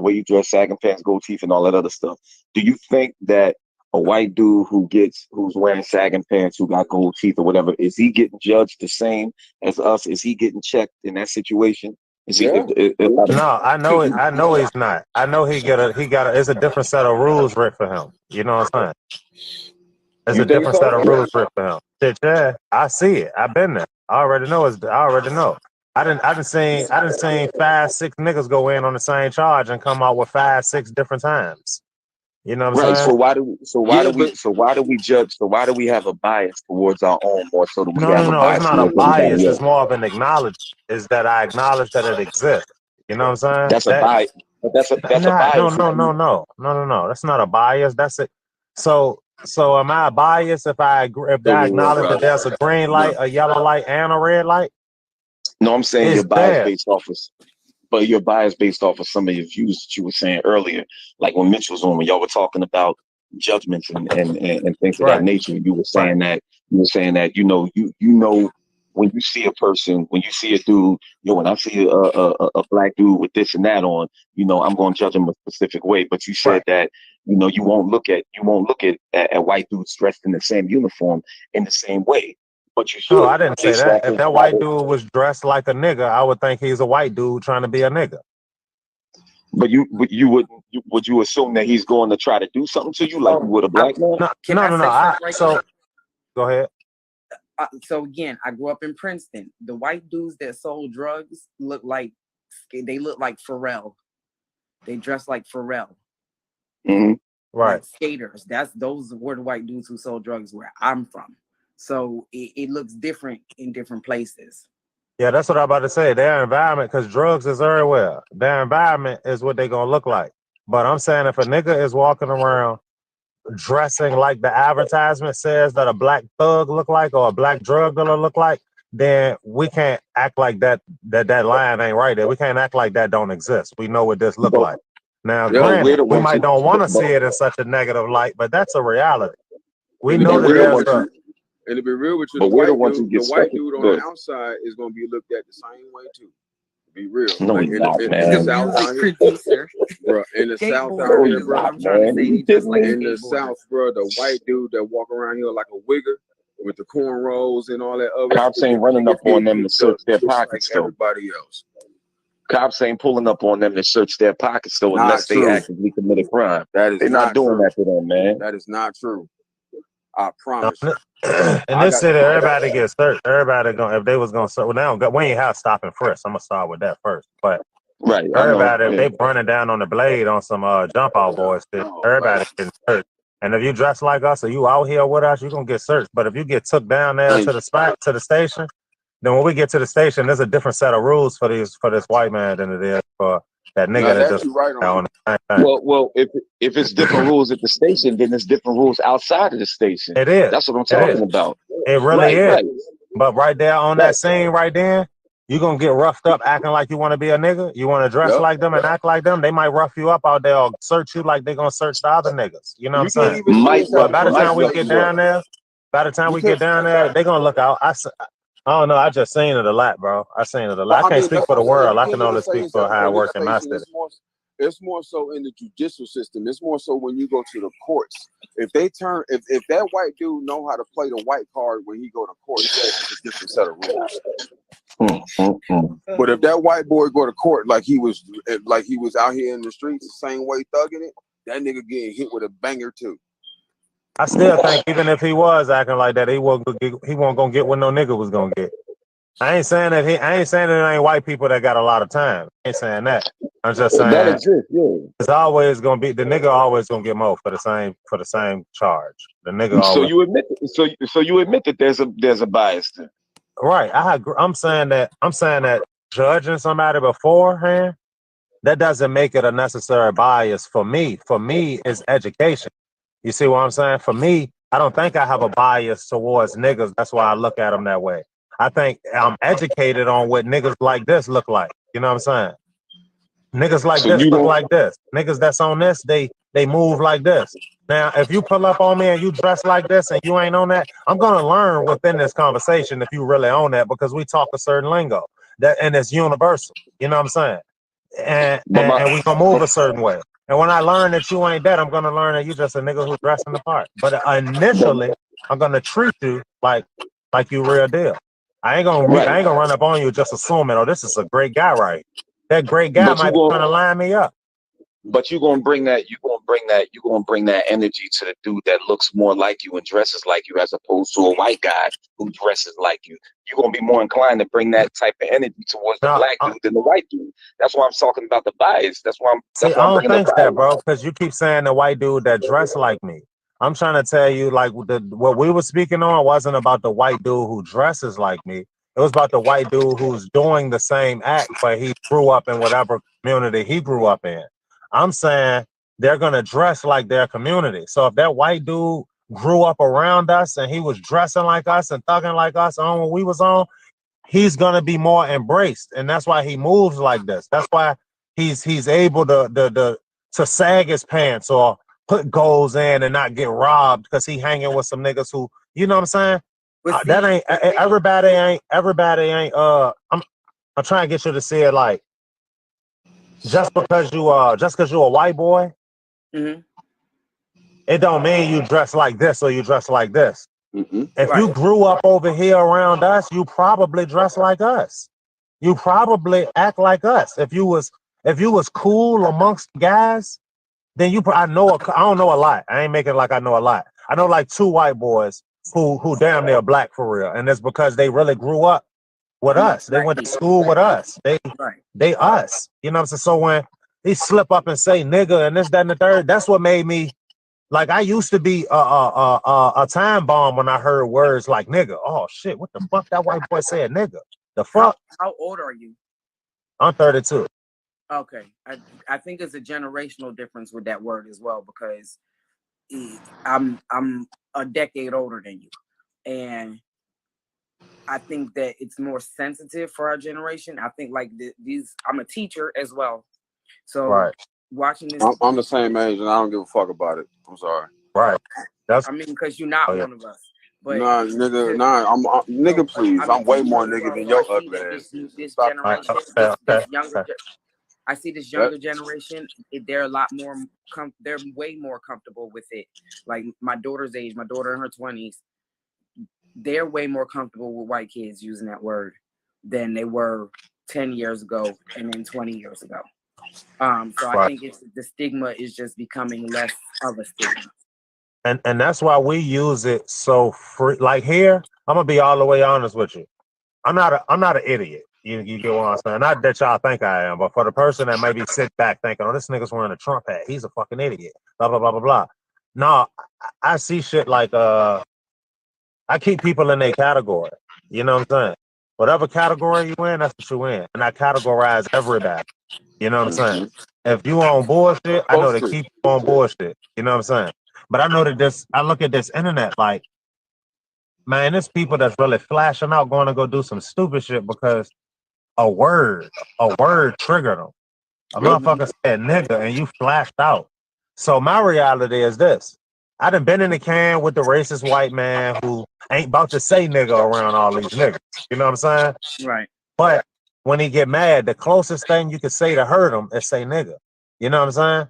sagging pants, gold teeth, and all that other stuff. Do you think that a white dude who's wearing sagging pants, who got gold teeth or whatever, is he getting judged the same as us? Is he getting checked in that situation? Is he? No, I know it. I know he's not. I know he got a. It's a different set of rules written for him. You know what I'm saying? There's a different set of rules written for him. Shit, yeah, I see it. I've been there. I already know. I already know. I didn't seen 5, 6 niggas go in on the same charge and come out with 5, 6 different times. You know what I'm Right. saying? Why do we judge? So why do we have a bias towards our own more so than we have a No. It's bias not a towards anybody bias. else? It's more of an acknowledgement. Is that I acknowledge that it exists. You know what I'm saying? That's a bias. But that's a bias. No. That's not a bias. That's it. So am I a bias if I acknowledge that there's a green light, a yellow light, and a red light? No, I'm saying It's you're biased there. based off of, but you're biased based off of some of your views that you were saying earlier, like when Mitch was on, when y'all were talking about judgments and things of that nature. You were saying that when you see a person, when you see a dude, when I see a black dude with this and that on, I'm going to judge him a specific way. But you said that you won't look at white dudes dressed in the same uniform in the same way. But you should. No, I didn't say that. If that white dude was dressed like a nigga, I would think he's a white dude trying to be a nigga. But would you assume that he's going to try to do something to you like you would a black man? No. Go ahead. So again, I grew up in Princeton. The white dudes that sold drugs look like Pharrell. They dress like Pharrell. Mm-hmm. Right. Like skaters. Those were the white dudes who sold drugs where I'm from. So it looks different in different places. Yeah, that's what I'm about to say. Their environment, because drugs is everywhere. Their environment is what they're gonna look like. But I'm saying if a nigga is walking around dressing like the advertisement says that a black thug look like or a black drug dealer look like, then we can't act like that line ain't right there. We can't act like that don't exist. We know what this look like. Now, granted, we might don't want to see it in such a negative light, but that's a reality. We know that there's a... And to be real with you, but the white dude on the outside is going to be looked at the same way too. To be real. No, like he's in not, the man. South down here, bro. In the South down Skateboarder here, is bro. what I'm trying to say. He just like In the skateboarder. South, bro, the white dude that walk around here like a wigger with the cornrows and all that other. Cops ain't running up on them to search their pockets, like everybody else. Cops ain't pulling up on them to search their pockets, though, unless they actively commit a crime. That is They're not doing that to them, man. That is not true. I promise you. In this city, everybody gets searched. Everybody gonna, if they was gonna search, well, now we ain't have stop and frisk. I'm gonna start with that first. But right, everybody, if they running down on the blade on some jump out boys, everybody getting searched. And if you dress like us or you out here with us, you're gonna get searched. But if you get took down there to the spot, to the station, then when we get to the station, there's a different set of rules for this white man than it is for that nigga that just on the thing. Well, if it's different rules at the station, then there's different rules outside of the station. It is. That's what I'm talking about. It really is. Right. But right there on that scene right there, you gonna get roughed up acting like you want to be a nigga. You want to dress like them and act like them. They might rough you up out there or search you like they gonna search the other niggas. You know what I'm saying? But by the time we get down there, they gonna look out. I don't know. I just seen it a lot, bro. I seen it a lot. I can't speak for the world. I can only speak for how I work in my city. It's more so in the judicial system. It's more so when you go to the courts. If that white dude know how to play the white card when he go to court, it's a different set of rules. But if that white boy go to court like he was out here in the streets the same way thugging it, that nigga getting hit with a banger too. I still think even if he was acting like that, he won't gonna get what no nigga was gonna get. I ain't saying that it ain't white people that got a lot of time. I ain't saying that. I'm just saying that exists, it's always gonna be the nigga always gonna get more for the same charge. The nigga always. So you admit that there's a bias there. Right. I'm saying that judging somebody beforehand, that doesn't make it a necessary bias for me. For me, it's education. You see what I'm saying? For me, I don't think I have a bias towards niggas. That's why I look at them that way. I think I'm educated on what niggas like this look like. You know what I'm saying? Niggas like this look like this. Niggas that's on this, they move like this. Now, if you pull up on me and you dress like this and you ain't on that, I'm gonna learn within this conversation if you really on that because we talk a certain lingo and it's universal. You know what I'm saying? And we gonna move a certain way. And when I learn that you ain't that, I'm gonna learn that you just a nigga who's dressing the part. But initially, I'm gonna treat you like you real deal. I ain't gonna run up on you just assuming, oh, this is a great guy, right? That great guy might be trying to line me up. But you're gonna bring that energy to the dude that looks more like you and dresses like you, as opposed to a white guy who dresses like you. You're gonna be more inclined to bring that type of energy towards the black dude than the white dude. That's why I'm talking about the bias. That's why I don't think that, bro, because you keep saying the white dude that dressed like me. I'm trying to tell you, like, what we were speaking on wasn't about the white dude who dresses like me. It was about the white dude who's doing the same act, but he grew up in whatever community he grew up in. I'm saying they're going to dress like their community. So if that white dude grew up around us and he was dressing like us and thugging like us on what we was on, he's going to be more embraced. And that's why he moves like this. That's why he's able to sag his pants or put goals in and not get robbed because he hanging with some niggas who, you know what I'm saying? That ain't everybody ain't I'm trying to get you to see it like just because you're a white boy, it don't mean you dress like this or you dress like this. If you grew up over here around us, you probably dress like us. You probably act like us. If you was cool amongst guys, then I don't know a lot. I ain't making like I know a lot. I know like 2 white boys who damn near black for real, and it's because they really grew up with us. They went to school with us. They us. You know what I'm saying? So when they slip up and say nigga and this, that, and the third, that's what made me like I used to be a time bomb when I heard words like nigga. Oh shit, what the fuck that white boy said nigga? The fuck? How old are you? I'm 32. Okay. I think it's a generational difference with that word as well, because I'm a decade older than you. And I think that it's more sensitive for our generation. I think like I'm a teacher as well. So watching this, I'm the same age and I don't give a fuck about it. I'm sorry. Right. Because you're not one of us. But nigga, please. I'm way more nigga than your ugly ass. This generation, I see this younger generation. They're a lot more. They're way more comfortable with it. Like my daughter's age, my daughter in her 20s. They're way more comfortable with white kids using that word than they were 10 years ago and then 20 years ago. So I think the stigma is just becoming less of a stigma. And that's why we use it so free. Like here, I'm gonna be all the way honest with you. I'm not an idiot. You get what I'm saying? Not that y'all think I am, but for the person that maybe sit back thinking, oh, this nigga's wearing a Trump hat. He's a fucking idiot. Blah blah blah blah blah. No, I see shit like I keep people in their category. You know what I'm saying? Whatever category you in, that's what you in. And I categorize everybody. You know what I'm saying? If you on bullshit, I know to keep you on bullshit. You know what I'm saying? But I know that I look at this internet like Man, there's people that's really flashing out, going to go do some stupid shit because a word triggered them. A motherfucker said nigga and you flashed out. So my reality is this. I done been in the can with the racist white man who ain't about to say nigga around all these niggas. You know what I'm saying? Right. But when he get mad, the closest thing you can say to hurt him is say nigga. You know what I'm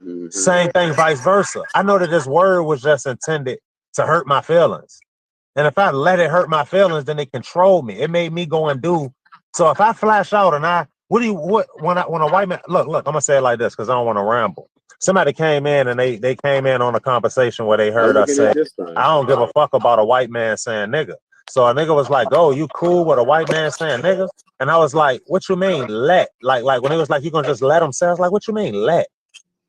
saying? Same thing, vice versa. I know that this word was just intended to hurt my feelings. And if I let it hurt my feelings, then it controlled me. It made me go and do. So if I flash out and when a white man, look, I'm gonna say it like this because I don't want to ramble. Somebody came in and they came in on a conversation where they heard us say, I don't give a fuck about a white man saying nigga. So a nigga was like, oh, you cool with a white man saying nigga? And I was like, what you mean let? Like when it was like, you gonna just let him say? I was like, what you mean let?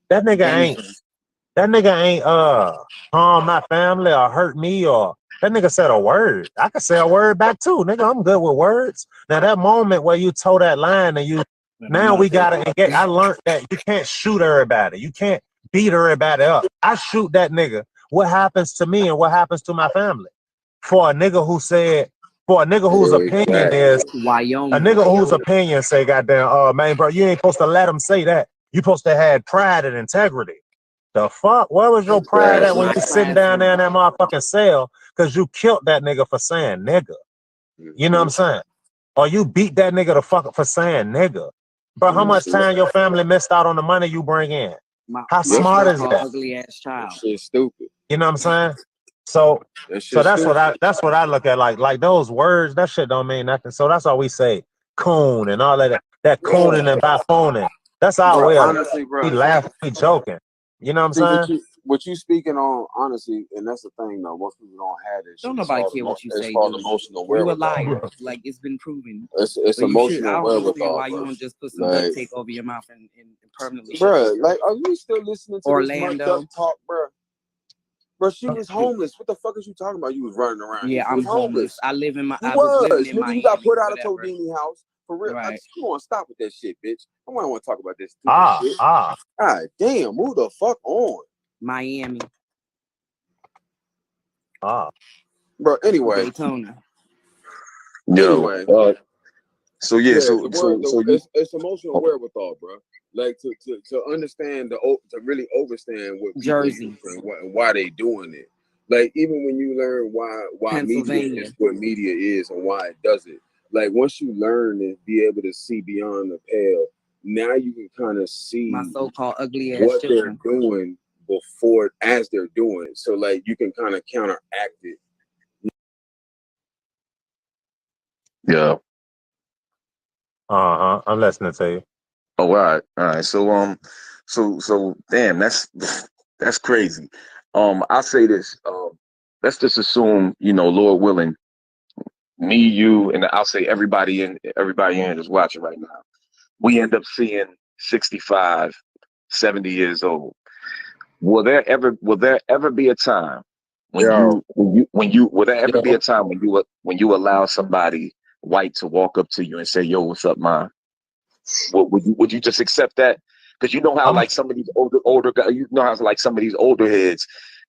That nigga ain't harm my family or hurt me or that nigga said a word. I could say a word back too. Nigga, I'm good with words. Now that moment where you toe that line and we gotta engage. I learned that you can't shoot everybody. You can't beat everybody up. I shoot that nigga. What happens to me and what happens to my family? For a nigga whose opinion is Wyoming. a nigga whose opinion say, goddamn, man, bro, you ain't supposed to let him say that. You supposed to have pride and integrity. The fuck? Where was your pride at when you sitting down there in that motherfucking cell? Because you killed that nigga for saying nigga. You know what I'm saying? Or you beat that nigga the fuck for saying nigga. Bro, how much time your family missed out on the money you bring in? How smart is that? Ugly ass child. Shit's stupid. You know what I'm saying? So that's what I look at. Like those words, that shit don't mean nothing. So that's all we say. Coon and all that cooning and biphoning. That's our way of honestly, bro. We laugh, we joking. You know what I'm saying? What you speaking on, honestly, and that's the thing though. Most people don't have this. Don't nobody care what you say. It's emotional wherewithal. You a liar. Like it's been proven. It's emotional wherewithal. Why you don't just put some duct tape over your mouth and permanently? Bro, like, are you still listening to Orlando this talk, bro? Bro, she was homeless. What the fuck is you talking about? You was running around. Yeah, I'm homeless. I live in my. You was. Nigga, you got put out of Todini house. For real. Right. Come on, stop with that shit, bitch. I don't want to talk about this shit. God damn, move the fuck on. Miami. Bro, anyway. Daytona. Anyway. So it's emotional wherewithal, bro. Like to understand to really understand what Jersey and why they doing it. Like even when you learn why media is what media is and why it does it. Like once you learn and be able to see beyond the pale, now you can kind of see my so-called ugly ass what children. they're doing before as they're doing it. So like you can kind of counteract it. Yeah. I'm listening to you. Oh, all right. So damn, that's crazy. I'll say this. Let's just assume, Lord willing, me, you, and I'll say everybody in is watching right now. We end up seeing 65, 70 years old. Will there ever be a time when you allow somebody white to walk up to you and say, "Yo, what's up, man?" Would you just accept that? Because you know how like some of these older guys, some of these older heads,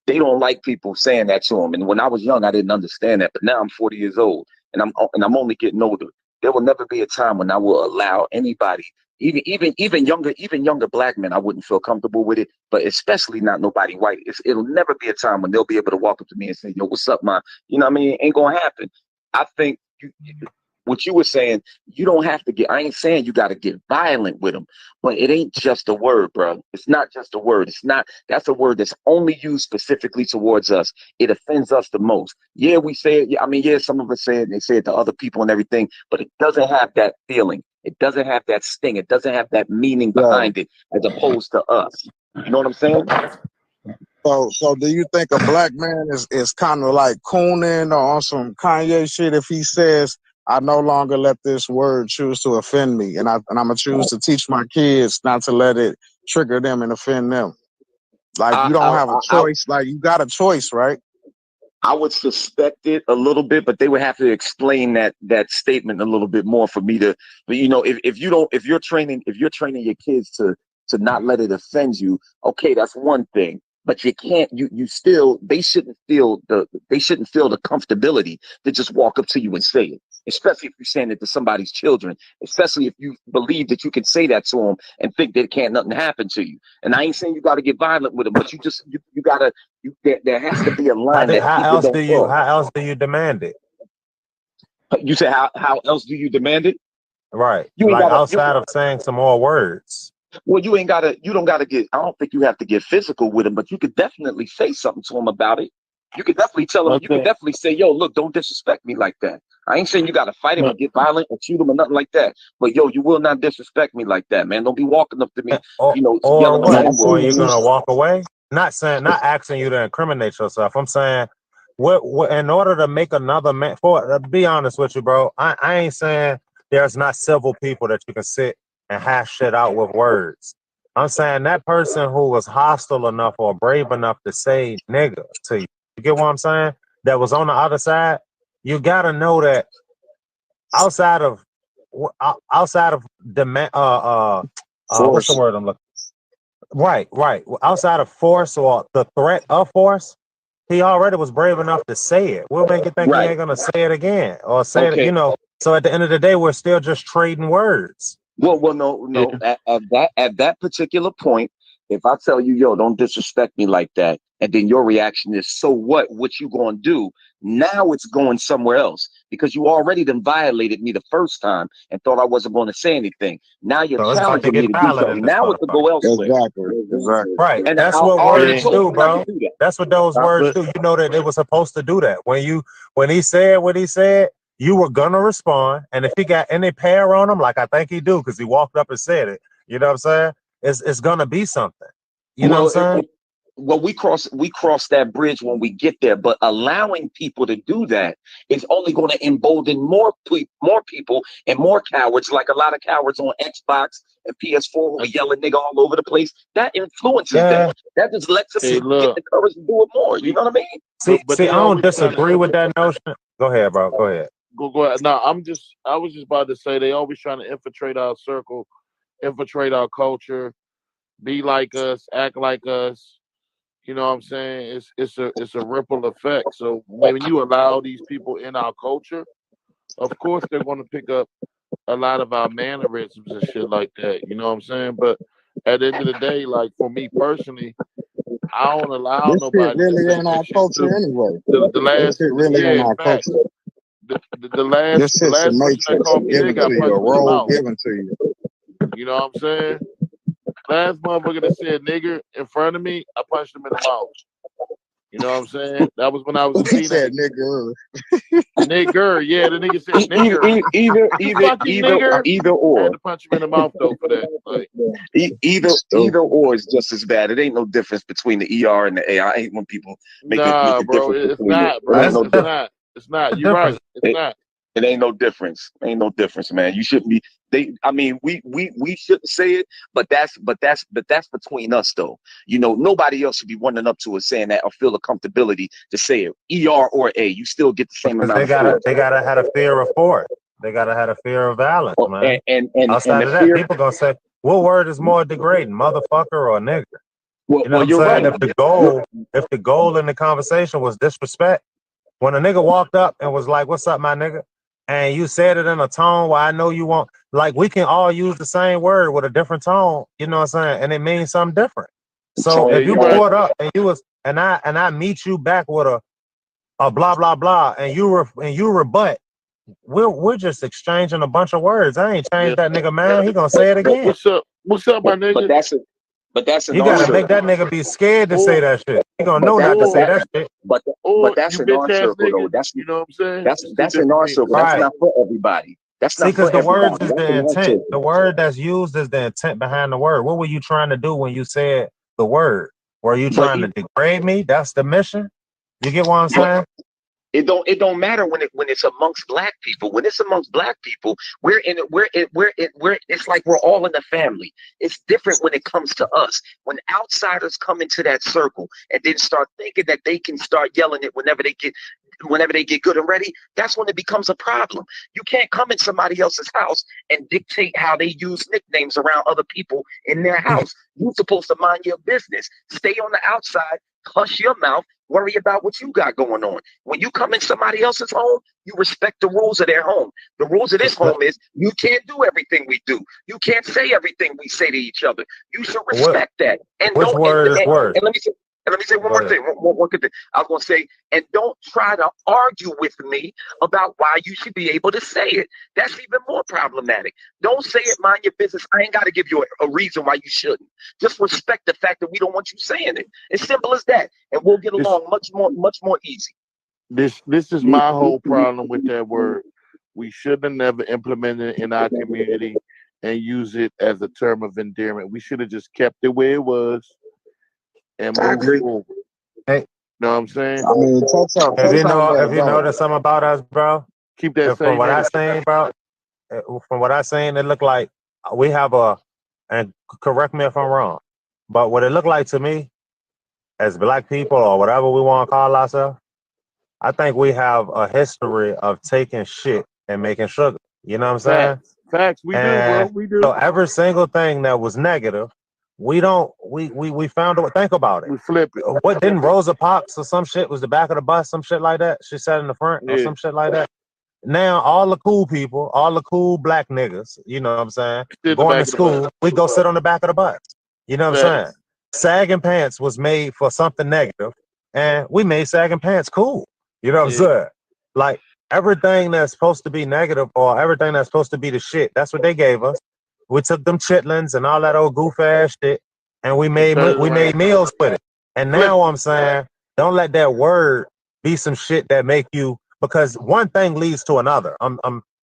they don't like people saying that to them. And when I was young, I didn't understand that. But now I'm 40 years old, and I'm only getting older. There will never be a time when I will allow anybody, even younger black men, I wouldn't feel comfortable with it. But especially not nobody white. It'll never be a time when they'll be able to walk up to me and say, "Yo, what's up, man?" You know what I mean? It ain't gonna happen. I think what you were saying, you don't have to I ain't saying you got to get violent with them, but it ain't just a word, bro. It's not just a word. That's a word that's only used specifically towards us. It offends us the most. Yeah, we say it. I mean, yeah, some of us say it, they say it to other people and everything, but it doesn't have that feeling. It doesn't have that sting. It doesn't have that meaning behind it as opposed to us. You know what I'm saying? So do you think a black man is kind of like cooning or on some Kanye shit if he says, I no longer let this word choose to offend me, and I'm gonna choose to teach my kids not to let it trigger them and offend them? Like you don't have a choice. Like you got a choice, right? I would suspect it a little bit, but they would have to explain that statement a little bit more for me to. But if you're training your kids to not let it offend you, okay, that's one thing. but you can't. You still. They shouldn't feel the comfortability to just walk up to you and say it. Especially if you're saying it to somebody's children. Especially if you believe that you can say that to them and think that can't nothing happen to you. And I ain't saying you got to get violent with them, but you gotta. There has to be a line that people don't cross. How else do you demand it? You say how else do you demand it? Right. You ain't Like gotta, outside of saying some more words. well, you don't gotta get, I don't think you have to get physical with them, but you could definitely say something to them about it. You could definitely tell them, you could definitely say, yo, look, don't disrespect me like that. I ain't saying you gotta fight him or get violent or shoot him or nothing like that. But yo, you will not disrespect me like that, man. Don't be walking up to me, Or yelling what? the Or are you N-word. gonna walk away? Not asking you to incriminate yourself. I'm saying what in order to make another man, be honest with you, bro, I ain't saying there's not civil people that you can sit and hash shit out with words. I'm saying that person who was hostile enough or brave enough to say nigga to you. You get what I'm saying? That was on the other side. You gotta know that outside of demand, what's the Force. word I'm looking? Right. Outside of force or the threat of force, he already was brave enough to say it. What make you think he Right. ain't gonna say it again or say it? Okay. So at the end of the day, we're still just trading words. Well, no. At that particular point, if I tell you, yo, don't disrespect me like that, and then your reaction is, so what? What you gonna do? Now it's going somewhere else because you already done violated me the first time and thought I wasn't going to say anything. Now you're So it's about to challenging me get to do violent in something. this Now it's to go elsewhere. Exactly. Right. And That's I what already words told do, you not bro. to do that. That's what those words do. You know that it was supposed to do that. When he said what he said, you were gonna respond. And if he got any pair on him, like I think he do, because he walked up and said it, you know what I'm saying? It's gonna be something. You know what I'm saying? Well, we cross that bridge when we get there, but allowing people to do that is only going to embolden more people and more cowards, like a lot of cowards on Xbox and PS4 who are yelling nigga all over the place. That influences them. That just lets them get the courage to do it more. You know what I mean? See, I don't disagree with that notion. Go ahead, bro. Go ahead. Go ahead. No, I was just about to say they always trying to infiltrate our circle, infiltrate our culture, be like us, act like us. You know what I'm saying? It's a ripple effect. So when you allow these people in our culture, of course they're going to pick up a lot of our mannerisms and shit like that. You know what I'm saying? But at the end of the day, like for me personally, I don't allow This shit nobody to really say ain't that our shit culture to anyway. the This last. shit really ain't Yeah, our facts. culture. The last This shit's the person that matrix called me given nigga, I to you, punched a him in the role mouth. given to you. You know what I'm saying? Last motherfucker that said nigger in front of me, I punched him in the mouth. You know what I'm saying? That was when I was a He said teenager. nigga. Nigger, yeah, the nigga said nigger. Either I or. had to punch him in the mouth though for that. Like, Either or is just as bad. It ain't no difference between the ER and the A. I hate when people make nah, a bro, difference it's between it. not, bro. It ain't no It's difference. not. It's not. You're right. It's not. It ain't no difference. Ain't no difference, man. You shouldn't be. I mean, we shouldn't say it, but that's between us, though. You know, nobody else should be running up to us saying that or feel the comfortability to say it. ER or A, you still get the same amount of force. They gotta have a fear of force. They gotta have a fear of violence, man. And Outside the of that, fear. people gonna say, what word is more degrading, motherfucker or nigger? Well, You know what I'm you're saying? right. If the goal in the conversation was disrespect, when a nigga walked up and was like, "What's up, my nigga?" and you said it in a tone where I know you want, like, we can all use the same word with a different tone. You know what I'm saying? And it means something different. So if you pulled up and you was and I meet you back with a blah blah blah and you rebut, we're just exchanging a bunch of words. I ain't changed that nigga, man. He gonna say it again. What's up? What's up, my nigga? But that's You gotta make that nigga be scared to say that shit. He gonna know not to say that shit. But that's in our circle, though. That's, you know what I'm saying? That's in our circle. That's not for everybody. That's not for because the everybody. words is the intent. The word that's used is the intent behind the word. What were you trying to do when you said the word? Were you trying to degrade me? That's the mission. You get what I'm saying? It don't matter when it's amongst black people. When it's amongst black people, it's like we're all in the family. It's different when it comes to us. When outsiders come into that circle and then start thinking that they can start yelling it whenever they get, whenever they get good and ready, that's when it becomes a problem. You can't come in somebody else's house and dictate how they use nicknames around other people in their house. You're supposed to mind your business. Stay on the outside, hush your mouth, worry about what you got going on. When you come in somebody else's home, you respect the rules of their home. The rules of this home is you can't do everything we do. You can't say everything we say to each other. You should respect that. And Which don't word is worse? and let me say one more thing. One good thing. I was going to say, and don't try to argue with me about why you should be able to say it. That's even more problematic. Don't say it, mind your business. I ain't got to give you a reason why you shouldn't. Just respect the fact that we don't want you saying it. It's simple as that. And we'll get along much more easy. This is my whole problem with that word. We should have never implemented it in our community and use it as a term of endearment. We should have just kept it where it was and move forward. Hey, know what I'm saying? I mean, if you notice something about us, bro, keep that from what I seen, bro, from what I seen, it looked like we have and correct me if I'm wrong, but what it looked like to me, as black people or whatever we want to call ourselves, I think we have a history of taking shit and making sugar. You know what I'm saying? Facts, we do, bro. We do. So every single thing that was negative, we found a think about it. We flip it. What didn't Rosa Parks or some shit was the back of the bus, some shit like that? She sat in the front or some shit like that. Now all the cool people, all the cool black niggas, you know what I'm saying, going to school, we go sit on the back of the bus. You know what I'm saying? Sagging pants was made for something negative, and we made sagging pants cool. You know what I'm saying? Like everything that's supposed to be negative or everything that's supposed to be the shit, that's what they gave us. We took them chitlins and all that old goof ass shit, and we made meals with it. And now I'm saying, don't let that word be some shit that make you, because one thing leads to another.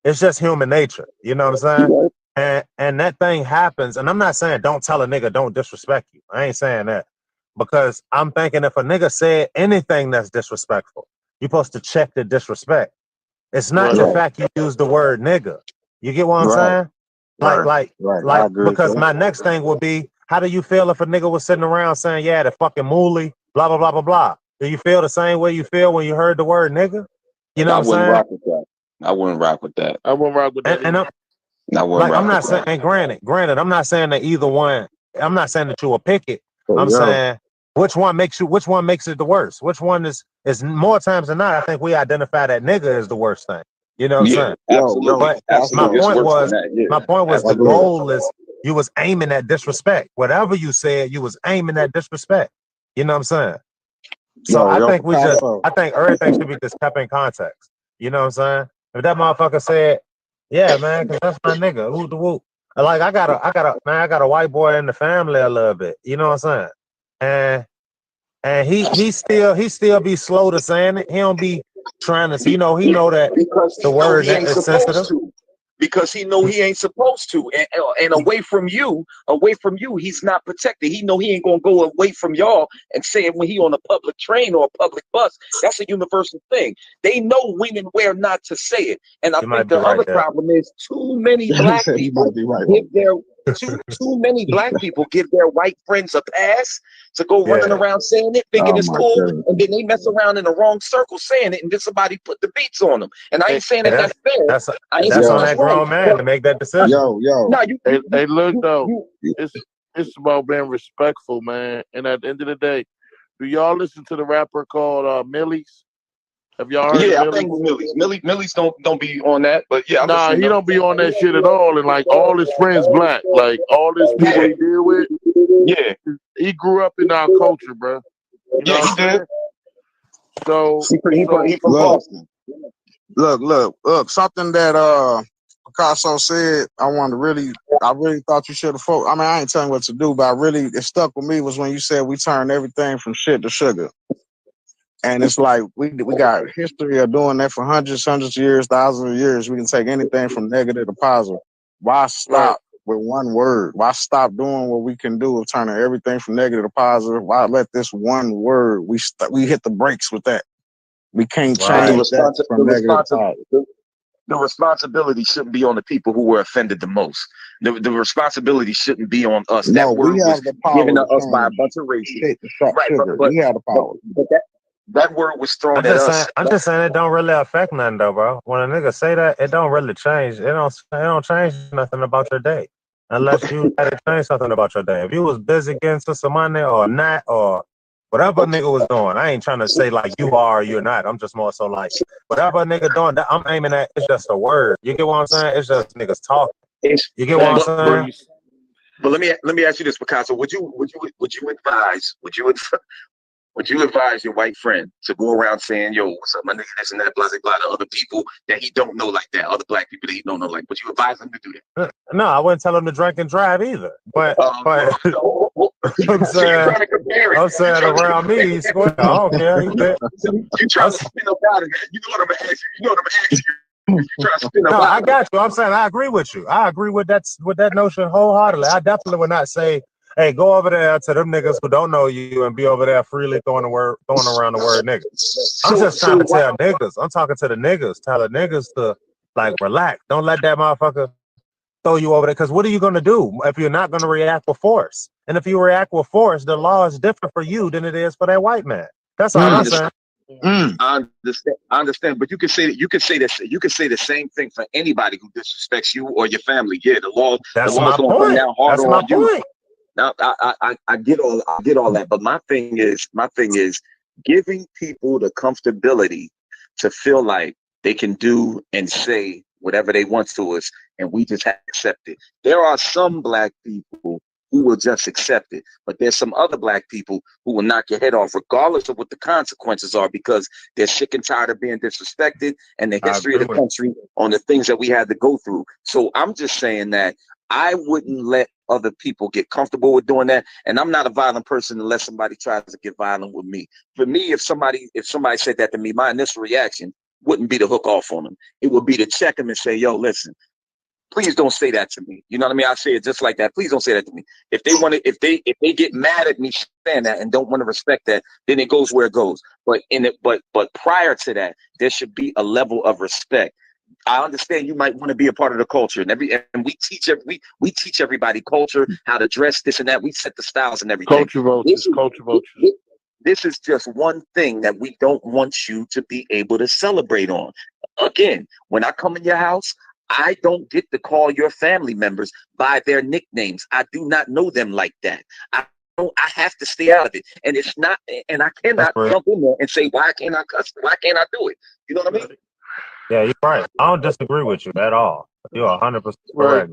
It's just human nature. You know what I'm saying? And that thing happens. And I'm not saying don't tell a nigga don't disrespect you. I ain't saying that. Because I'm thinking if a nigga said anything that's disrespectful, you're supposed to check the disrespect. It's not the fact you use the word nigga. You get what I'm saying? Like, because my next thing would be, how do you feel if a nigga was sitting around saying, yeah, the fucking mooly, blah, blah, blah, blah, blah. Do you feel the same way you feel when you heard the word nigga? You know what I'm saying? Rock with that. I wouldn't rock with that. I wouldn't rock with that. And I'm not saying, and granted, I'm not saying that either one, I'm not saying that you will pick it. I'm saying which one makes it the worst? Which one is more times than not, I think we identify that nigga as the worst thing. You know what I'm saying? Absolutely. But my point was the goal is you was aiming at disrespect. Whatever you said, you was aiming at disrespect. You know what I'm saying? So I think everything should be just kept in context. You know what I'm saying? If that motherfucker said, yeah, man, cause that's my nigga. Whoop the whoop. Like I got a white boy in the family a little bit. You know what I'm saying? And he still be slow to saying it. He don't be trying to, he know that the word is sensitive. Because he know he ain't supposed to, and away from you, he's not protected. He know he ain't gonna go away from y'all and say it when he on a public train or a public bus. That's a universal thing. They know when and where not to say it. And I think the other problem is too many black people give their too many black people give their white friends a pass to go running around saying it, thinking it's cool, and then they mess around in the wrong circle saying it, and then somebody put the beats on them. And I ain't saying that's fair. That's on that grown man to make that decision. Hey, look though, it's about being respectful, man. And at the end of the day, do y'all listen to the rapper called Millie's? Have y'all heard? Yeah, I think Millie's don't be on that, but yeah. Nah, he don't be on that shit at all. And like all his friends black, like all his people he deal with. Yeah, he grew up in our culture, bro. You know he did. So he from Boston. Look, something that Picasso said, I really thought you should have focused. I mean, I ain't telling you what to do, but it stuck with me was when you said we turned everything from shit to sugar. And it's like we got history of doing that for hundreds of years, thousands of years. We can take anything from negative to positive. Why stop with one word? Why stop doing what we can do of turning everything from negative to positive? Why let this one word, we hit the brakes with that? We can't change that from negative to positive. The responsibility shouldn't be on the people who were offended the most. The responsibility shouldn't be on us. No, that word we have was the power given to us by a change. bunch of races. Right, but we have the power. That word was thrown I'm at just us. saying. I'm just saying it don't really affect nothing though, bro. When a nigga say that, it don't really change. It don't change nothing about your day, unless you had to change something about your day. If you was busy getting to some money or not or whatever a nigga was doing, I ain't trying to say like you are or you're not. I'm just more so like whatever a nigga doing. That I'm aiming at. It's just a word. You get what I'm saying? It's just niggas talking. You get what I'm saying? But let me ask you this, Picasso. Would you advise your white friend to go around saying, yo, what's up, my nigga, this and that, blah, blah, blah, to other people that he don't know like that, other black people that he don't know like? Would you advise him to do that? No, I wouldn't tell him to drink and drive either. But I'm saying around me, he's square. I don't care. You trying to spin up out of that. You know what I'm gonna ask you. You know what I'm gonna ask you. You trying to spin up No, out I of got you. I'm saying I agree with you. I agree with that notion wholeheartedly. I definitely would not say, hey, go over there to them niggas who don't know you and be over there freely throwing around the word nigga. I'm just trying to tell niggas. I'm talking to the niggas. Tell the niggas to like relax. Don't let that motherfucker throw you over there. Because what are you gonna do if you're not gonna react with force? And if you react with force, the law is different for you than it is for that white man. That's all I'm saying. I understand, but you can say the same thing for anybody who disrespects you or your family. Yeah, the law is gonna come down harder on you. Now, I get all that, but my thing is giving people the comfortability to feel like they can do and say whatever they want to us, and we just have to accept it. There are some black people who will just accept it, but there's some other black people who will knock your head off regardless of what the consequences are, because they're sick and tired of being disrespected and the history of the country on the things that we had to go through. So I'm just saying that I wouldn't let other people get comfortable with doing that. And I'm not a violent person unless somebody tries to get violent with me. For me, if somebody said that to me, my initial reaction wouldn't be to hook off on them. It would be to check them and say, yo, listen, please don't say that to me. You know what I mean? I say it just like that. Please don't say that to me. If they get mad at me saying that and don't want to respect that, then it goes where it goes. But prior to that, there should be a level of respect. I understand you might want to be a part of the culture, and we teach everybody culture, how to dress, this and that. We set the styles and everything. Culture vultures. This is just one thing that we don't want you to be able to celebrate on. Again, when I come in your house, I don't get to call your family members by their nicknames. I do not know them like that. I have to stay out of it. And it's not, and I cannot jump in there and say, why can't I cuss? Why can't I do it? You know what I mean? Yeah, you're right. I don't disagree with you at all. You're 100% correct.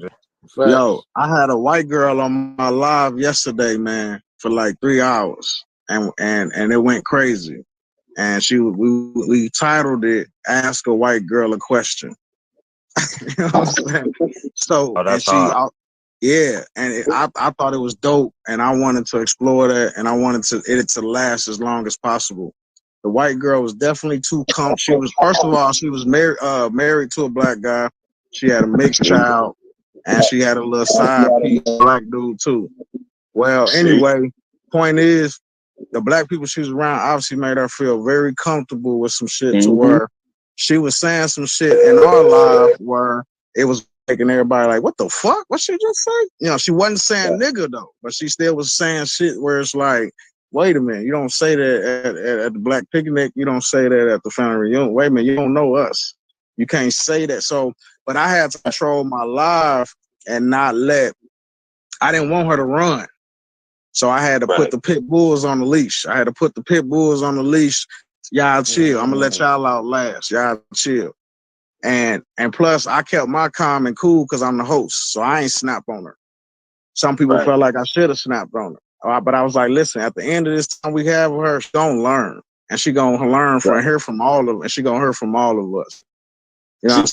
Yo, I had a white girl on my live yesterday, man, for like 3 hours, and it went crazy. And we titled it "Ask a White Girl a Question." You know what I'm saying? So, and she, I thought it was dope, and I wanted to explore that, and I wanted it to last as long as possible. The white girl was definitely too She was, first of all, she was married to a black guy. She had a mixed child, and she had a little side piece black dude too. Well, anyway, point is, the black people she was around obviously made her feel very comfortable with some shit to where she was saying some shit in our live where it was making everybody like, what the fuck? What she just say? You know, she wasn't saying nigga though, but she still was saying shit where it's like, wait a minute, you don't say that at the black picnic, you don't say that at the family reunion. Wait a minute, you don't know us. You can't say that. So, but I had to control my live and not I didn't want her to run. So I had to put the pit bulls on the leash. Y'all chill. I'm gonna let y'all out last. Y'all chill. And plus I kept my calm and cool because I'm the host. So I ain't snap on her. Some people felt like I should have snapped on her. But I was like, listen, at the end of this time we have with her, she's gonna learn. And she gonna learn from all of us, and she gonna hear from all of us. You know what I'm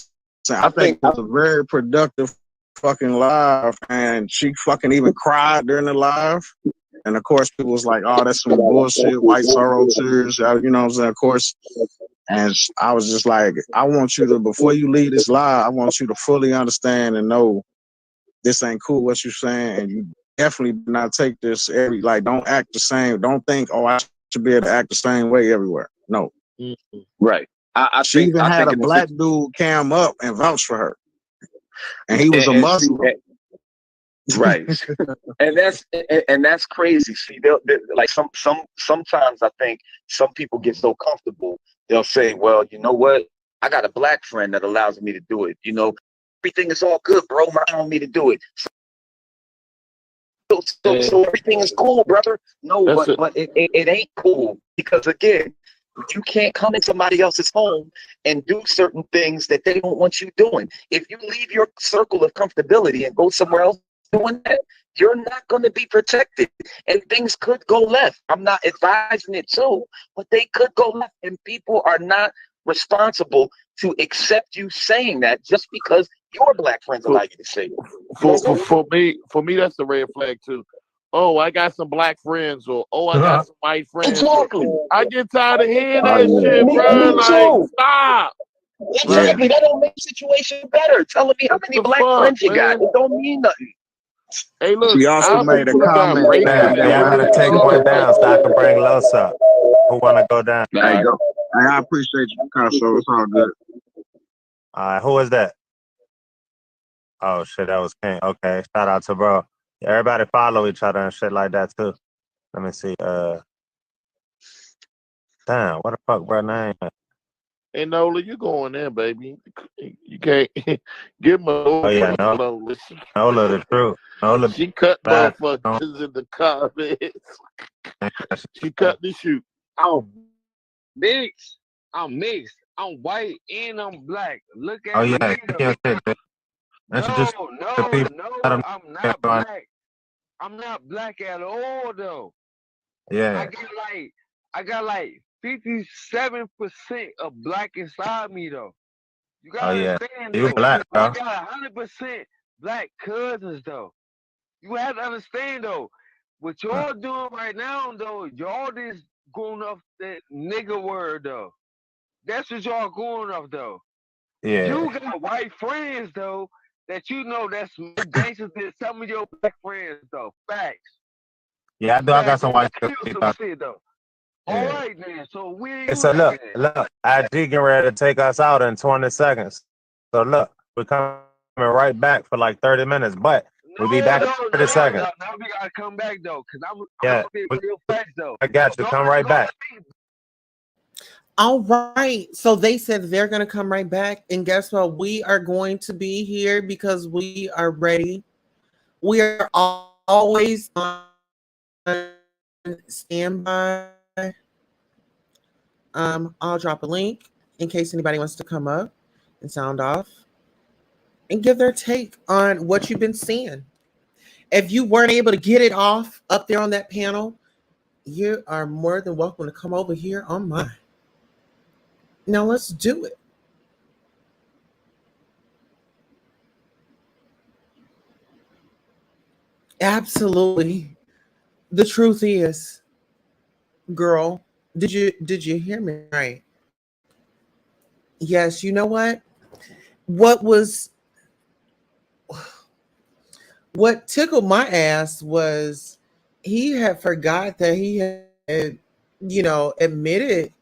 saying? I think it's a very productive fucking live, and she fucking even cried during the live. And of course, people was like, oh, that's some bullshit, white sorrow tears, you know what I'm saying? Of course. And I was just like, I want you to, before you leave this live, I want you to fully understand and know this ain't cool what you're saying. And you definitely do not take this don't act the same. Don't think, oh, I should be able to act the same way everywhere. No. Right. She even had a black dude cam up and vouch for her. And he was a Muslim. Right. And that's crazy. See, they'll like sometimes I think some people get so comfortable, they'll say, well, you know what? I got a black friend that allows me to do it. You know, everything is all good, bro. Allow me to do it. So everything is cool, brother. No, That's but it ain't cool because again, you can't come in somebody else's home and do certain things that they don't want you doing. If you leave your circle of comfortability and go somewhere else doing that, you're not going to be protected, and things could go left. I'm not advising it too, but they could go left, and people are not responsible to accept you saying that just because your black friends allow you to say it. For me, that's a red flag too. Oh, I got some black friends, or oh, I got some white friends. Exactly. I get tired of hearing that shit, bro. Me Like, too. stop. Exactly. That don't make the situation better. Telling me how many black friends you got, it don't mean nothing. Hey, look, She also made a comment saying Y'all gotta take one down so I can bring Los up. Who wanna go down? Hey, go. Hey, I appreciate you, Picasso. It's all good. Who is that? Oh shit, that was King. Okay, shout out to bro. Yeah, everybody follow each other and shit like that too. Let me see. Damn, what the fuck, bro? Name? Hey, Nola, you going in, baby? You can't give my Oh yeah, Nola. Nola the truth. Nola. She cut bad. motherfuckers in the comments. She cut the shoot. I'm mixed. I'm mixed. I'm white and I'm black. Look Oh at yeah, me. take your shit, bitch. Introduce the people. No, I'm not black. I'm not black at all though. Yeah. I got like 57% of black inside me though. You Oh gotta yeah. understand You though. black, bro. I got 100% black cousins though. You have to understand though. What y'all doing right now though, y'all just going off that nigga word though. That's what y'all going off though. Yeah. You got white friends though that you know that's more gangsters than some of your black friends though. Facts. Yeah, I do. I got some white Some people. shit though. Yeah. All right then. So where you So at look, then? IG getting ready to take us out in 20 seconds. So look, we're coming right back for like 30 minutes, but we'll be back in 30 seconds. Now we gotta come back though, cause I'm Yeah, gonna be real fast though. I got you. Come right back. All right. So they said they're going to come right back. And guess what? We are going to be here because we are ready. We are always on standby. I'll drop a link in case anybody wants to come up and sound off and give their take on what you've been seeing. If you weren't able to get it off up there on that panel, you are more than welcome to come over here on mine. Now let's do it. Absolutely. The truth is, girl, did you hear me right? Yes, you know what? What tickled my ass was he had forgot that he had, admitted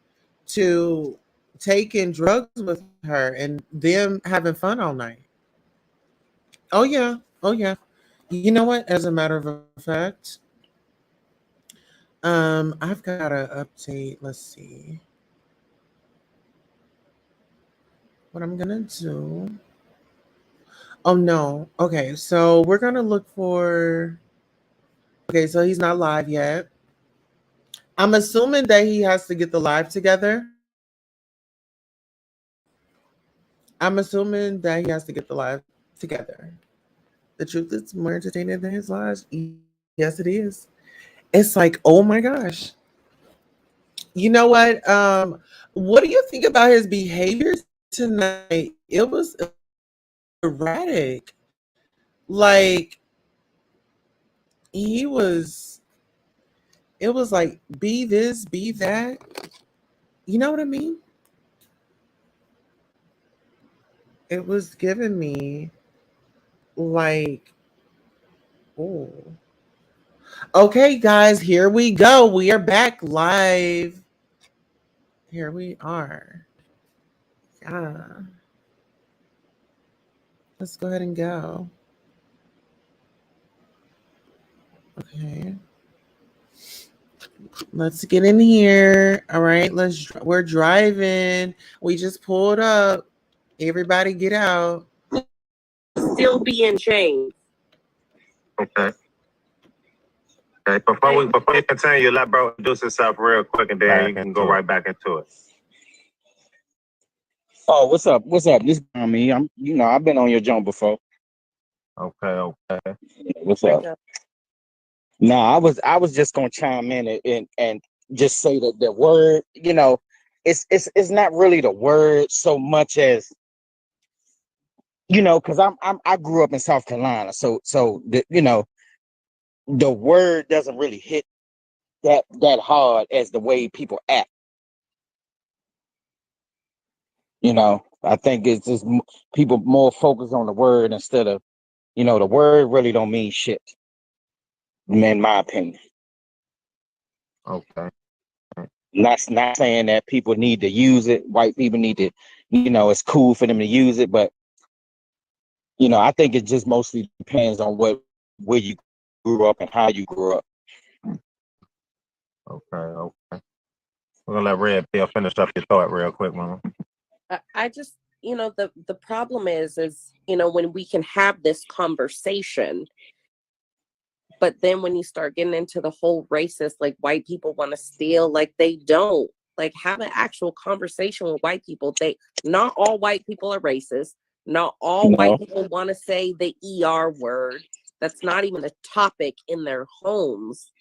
to taking drugs with her and them having fun all night. Oh yeah. Oh yeah. You know what? As a matter of fact, I've got to update. Let's see what I'm gonna do. Oh no. Okay, so we're gonna look for. Okay, so he's not live yet. I'm assuming that he has to get the live together. I'm assuming that he has to get the live together. The truth is more entertaining than his lies. Yes, it is. It's like, oh my gosh. You know what do you think about his behavior tonight? It was erratic. Like he was it was like be this, be that. You know what I mean? It was giving me like, oh. Okay, guys, here we go. We are back live. Here we are. Yeah. Let's go ahead and go. Okay. Let's get in here. All right, we're driving. We just pulled up. Everybody get out. Still be in chains. Okay. Okay. Before you continue, let bro introduce himself real quick, and then you can go right back into it. Oh, what's up? What's up? This is me. I've been on your jump before. Okay. What's up? No, I was just gonna chime in and just say that the word, it's not really the word so much as, because I grew up in South Carolina, so the word doesn't really hit that hard as the way people act. I think it's just people more focused on the word instead of, the word really don't mean shit, in my opinion. Okay. Not saying that people need to use it. White people need to, it's cool for them to use it, but I think it just mostly depends on where you grew up and how you grew up. Okay. We're gonna let Red Pill finish up your thought real quick, Mama. I just, the problem is, when we can have this conversation, but then when you start getting into the whole racist, like white people want to steal, like they don't. Like have an actual conversation with white people. Not all white people are racist. Not all white people want to say the ER word. That's not even a topic in their homes.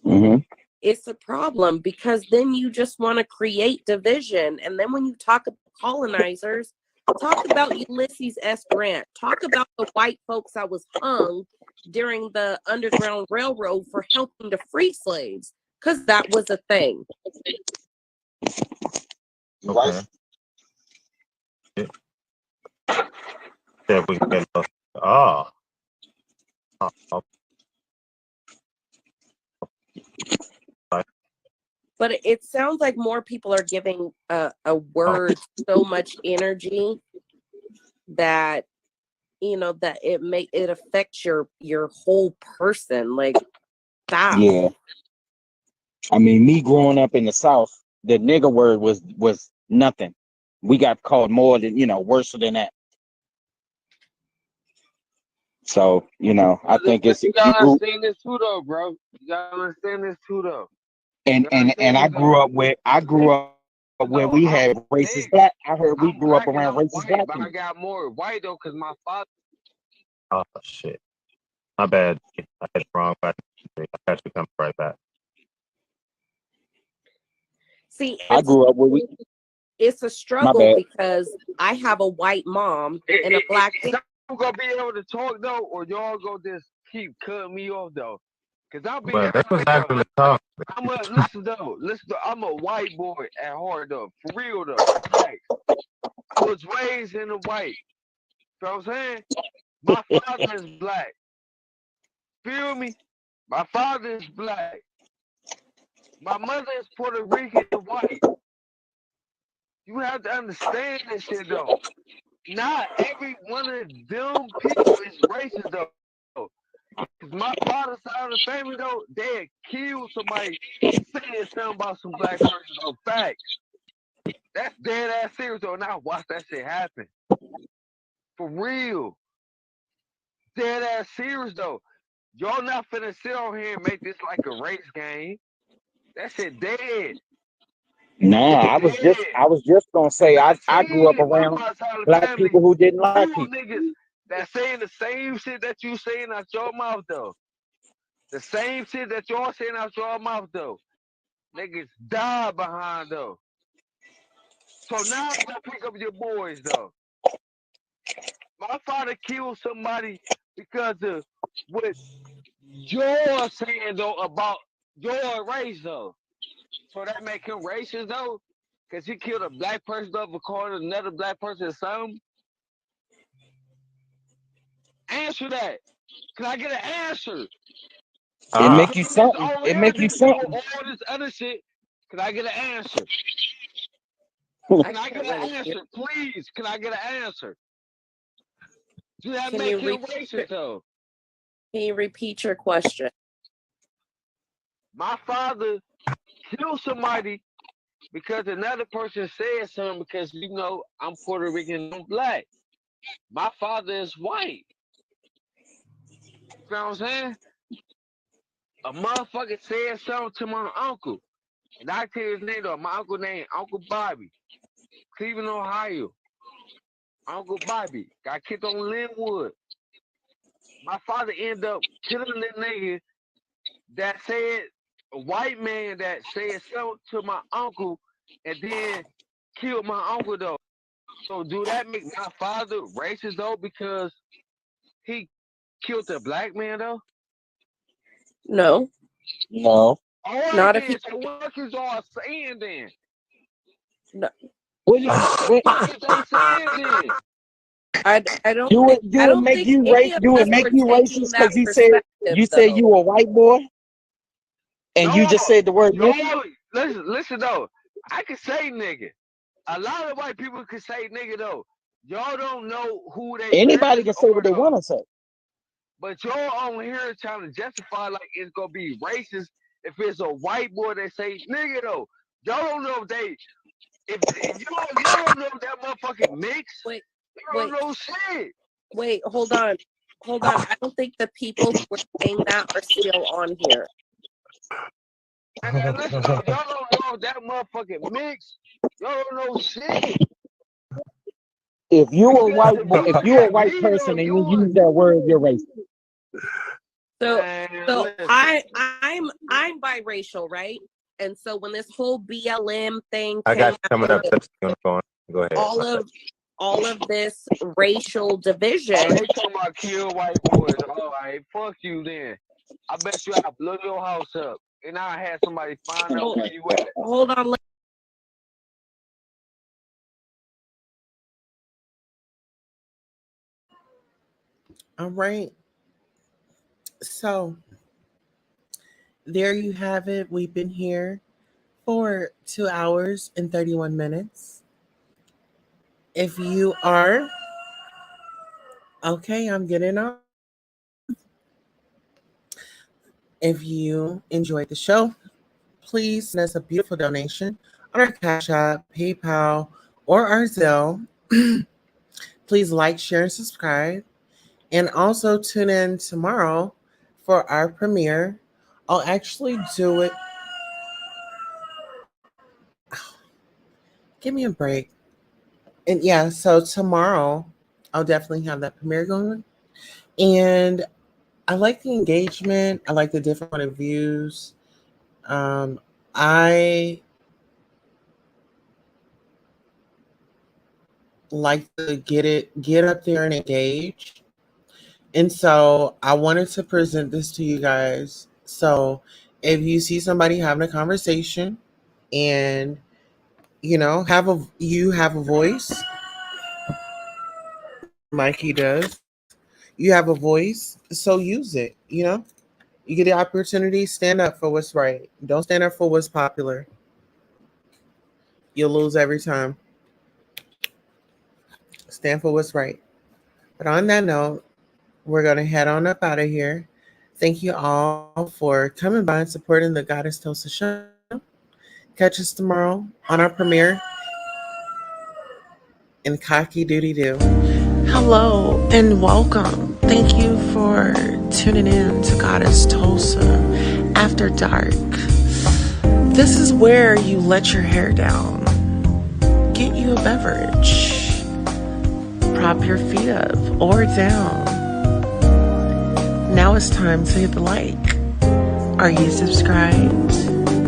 Mm-hmm. It's a problem because then you just want to create division. And then when you talk about colonizers, talk about Ulysses S. Grant. Talk about the white folks that was hung during the Underground Railroad for helping to free slaves, because that was a thing. Okay. Yeah, we can get But it sounds like more people are giving a word so much energy that that it affects your whole person. Like that. Yeah. I mean, me growing up in the South, the nigger word was nothing. We got called more than, worse than that. So, I think it's you gotta understand this too though, bro. You gotta understand this too though. And I grew up where we had racist black. I heard we grew up around racist black but people. I got more white though, cause my father. Oh shit. My bad. I had it wrong, but I actually come right back. See, I grew up where it's a struggle because I have a white mom and a black dad. I'm gonna be able to talk though, or y'all go just keep cutting me off though. Cause I'll be But that was actually tough. listen though, I'm a white boy at heart though, for real though. Like, I was raised in the white. You know what I'm saying? My father is black. Feel me? My father is black. My mother is Puerto Rican and white. You have to understand this shit though. Not every one of them people is racist though. Cause my father's side of the family though, they had killed somebody saying something about some black person though. Fact. That's dead ass serious though, and I watched that shit happen. For real. Dead ass serious though. Y'all not finna sit on here and make this like a race game. That shit dead. Nah, I was just gonna say I grew up around black people who didn't like people. Niggas that saying the same shit that you saying out your mouth though. The same shit that y'all saying out your mouth though. Niggas die behind though. So now you gotta pick up your boys though. My father killed somebody because of what you're saying though about your race though. So that make him racist though? Cause he killed a black person though for calling another black person something? Answer that. Can I get an answer? It make you something. It make you something. All this other shit. Can I get an answer? Can I get an answer, please? Can I get an answer? Do that make him racist though? Can you repeat your question? My father killed somebody because another person said something because, you know, I'm Puerto Rican, I'm black. My father is white. You know what I'm saying? A motherfucker said something to my uncle. And I tell his name though, my uncle named Uncle Bobby, Cleveland, Ohio. Uncle Bobby got kicked on Linwood. My father ended up killing that nigga that said, a white man that said something to my uncle and then killed my uncle though. So do that make my father racist though because he killed a black man though? No, No. All right not if then, you. so what is y'all saying then? No, What you, what, What is they saying then? I don't do think. it I do it don't make think you any of do it us make were you taking racist that because you perspective said you though. a white boy and you No, just said the word nigga? y'all listen though. I can say nigga. A lot of white people can say nigga though. Y'all don't know who they Anybody parents can say are what they though. want to say. But y'all on here trying to justify like it's gonna be racist if it's a white boy that say nigga though. Y'all don't know if they if y'all don't know if that motherfucking mix. Wait, Y'all don't wait, know shit. wait. Hold on. I don't think the people who were saying that are still on here. And listen though, y'all don't know if that motherfucking mix. Y'all don't know shit. If you a Because white if boy, you if look you a at white me though, person and you you use that word, you're racist. So man, listen. I'm biracial, right? And so when this whole BLM thing I came got you coming out, up. Tips on the phone. Go ahead. all of this racial Oh, division. they talking about kill white boys. All right, fuck you then. I bet you I blow your house up, and I had somebody find out where you at. Hold on. All right. So there you have it. We've been here for 2 hours and 31 minutes. If you are okay, I'm getting on. If you enjoyed the show, please send us a beautiful donation on our Cash App, PayPal, or our Zelle. Please like, share, and subscribe. And also tune in tomorrow for our premiere. I'll actually do it. Give me a break. And yeah, so tomorrow I'll definitely have that premiere going. And I like the engagement. I like the different point of views. I like to get up there and engage. And so I wanted to present this to you guys. So if you see somebody having a conversation and you have a voice, Mikey does. You have a voice, so use it, You get the opportunity, stand up for what's right. Don't stand up for what's popular. You'll lose every time. Stand for what's right. But on that note, we're going to head on up out of here. Thank you all for coming by and supporting the Goddess Tosa show. Catch us tomorrow on our premiere in Cocky Doody Doo. Hello and welcome. Thank you for tuning in to Goddess Tosa After Dark. This is where you let your hair down, get you a beverage, prop your feet up or down. Now it's time to hit the like. Are you subscribed?